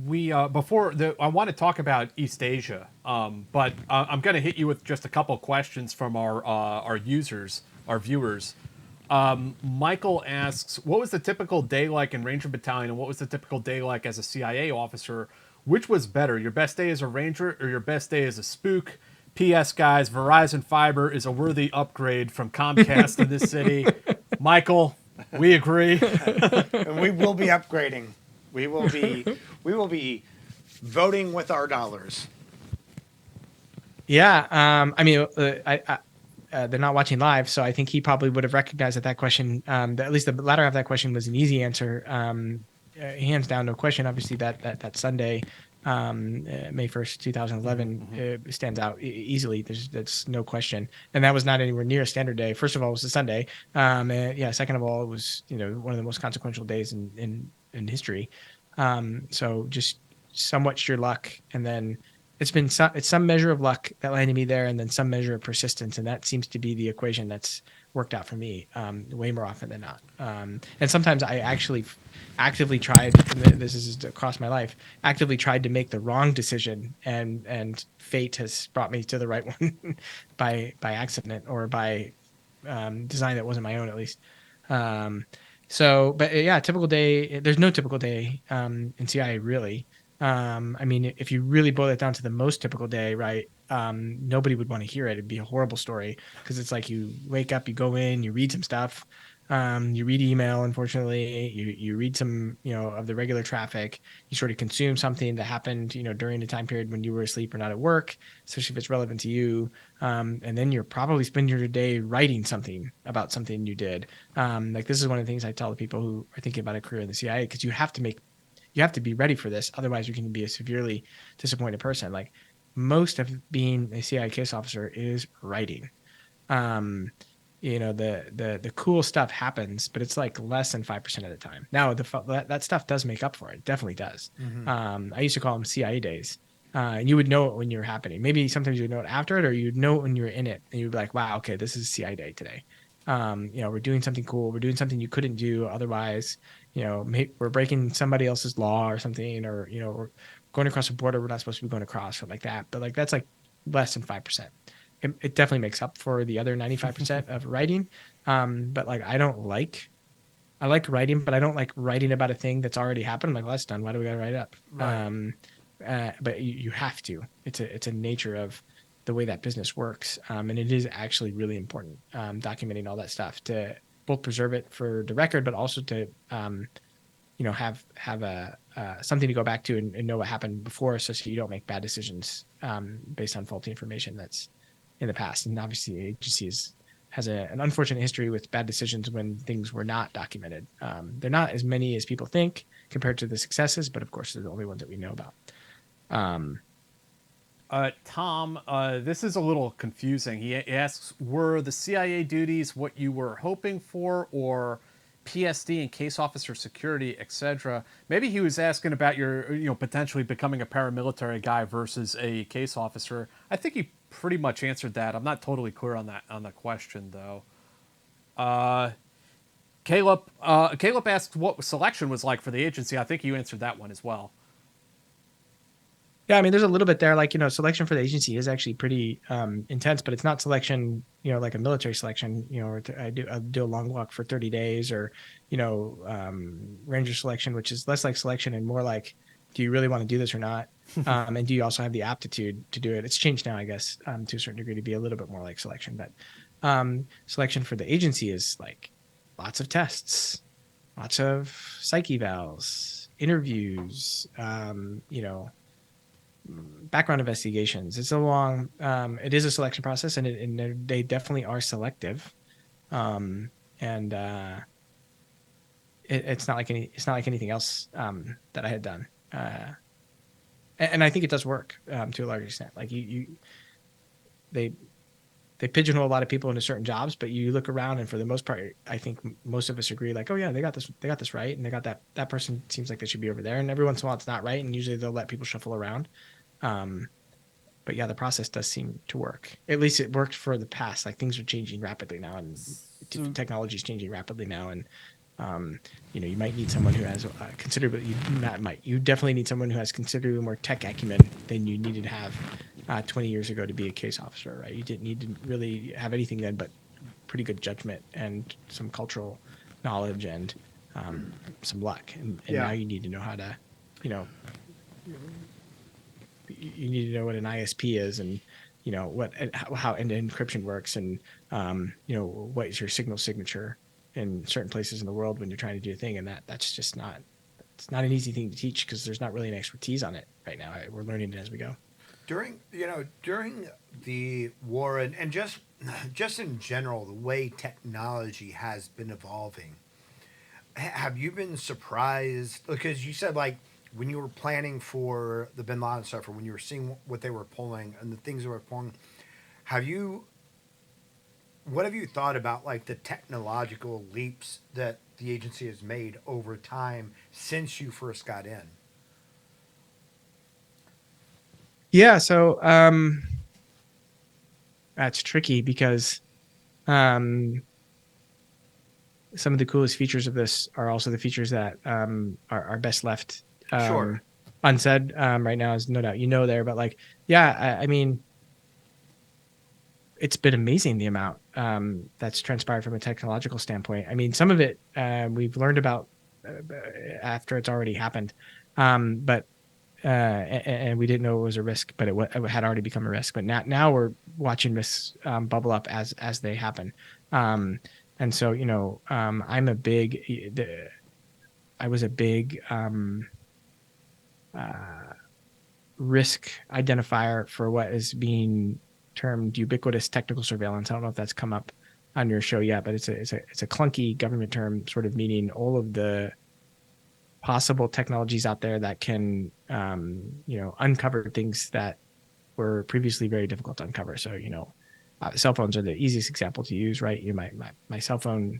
We I want to talk about East Asia, but I'm going to hit you with just a couple questions from our users, our viewers. Michael asks, what was the typical day like in Ranger Battalion, and what was the typical day like as a CIA officer? Which was better, your best day as a Ranger or your best day as a spook? P.S. guys, Verizon Fiber is a worthy upgrade from Comcast in this city. Michael, we agree. And we will be upgrading. We will be voting with our dollars. yeah, I mean, they're not watching live, so I think he probably would have recognized that question. At least the latter half of that question was an easy answer. Hands down, no question. Obviously, that Sunday, May 1st, 2011, stands out easily. That's no question. And that was not anywhere near a standard day. First of all, it was a Sunday. Second of all, it was one of the most consequential days in history. So just somewhat sheer luck, and then it's some measure of luck that landed me there, and then some measure of persistence, and that seems to be the equation that's worked out for me way more often than not. And sometimes I actually actively tried, and this is across my life, actively tried to make the wrong decision, and fate has brought me to the right one by accident or by design that wasn't my own, at least. But yeah, typical day. There's no typical day in CIA really. I mean, if you really boil it down to the most typical day, right? Nobody would want to hear it. It'd be a horrible story because it's like you wake up, you go in, you read some stuff, you read email. Unfortunately, you read some of the regular traffic. You sort of consume something that happened during the time period when you were asleep or not at work, especially if it's relevant to you. And then you're probably spending your day writing something about something you did. Like this is one of the things I tell the people who are thinking about a career in the CIA, because you have to be ready for this. Otherwise, you can be a severely disappointed person. Like most of being a CIA case officer is writing. The cool stuff happens, but it's like less than 5% of the time. Now, that stuff does make up for it. It definitely does. I used to call them CIA days. And you would know it when you were happening. Maybe sometimes you would know it after it, or you'd know it when you were in it. And you'd be like, wow, okay, this is CIA day today. We're doing something cool. We're doing something you couldn't do otherwise. We're breaking somebody else's law or something, or we're going across a border we're not supposed to be going across, or like that. But like that's like less than 5%. It definitely makes up for the other 95% of writing. But like I like writing, but I don't like writing about a thing that's already happened. I'm like, well, that's done. Why do we got to write it up? Right. But you have to. It's a nature of the way that business works, and it is actually really important documenting all that stuff to both preserve it for the record, but also to have a something to go back to and know what happened before, so you don't make bad decisions based on faulty information that's in the past. And obviously, the agency has an unfortunate history with bad decisions when things were not documented. They're not as many as people think compared to the successes, but of course, they're the only ones that we know about. Tom, this is a little confusing. He asks, were the CIA duties what you were hoping for, or PSD and case officer security, etc.? Maybe he was asking about your, potentially becoming a paramilitary guy versus a case officer. I think he pretty much answered that. I'm not totally clear on the question, though. Caleb asks what selection was like for the agency. I think you answered that one as well. Yeah, I mean, there's a little bit there. Like, selection for the agency is actually pretty intense, but it's not selection, like a military selection, or I do a long walk for 30 days or, ranger selection, which is less like selection and more like, do you really want to do this or not? And do you also have the aptitude to do it? It's changed now, I guess, to a certain degree to be a little bit more like selection. But selection for the agency is like lots of tests, lots of psych evals, interviews, background investigations. It's it is a selection process, and they definitely are selective. It's not like anything else that I had done. And I think it does work to a large extent. Like they pigeonhole a lot of people into certain jobs, but you look around, and for the most part, I think most of us agree, like, oh yeah, they got this right, and they got that person seems like they should be over there. And every once in a while, it's not right, and usually they'll let people shuffle around. but yeah, the process does seem to work. At least it worked for the past. Like things are changing rapidly now, and technology is changing rapidly now, and you might need someone who has you definitely need someone who has considerably more tech acumen than you needed to have 20 years ago to be a case officer, right? You didn't need to really have anything then but pretty good judgment and some cultural knowledge and some luck. And now you need to know how to, you need to know what an ISP is and, how end-to-end encryption works and, what is your signal signature in certain places in the world when you're trying to do a thing. And that's just it's not an easy thing to teach because there's not really an expertise on it right now. We're learning it as we go. During the war and just in general, the way technology has been evolving, have you been surprised? Because you said like when you were planning for the Bin Laden stuff, or when you were seeing what they were pulling and the things they were pulling, what have you thought about like the technological leaps that the agency has made over time since you first got in? Yeah, so that's tricky because some of the coolest features of this are also the features that are best left unsaid right now, is no doubt there. But like, yeah, I mean, it's been amazing the amount that's transpired from a technological standpoint. I mean, some of it we've learned about after it's already happened, but and we didn't know it was a risk, but it had already become a risk. But now we're watching risks bubble up as they happen. And so, I was a big risk identifier for what is being termed ubiquitous technical surveillance. I don't know if that's come up on your show yet, but it's a clunky government term, sort of meaning all of the possible technologies out there that can, uncover things that were previously very difficult to uncover. So, cell phones are the easiest example to use, right? My cell phone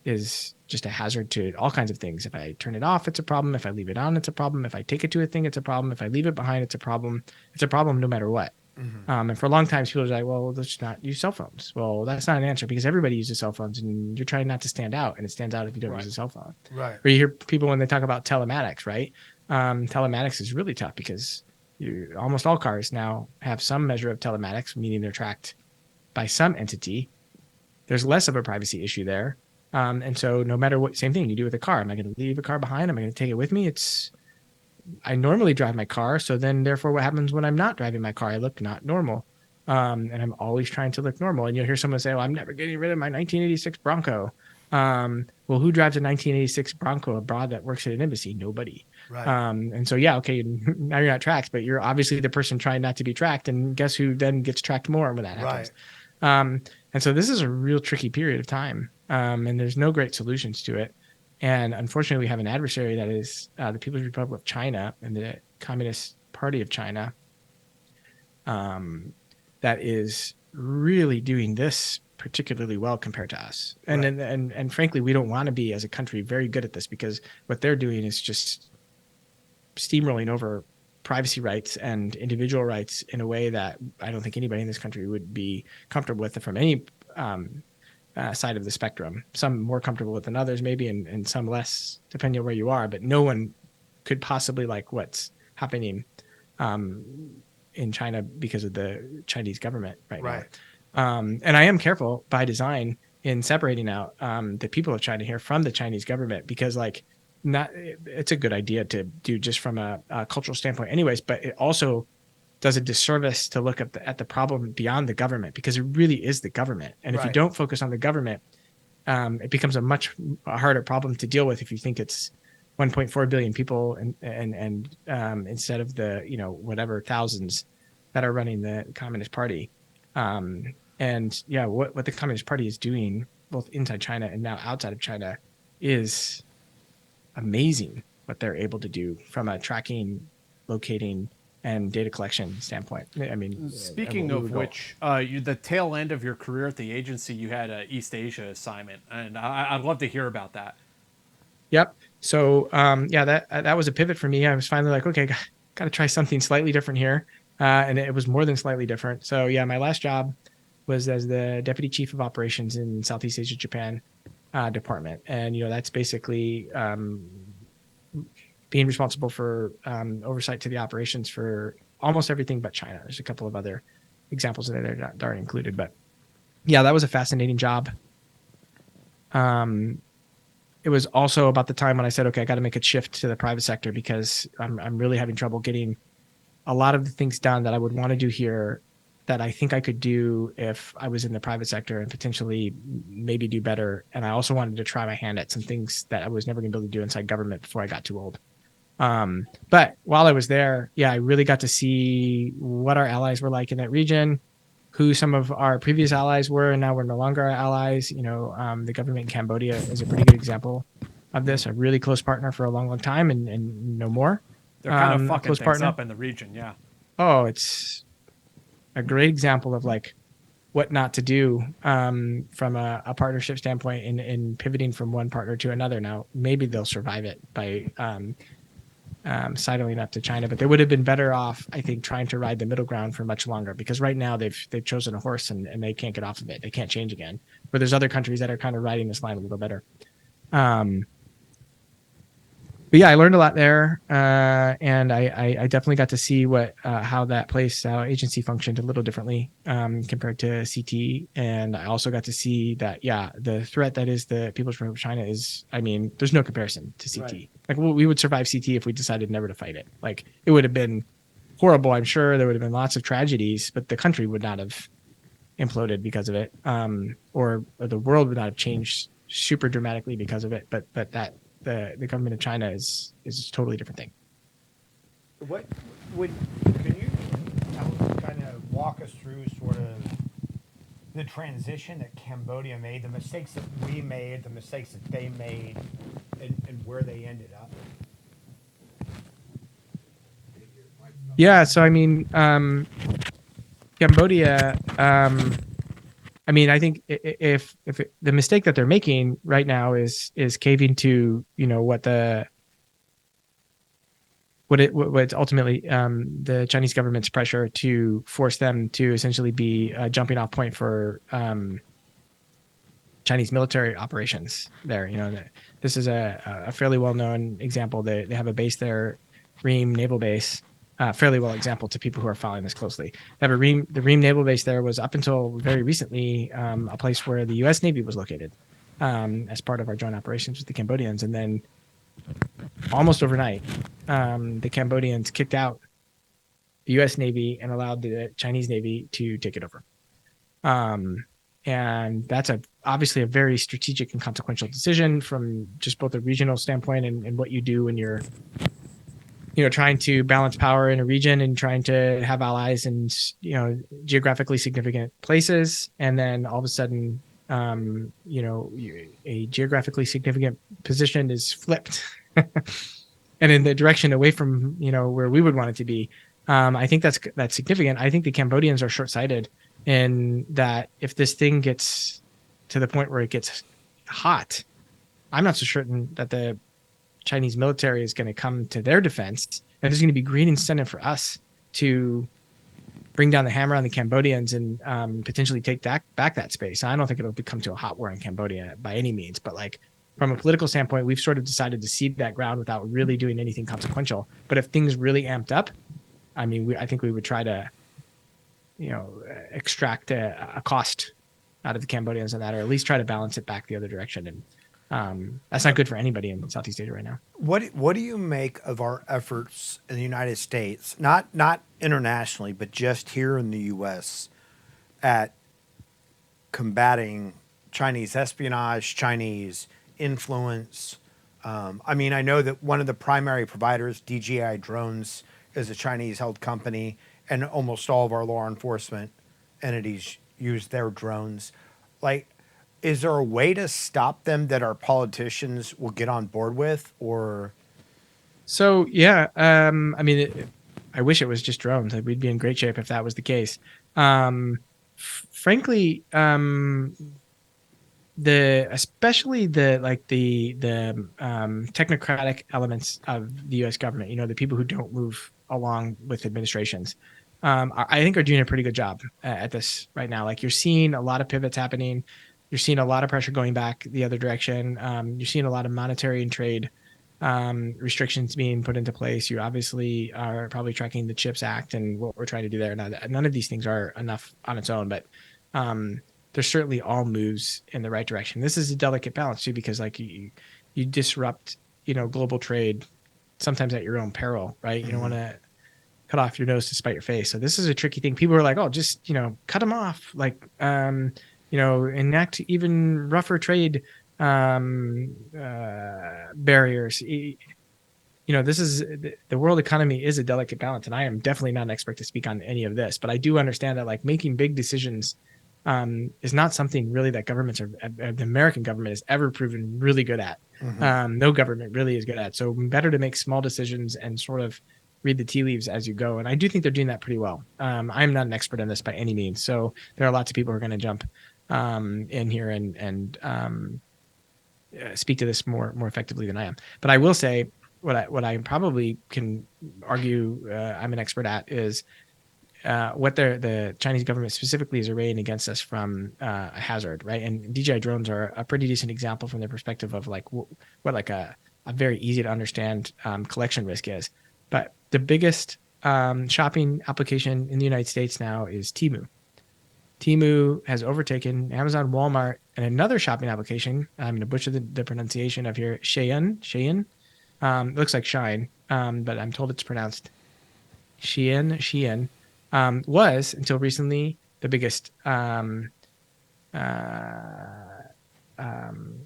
is just a hazard to all kinds of things. If I turn it off, it's a problem. If I leave it on, it's a problem. If I take it to a thing, it's a problem. If I leave it behind, it's a problem. It's a problem no matter what. Mm-hmm. And for a long time, people are like, well, let's not use cell phones. Well, that's not an answer because everybody uses cell phones and you're trying not to stand out, and it stands out if you don't use a cell phone. Right. Or you hear people when they talk about telematics, right? Telematics is really tough because almost all cars now have some measure of telematics, meaning they're tracked by some entity. There's less of a privacy issue there. And so no matter what, same thing you do with a car. Am I going to leave a car behind? Am I going to take it with me? I normally drive my car. So then therefore what happens when I'm not driving my car? I look not normal. And I'm always trying to look normal. And you'll hear someone say, well, I'm never getting rid of my 1986 Bronco. Well, who drives a 1986 Bronco abroad that works at an embassy? Nobody. Right. And so, yeah, okay, now you're not tracked, but you're obviously the person trying not to be tracked. And guess who then gets tracked more when that happens? Right. And so this is a real tricky period of time. And there's no great solutions to it. And unfortunately, we have an adversary that is the People's Republic of China and the Communist Party of China that is really doing this particularly well compared to us. And right. and frankly, we don't want to be as a country very good at this because what they're doing is just steamrolling over privacy rights and individual rights in a way that I don't think anybody in this country would be comfortable with from any side of the spectrum. Some more comfortable with than others maybe, and some less depending on where you are, but no one could possibly like what's happening in China because of the Chinese government right now. And I am careful by design in separating out the people of China here from the Chinese government because it's a good idea to do just from a cultural standpoint anyways, but it also does a disservice to look at the problem beyond the government because it really is the government. And if you don't focus on the government, it becomes a much harder problem to deal with if you think it's 1.4 billion people and instead of the, whatever thousands that are running the Communist Party. And yeah, what the Communist Party is doing both inside China and now outside of China is amazing what they're able to do from a tracking, locating, and data collection standpoint. I mean, speaking of which, the tail end of your career at the agency, you had an East Asia assignment, and I'd love to hear about that. Yep. So that was a pivot for me. I was finally like, okay, got to try something slightly different here. and it was more than slightly different. So yeah, my last job was as the deputy chief of operations in Southeast Asia Japan department, and that's basically being responsible for oversight to the operations for almost everything but China. There's a couple of other examples that aren't included, but yeah, that was a fascinating job. It was also about the time when I said, okay, I got to make a shift to the private sector because I'm really having trouble getting a lot of the things done that I would want to do here that I think I could do if I was in the private sector and potentially maybe do better. And I also wanted to try my hand at some things that I was never going to be able to do inside government before I got too old. But while I was there, yeah, I really got to see what our allies were like in that region, who some of our previous allies were, and now we're no longer our allies. The government in Cambodia is a pretty good example of this, a really close partner for a long, long time and no more. They're kind of fucking close things partner. up in the region, yeah. Oh, it's a great example of like what not to do from a partnership standpoint in pivoting from one partner to another. Now, maybe they'll survive it by sidling up to China, but they would have been better off, I think, trying to ride the middle ground for much longer, because right now they've chosen a horse and they can't get off of it. They can't change again. But there's other countries that are kind of riding this line a little better. But yeah, I learned a lot there, and I definitely got to see how agency functioned a little differently compared to CT, and I also got to see that the threat that is the People's Republic of China is, there's no comparison to CT. Right. Like we would survive CT if we decided never to fight it. Like it would have been horrible. I'm sure there would have been lots of tragedies, but the country would not have imploded because of it, or the world would not have changed super dramatically because of it. But that. The government of China is a totally different thing. Can you kind of walk us through sort of the transition that Cambodia made, the mistakes that we made, the mistakes that they made, and where they ended up? Yeah, so Cambodia. I think if the mistake that they're making right now is caving to what's ultimately the Chinese government's pressure to force them to essentially be a jumping off point for Chinese military operations there. This is a fairly well known example. They have a base there, Ream Naval Base. Fairly well example to people who are following this closely. The Ream Naval Base there was up until very recently a place where the U.S. Navy was located as part of our joint operations with the Cambodians. And then almost overnight, the Cambodians kicked out the U.S. Navy and allowed the Chinese Navy to take it over. And that's obviously a very strategic and consequential decision from just both a regional standpoint and what you do when you're trying to balance power in a region and trying to have allies in, geographically significant places. And then all of a sudden, a geographically significant position is flipped and in the direction away from, where we would want it to be. I think that's significant. I think the Cambodians are short-sighted in that if this thing gets to the point where it gets hot, I'm not so certain that the Chinese military is going to come to their defense, and there's going to be great incentive for us to bring down the hammer on the Cambodians and potentially take back that space. I don't think it'll become to a hot war in Cambodia by any means, but like from a political standpoint, we've sort of decided to cede that ground without really doing anything consequential. But if things really amped up, I think we would try to, extract a cost out of the Cambodians on that, or at least try to balance it back the other direction. And that's not good for anybody in Southeast Asia right now. What do you make of our efforts in the United States, not internationally, but just here in the U.S., at combating Chinese espionage, Chinese influence? I know that one of the primary providers, DJI Drones, is a Chinese-held company, and almost all of our law enforcement entities use their drones. Is there a way to stop them that our politicians will get on board with, or? So, yeah, I wish it was just drones. We'd be in great shape if that was the case. Frankly, especially the technocratic elements of the U.S. government, the people who don't move along with administrations, I think are doing a pretty good job at this right now. Like you're seeing a lot of pivots happening. You're seeing a lot of pressure going back the other direction. You're seeing a lot of monetary and trade restrictions being put into place. You obviously are probably tracking the CHIPS Act and what we're trying to do there. Now, none of these things are enough on its own, but there's certainly all moves in the right direction. This is a delicate balance too, because like you disrupt, global trade sometimes at your own peril, right? You don't want to cut off your nose to spite your face. So this is a tricky thing. People are like, oh, just, cut them off. Like, enact even rougher trade barriers. This is the world economy is a delicate balance, and I am definitely not an expert to speak on any of this, but I do understand that like making big decisions is not something really that governments or the American government has ever proven really good at. No government really is good at. So better to make small decisions and sort of read the tea leaves as you go. And I do think they're doing that pretty well. I'm not an expert in this by any means. So there are lots of people who are going to jump in here and speak to this more effectively than I am. But I will say what I probably can argue I'm an expert at is what the Chinese government specifically is arraying against us from a hazard, right? And DJI drones are a pretty decent example from the perspective of like what like a very easy to understand collection risk is. But the biggest shopping application in the United States now is Temu. Temu has overtaken Amazon, Walmart, and another shopping application. I'm going to butcher the pronunciation of here. Shein. It looks like Shine, but I'm told it's pronounced Shein. Was until recently the biggest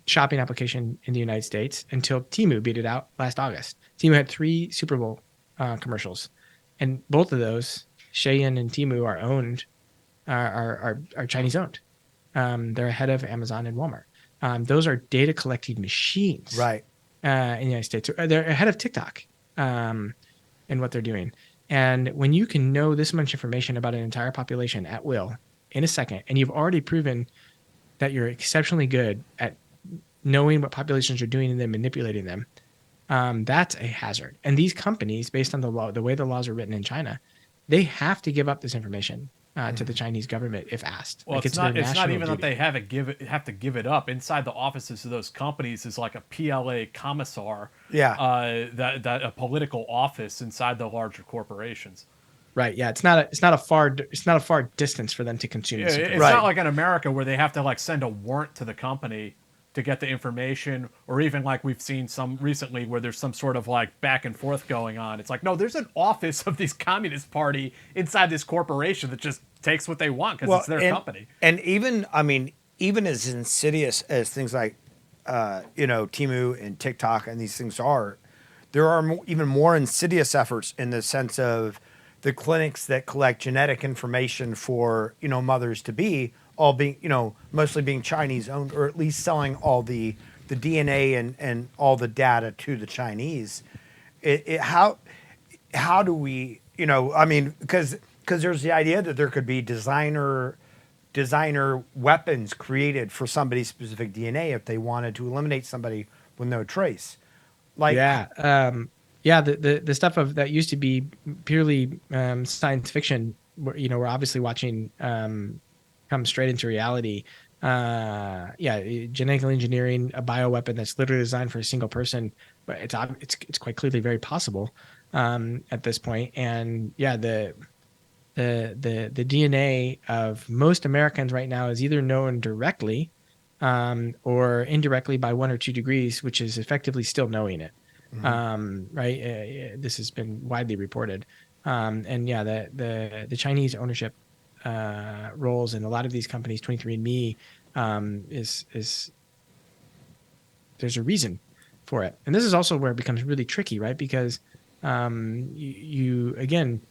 shopping application in the United States until Temu beat it out last August. Temu had 3 Super Bowl commercials, and both of those, Shein and Temu, are owned, are Chinese owned. They're ahead of Amazon and Walmart. Those are data collecting machines, Right. In the United States. They're ahead of TikTok in what they're doing. And when you can know this much information about an entire population at will in a second, and you've already proven that you're exceptionally good at knowing what populations are doing and then manipulating them, that's a hazard. And these companies, based on the law, the way the laws are written in China, they have to give up this information to the Chinese government if asked. Well, like it's not even duty. that they have to give it up. Inside the offices of those companies is like a PLA commissar. Yeah. That a political office inside the larger corporations. Right. Yeah. It's not a far distance for them to consume. It's Right. not like in America where they have to like send a warrant to the company to get the information, or even like we've seen some recently where there's some sort of like back and forth going on. It's like, no, there's an office of this Communist Party inside this corporation that just takes what they want because it's their company. And even as insidious as things like, Temu and TikTok and these things are, there are even more insidious efforts in the sense of the clinics that collect genetic information for, mothers to be, all being, mostly being Chinese owned, or at least selling all the DNA and all the data to the Chinese. How do we, because there's the idea that there could be designer weapons created for somebody's specific DNA if they wanted to eliminate somebody with no trace. Like, the stuff of that used to be purely science fiction. We're obviously watching come straight into reality. Genetically engineering a bioweapon that's literally designed for a single person, but it's quite clearly very possible at this point. And the DNA of most Americans right now is either known directly or indirectly by 1 or 2 degrees, which is effectively still knowing it. This has been widely reported. The Chinese ownership roles in a lot of these companies, 23andMe, is there's a reason for it. And this is also where it becomes really tricky, right? Because you again,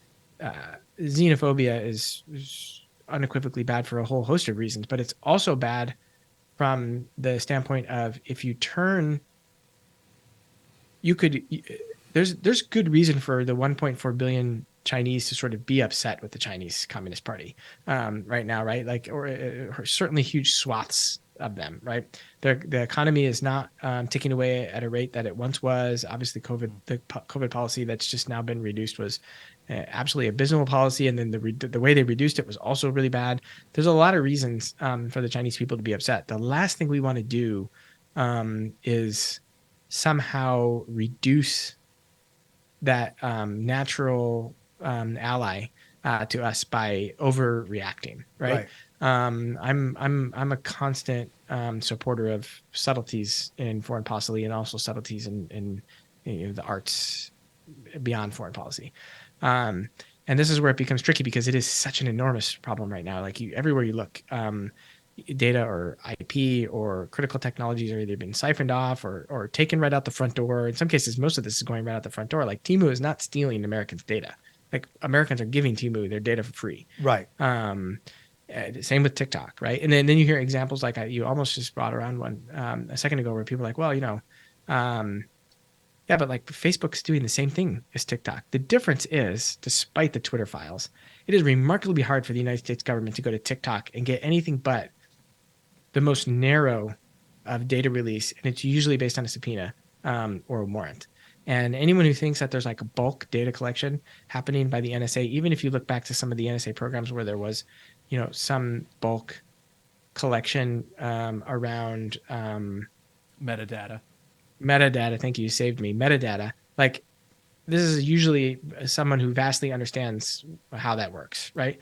xenophobia is unequivocally bad for a whole host of reasons, but it's also bad from the standpoint of if you turn, there's good reason for the 1.4 billion Chinese to sort of be upset with the Chinese Communist Party right now, right? Like, or certainly huge swaths of them, right? The economy is not ticking away at a rate that it once was. Obviously, the COVID policy that's just now been reduced was absolutely abysmal policy, and then the way they reduced it was also really bad. There's a lot of reasons for the Chinese people to be upset. The last thing we want to do is somehow reduce that natural ally to us by overreacting, right? I'm a constant supporter of subtleties in foreign policy and also subtleties in the arts beyond foreign policy. And this is where it becomes tricky because it is such an enormous problem right now. Like everywhere you look, data or IP or critical technologies are either been siphoned off or taken right out the front door. In some cases, most of this is going right out the front door. Like Temu is not stealing Americans' data. Like Americans are giving Temu their data for free. Right. Same with TikTok, right? And then you hear examples like you almost just brought around one a second ago where people are like, well, yeah, but like Facebook's doing the same thing as TikTok. The difference is, despite the Twitter files, it is remarkably hard for the United States government to go to TikTok and get anything but the most narrow of data release, and it's usually based on a subpoena or a warrant. And anyone who thinks that there's like a bulk data collection happening by the NSA, even if you look back to some of the NSA programs where there was, some bulk collection around Metadata. Thank you. You saved me. Metadata. Like this is usually someone who vastly understands how that works, right?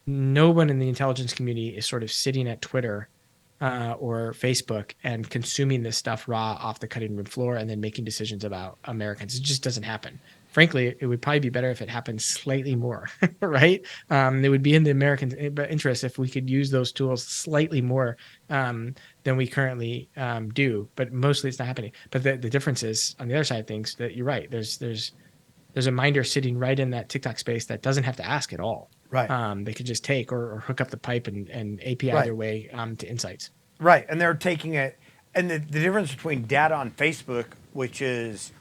No one in the intelligence community is sort of sitting at Twitter or Facebook and consuming this stuff raw off the cutting room floor and then making decisions about Americans. It just doesn't happen. Frankly, it would probably be better if it happened slightly more, right? It would be in the American interest if we could use those tools slightly more than we currently do. But mostly it's not happening. But the difference is on the other side of things that you're right. There's a minder sitting right in that TikTok space that doesn't have to ask at all. Right. They could just take or hook up the pipe and API their way to insights. Right. And they're taking it. And the difference between data on Facebook, which is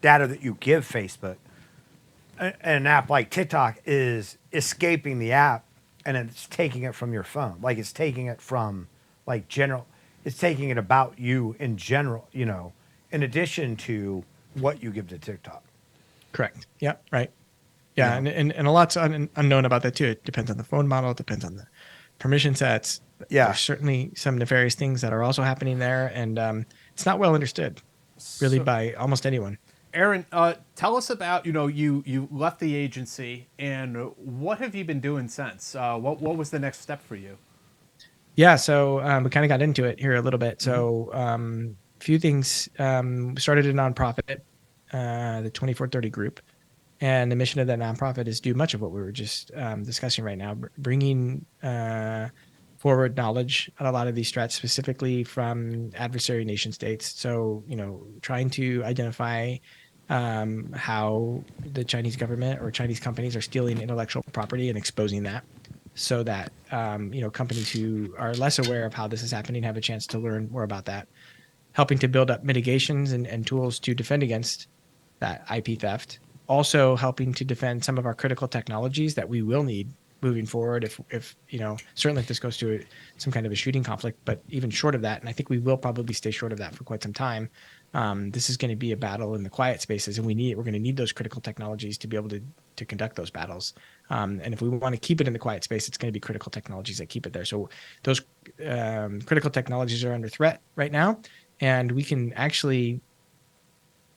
data that you give Facebook, and an app like TikTok is escaping the app and it's taking it from your phone. Like it's taking it from like general, it's taking it about you in general, in addition to what you give to TikTok. Correct. Yeah. Right. Yeah, and a lot's unknown about that too. It depends on the phone model. It depends on the permission sets. Yeah. There's certainly some nefarious things that are also happening there, and it's not well understood, really, by almost anyone. Aaron, tell us about you left the agency, and what have you been doing since? What was the next step for you? Yeah, so we kind of got into it here a little bit. So a few things. We started a nonprofit, the 2430 Group. And the mission of that nonprofit is do much of what we were just discussing right now, bringing forward knowledge on a lot of these threats, specifically from adversary nation states. So, trying to identify how the Chinese government or Chinese companies are stealing intellectual property and exposing that so that, companies who are less aware of how this is happening have a chance to learn more about that, helping to build up mitigations and tools to defend against that IP theft. Also helping to defend some of our critical technologies that we will need moving forward if certainly if this goes to some kind of a shooting conflict, but even short of that, and I think we will probably stay short of that for quite some time, this is going to be a battle in the quiet spaces, and we're going to need those critical technologies to be able to conduct those battles. And if we want to keep it in the quiet space, it's going to be critical technologies that keep it there. So those critical technologies are under threat right now, and we can actually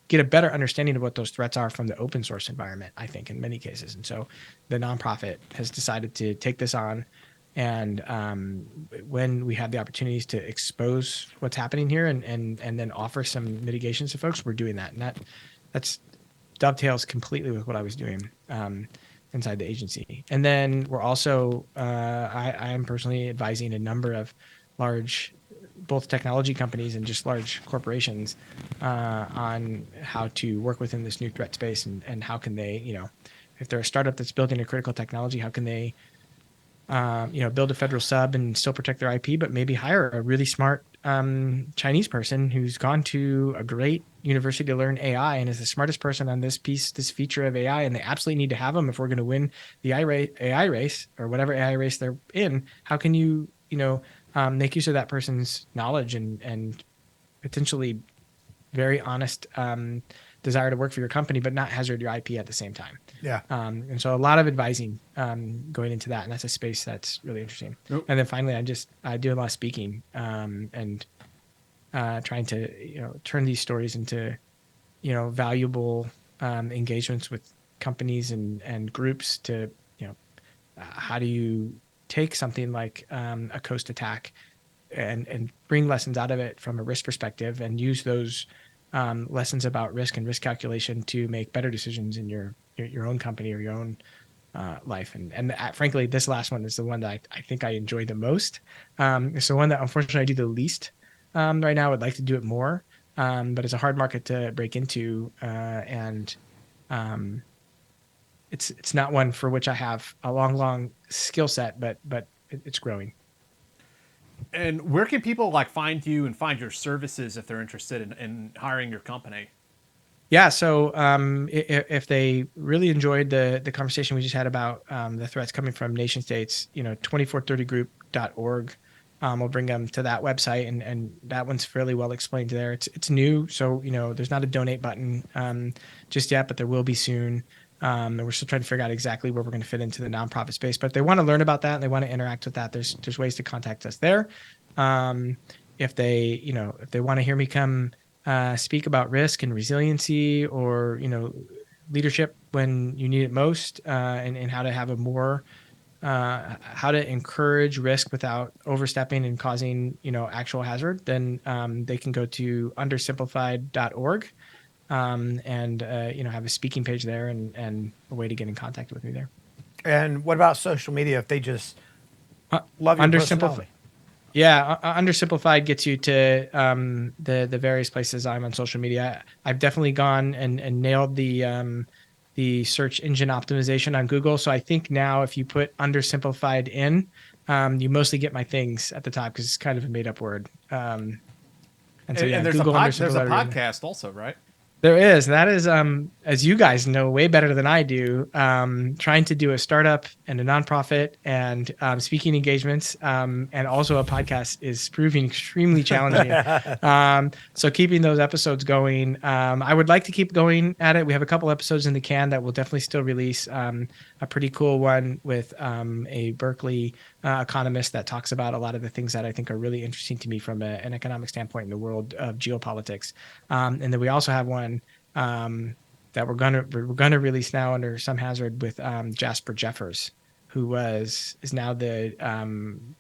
get a better understanding of what those threats are from the open source environment, I think, in many cases. And so the nonprofit has decided to take this on. And when we have the opportunities to expose what's happening here and then offer some mitigations to folks, we're doing that. And that's dovetails completely with what I was doing inside the agency. And then we're also, I am personally advising a number of large both technology companies and just large corporations on how to work within this new threat space and how can they, if they're a startup that's building a critical technology, how can they, build a federal sub and still protect their IP, but maybe hire a really smart Chinese person who's gone to a great university to learn AI and is the smartest person on this feature of AI, and they absolutely need to have them if we're going to win the AI race or whatever AI race they're in. How can you, make use of that person's knowledge and potentially very honest desire to work for your company, but not hazard your IP at the same time. Yeah. And so a lot of advising going into that, and that's a space that's really interesting. Nope. And then finally, I do a lot of speaking and trying to turn these stories into valuable engagements with companies and groups to how do you take something like a Khowst attack and bring lessons out of it from a risk perspective and use those lessons about risk and risk calculation to make better decisions in your own company or your own life. And frankly, this last one is the one that I think I enjoy the most. It's the one that unfortunately I do the least right now. I would like to do it more, but it's a hard market to break into, and it's not one for which I have a long skill set, but it's growing. And where can people like find you and find your services if they're interested in hiring your company? Yeah. So if they really enjoyed the conversation we just had about the threats coming from nation states, 2430group.org will bring them to that website, and that one's fairly well explained there. It's new, so there's not a donate button just yet, but there will be soon. And we're still trying to figure out exactly where we're going to fit into the nonprofit space. But if they want to learn about that and they want to interact with that, there's ways to contact us there. If they want to hear me come speak about risk and resiliency, or leadership when you need it most, and how to have how to encourage risk without overstepping and causing actual hazard, then they can go to undersimplified.org. And have a speaking page there and a way to get in contact with me there. And what about social media? If they just love your personality? Yeah, Undersimplified gets you to the various places I'm on social media. I've definitely gone and nailed the search engine optimization on Google. So I think now if you put Undersimplified in, you mostly get my things at the top because it's kind of a made up word. And so yeah, there's Google there's a Undersimplified. podcast also, right? There is. That is, as you guys know way better than I do, trying to do a startup and a nonprofit and speaking engagements and also a podcast is proving extremely challenging. So keeping those episodes going, I would like to keep going at it. We have a couple episodes in the can that we'll definitely still release. A pretty cool one with a Berkeley economist that talks about a lot of the things that I think are really interesting to me from an economic standpoint in the world of geopolitics. And then we also have one that we're gonna release now under some hazard with Jasper Jeffers, who is now the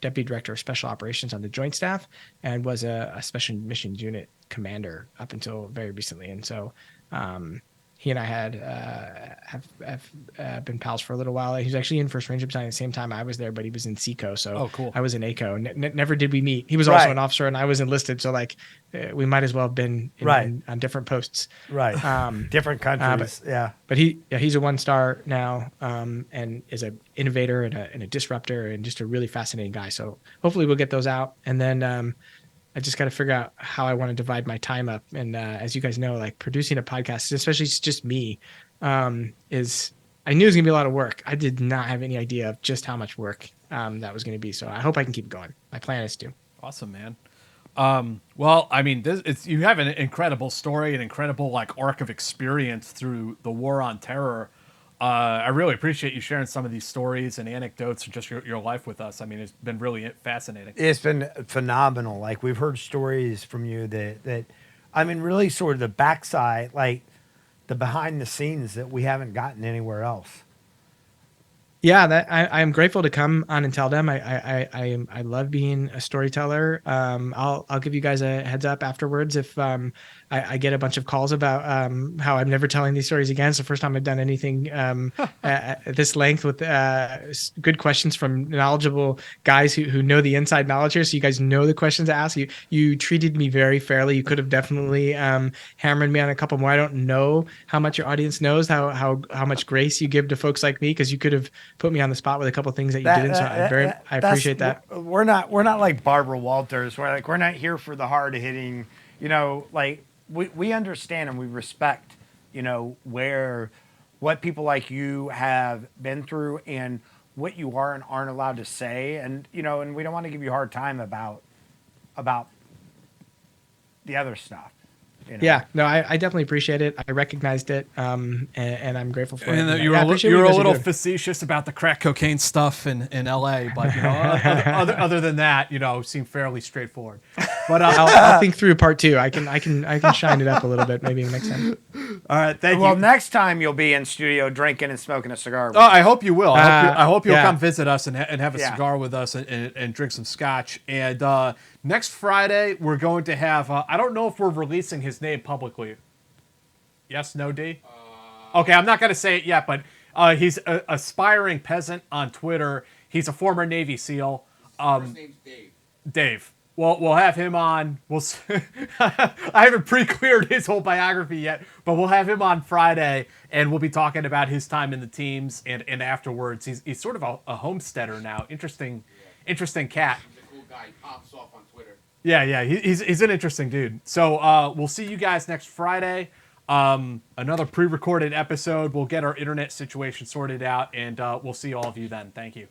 deputy director of special operations on the Joint Staff and was a special missions unit commander up until very recently. And so he and I have been pals for a little while. He was actually in First Ranger Battalion at the same time I was there, but he was in SECO. So cool. I was in ACO. Never did we meet. He was also an officer and I was enlisted. So we might as well have been on different posts. Right. Different countries. But he's a 1-star now, and is an innovator and a disruptor and just a really fascinating guy. So hopefully we'll get those out. And then I just got to figure out how I want to divide my time up. And as you guys know, producing a podcast, especially it's just me, I knew it was going to be a lot of work. I did not have any idea of just how much work that was going to be. So I hope I can keep going. My plan is to. Awesome, man. Well, I mean, you have an incredible story, an incredible arc of experience through the war on terror. I really appreciate you sharing some of these stories and anecdotes and just your life with us. I mean, it's been really fascinating. It's been phenomenal. We've heard stories from you that I mean, really sort of the backside, the behind the scenes that we haven't gotten anywhere else. Yeah, I'm grateful to come on and tell them. I love being a storyteller. I'll give you guys a heads up afterwards if I get a bunch of calls about how I'm never telling these stories again. It's the first time I've done anything at this length with good questions from knowledgeable guys who know the inside knowledge here. So you guys know the questions to ask. You treated me very fairly. You could have definitely hammered me on a couple more. I don't know how much your audience knows, how much grace you give to folks like me, because you could have put me on the spot with a couple of things that you didn't. So I appreciate that. We're not like Barbara Walters. We're not here for the hard hitting, we understand and we respect, what people like you have been through and what you are and aren't allowed to say. And, and we don't want to give you a hard time about the other stuff. You know? Yeah, no, I definitely appreciate it. I recognized it, and I'm grateful for it. And Yeah, I appreciate what you were you a guys are little doing. facetious about the crack cocaine stuff in LA, but other than that, seemed fairly straightforward. But I'll think through part 2. I can shine it up a little bit maybe next time. all right, thank Well, you. next time you'll be in studio drinking and smoking a cigar. With Oh, I hope you will. I hope you'll yeah. come visit us and have a Yeah. cigar with us and drink some scotch. And next Friday, we're going to have, I don't know if we're releasing his name publicly. Yes, no, D? Okay, I'm not going to say it yet, but he's an aspiring peasant on Twitter. He's a former Navy SEAL. First name's Dave. Dave. Well, we'll have him on. I haven't pre-cleared his whole biography yet, but we'll have him on Friday, and we'll be talking about his time in the teams and afterwards. He's sort of a homesteader now. Interesting cat. He's a cool guy. He pops off on Twitter. Yeah. He's an interesting dude. So we'll see you guys next Friday. Another pre-recorded episode. We'll get our internet situation sorted out, and we'll see all of you then. Thank you.